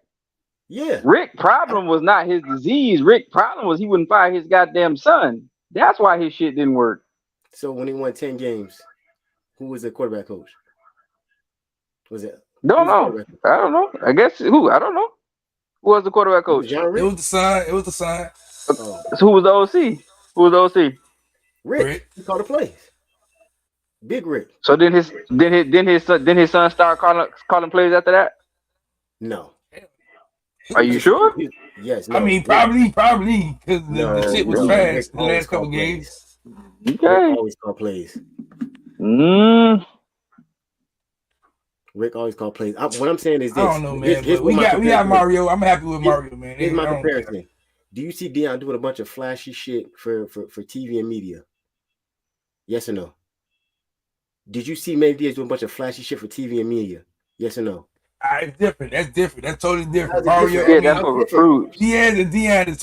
Yeah.
Rick's problem was not his disease. Rick's problem was he wouldn't fire his goddamn son. That's why his shit didn't work.
So when he won 10 games, who was the quarterback coach? Was it?
Don't know. I don't know. I guess who? I don't know. Who was the quarterback coach?
It was the son.
Oh.
So who was the OC? Who was the OC?
Rick. He called the plays. Big Rick.
So then his son start calling plays after that?
No.
Are you sure?
Yes. No,
I mean, probably because the shit was fast the last couple games.
Okay.
Rick always call plays. Rick always call plays. What I'm saying is this.
I don't know, man. We got Mario. I'm happy with Mario, man.
Here's my comparison. Do you see Dion doing a bunch of flashy shit for TV and media? Yes or no? Did you see Manny Diaz doing a bunch of flashy shit for TV and media? Yes or no?
It's different. That's different. That's totally different.
Mario,
yeah, that's what recruits.
Diaz and Dion is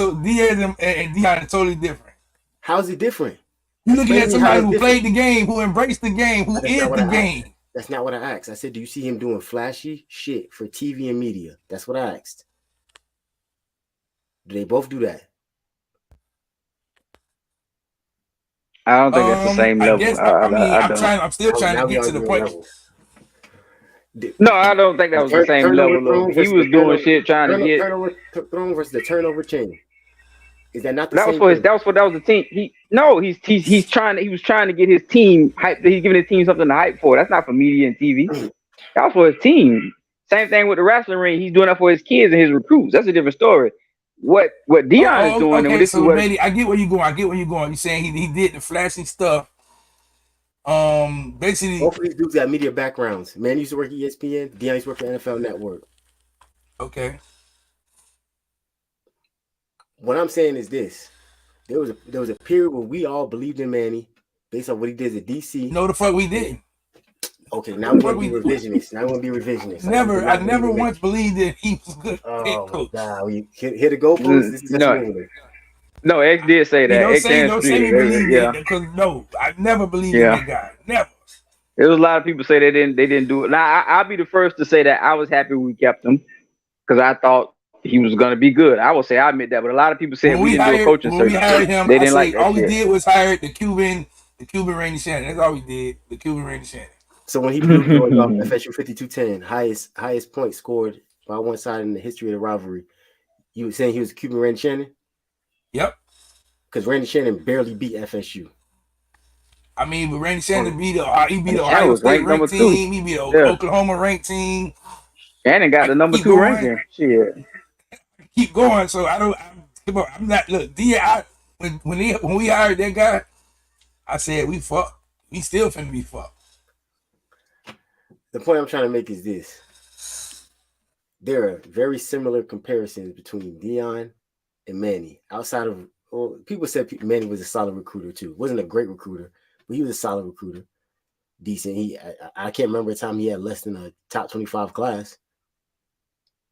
totally different.
How's it different?
You're looking at somebody who played the game, who embraced the game, who is the game.
That's not what I asked. I said, do you see him doing flashy shit for TV and media? That's what I asked. Do they both do that?
I don't think it's the same level.
I'm still trying to get to the point.
No, I don't think that was the same level. He was doing shit trying to get
turnover throne versus the turnover chain. Is that not the
that
same?
That was the team. He was trying to get his team hyped. He's giving his team something to hype for. That's not for media and TV. That was for his team. Same thing with the wrestling ring. He's doing that for his kids and his recruits. That's a different story. What Dion is doing,
okay,
and this
so
is what
I get where you're going. You're saying he did the flashy stuff. Basically,
both of these dudes got media backgrounds. Man used to work at ESPN. Dion used to work for NFL Network.
Okay.
What I'm saying is this: there was a period where we all believed in Manny based on what he did at DC.
No, the fuck we didn't.
Okay, now we're gonna be revisionists.
I never once believed that he was good.
Oh my God! You hit the goalpost.
No, X did say that.
Don't say me believe that because no, I never believed in that guy. Never.
There was a lot of people say they didn't do it. Now I'll be the first to say that I was happy we kept him because I thought he was gonna be good. I will say I admit that, but a lot of people said we didn't do a coaching search.
We hired him.
They didn't like that
all
shit.
we did was hire the Cuban Randy Shannon. That's all we did. The Cuban Randy Shannon.
So when he proved going off FSU 52-10, highest point scored by one side in the history of the rivalry, you were saying he was Cuban Randy Shannon?
Yep.
Because Randy Shannon barely beat FSU.
I mean, but Randy Shannon beat the Ohio State ranked team. He beat the Oklahoma ranked team.
And it got the number 2 ranking. Shit.
Keep going. So I'm not. Look, Dion. When we hired that guy, I said we fucked. We still finna be fucked.
The point I'm trying to make is this. There are very similar comparisons between Dion and Manny. Outside of, well, people said Manny was a solid recruiter too. Wasn't a great recruiter, but he was a solid recruiter. Decent. I can't remember a time he had less than a top 25 class.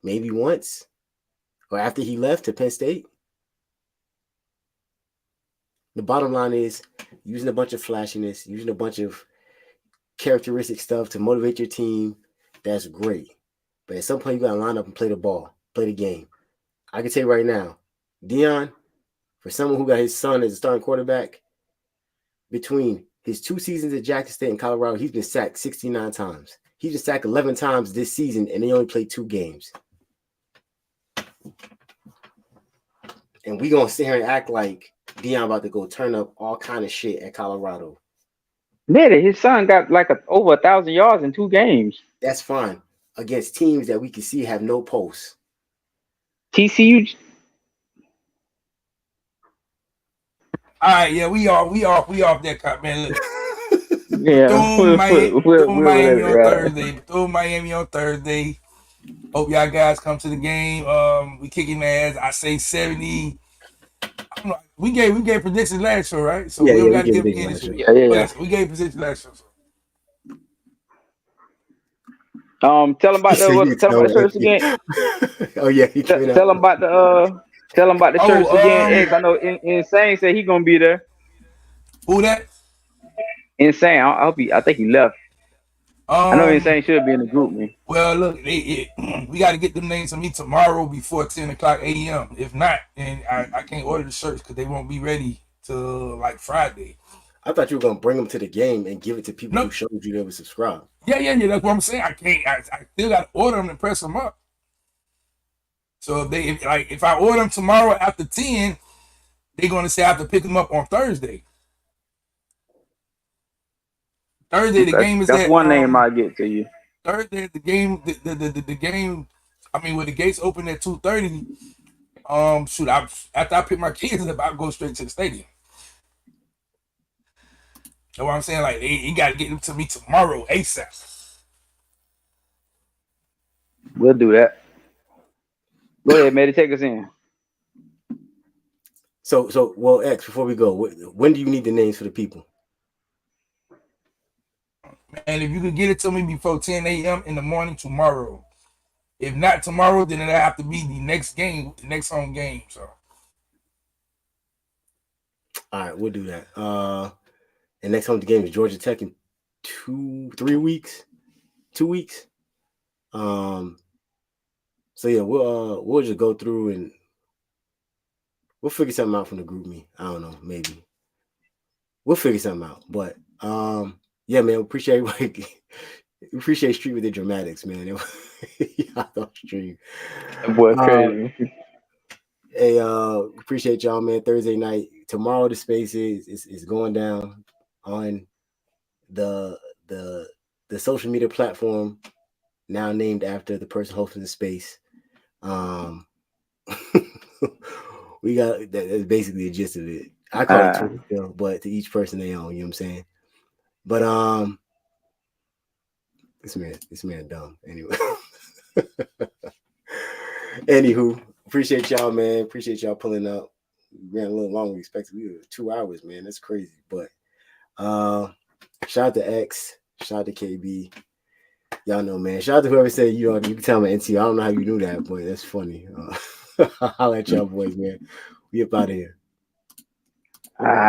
Maybe once. Or after he left to Penn State. The bottom line is using a bunch of flashiness, using a bunch of characteristic stuff to motivate your team. That's great. But at some point, you got to line up and play the ball, play the game. I can tell you right now, Dion, for someone who got his son as a starting quarterback, between his 2 seasons at Jackson State and Colorado, he's been sacked 69 times. He's been sacked 11 times this season, and they only played 2 games. And we going to sit here and act like Dion about to go turn up all kind of shit at Colorado.
Yeah, his son got like over 1,000 yards in 2 games.
That's fine. Against teams that we can see have no pulse.
TCU.
All right, yeah, we off that cop, man. Look.
Yeah,
Bethune Miami on Thursday. Bethune Miami on Thursday. Hope y'all guys come to the game. We kicking ass. I say 70. I don't know. We gave predictions last show, right? So we don't got to give again this week.
Yeah.
We gave predictions last show. So.
Tell them about the shirts again.
Oh yeah,
tell them about the shirts again. X, I know Insane said he gonna be there.
Who that?
Insane. I think he left. I know Insane should be in the group, man.
Well, look, we got to get them names to me tomorrow before 10 o'clock a.m. If not, then I can't order the shirts because they won't be ready till like Friday.
I thought you were gonna bring them to the game and give it to people who showed you they were subscribed.
Yeah. That's what I'm saying. I can't. I still got to order them and press them up. So if I order them tomorrow after 10, they're gonna say I have to pick them up on Thursday. Thursday the game is
that's one name I get to you.
Thursday the game. The game. I mean, when the gates open at 2:30. After I pick my kids up, I go straight to the stadium. You know what I'm saying? Like, you got to get them to me tomorrow, ASAP.
We'll do that. Go ahead, Maddie, take us in.
So, well, X, before we go, when do you need the names for the people?
Man, if you could get it to me before 10 a.m. in the morning tomorrow. If not tomorrow, then it'll have to be the next game, the next home game. So.
All right, we'll do that. And next home game is Georgia Tech in 3 weeks. 2 weeks. So yeah, we'll just go through and we'll figure something out from the group me. I don't know, maybe. We'll figure something out. But yeah, man, appreciate everybody. Appreciate Street with the dramatics, man. I thought Street.
Boy, crazy.
Hey, appreciate y'all, man. Thursday night. Tomorrow the space is going down on the social media platform now named after the person hosting the space. We got that's basically the gist of it. I call it Twitter still, but to each person they own, you know what I'm saying? But this man dumb. Anyway. Anywho, appreciate y'all, man. Appreciate y'all pulling up. We ran a little longer than expected. We were 2 hours, man. That's crazy. But shout out to X, shout out to KB. Y'all know, man. Shout out to whoever said you can tell my NT. I don't know how you knew that, but that's funny. I'll let y'all boys, man. We up out of here.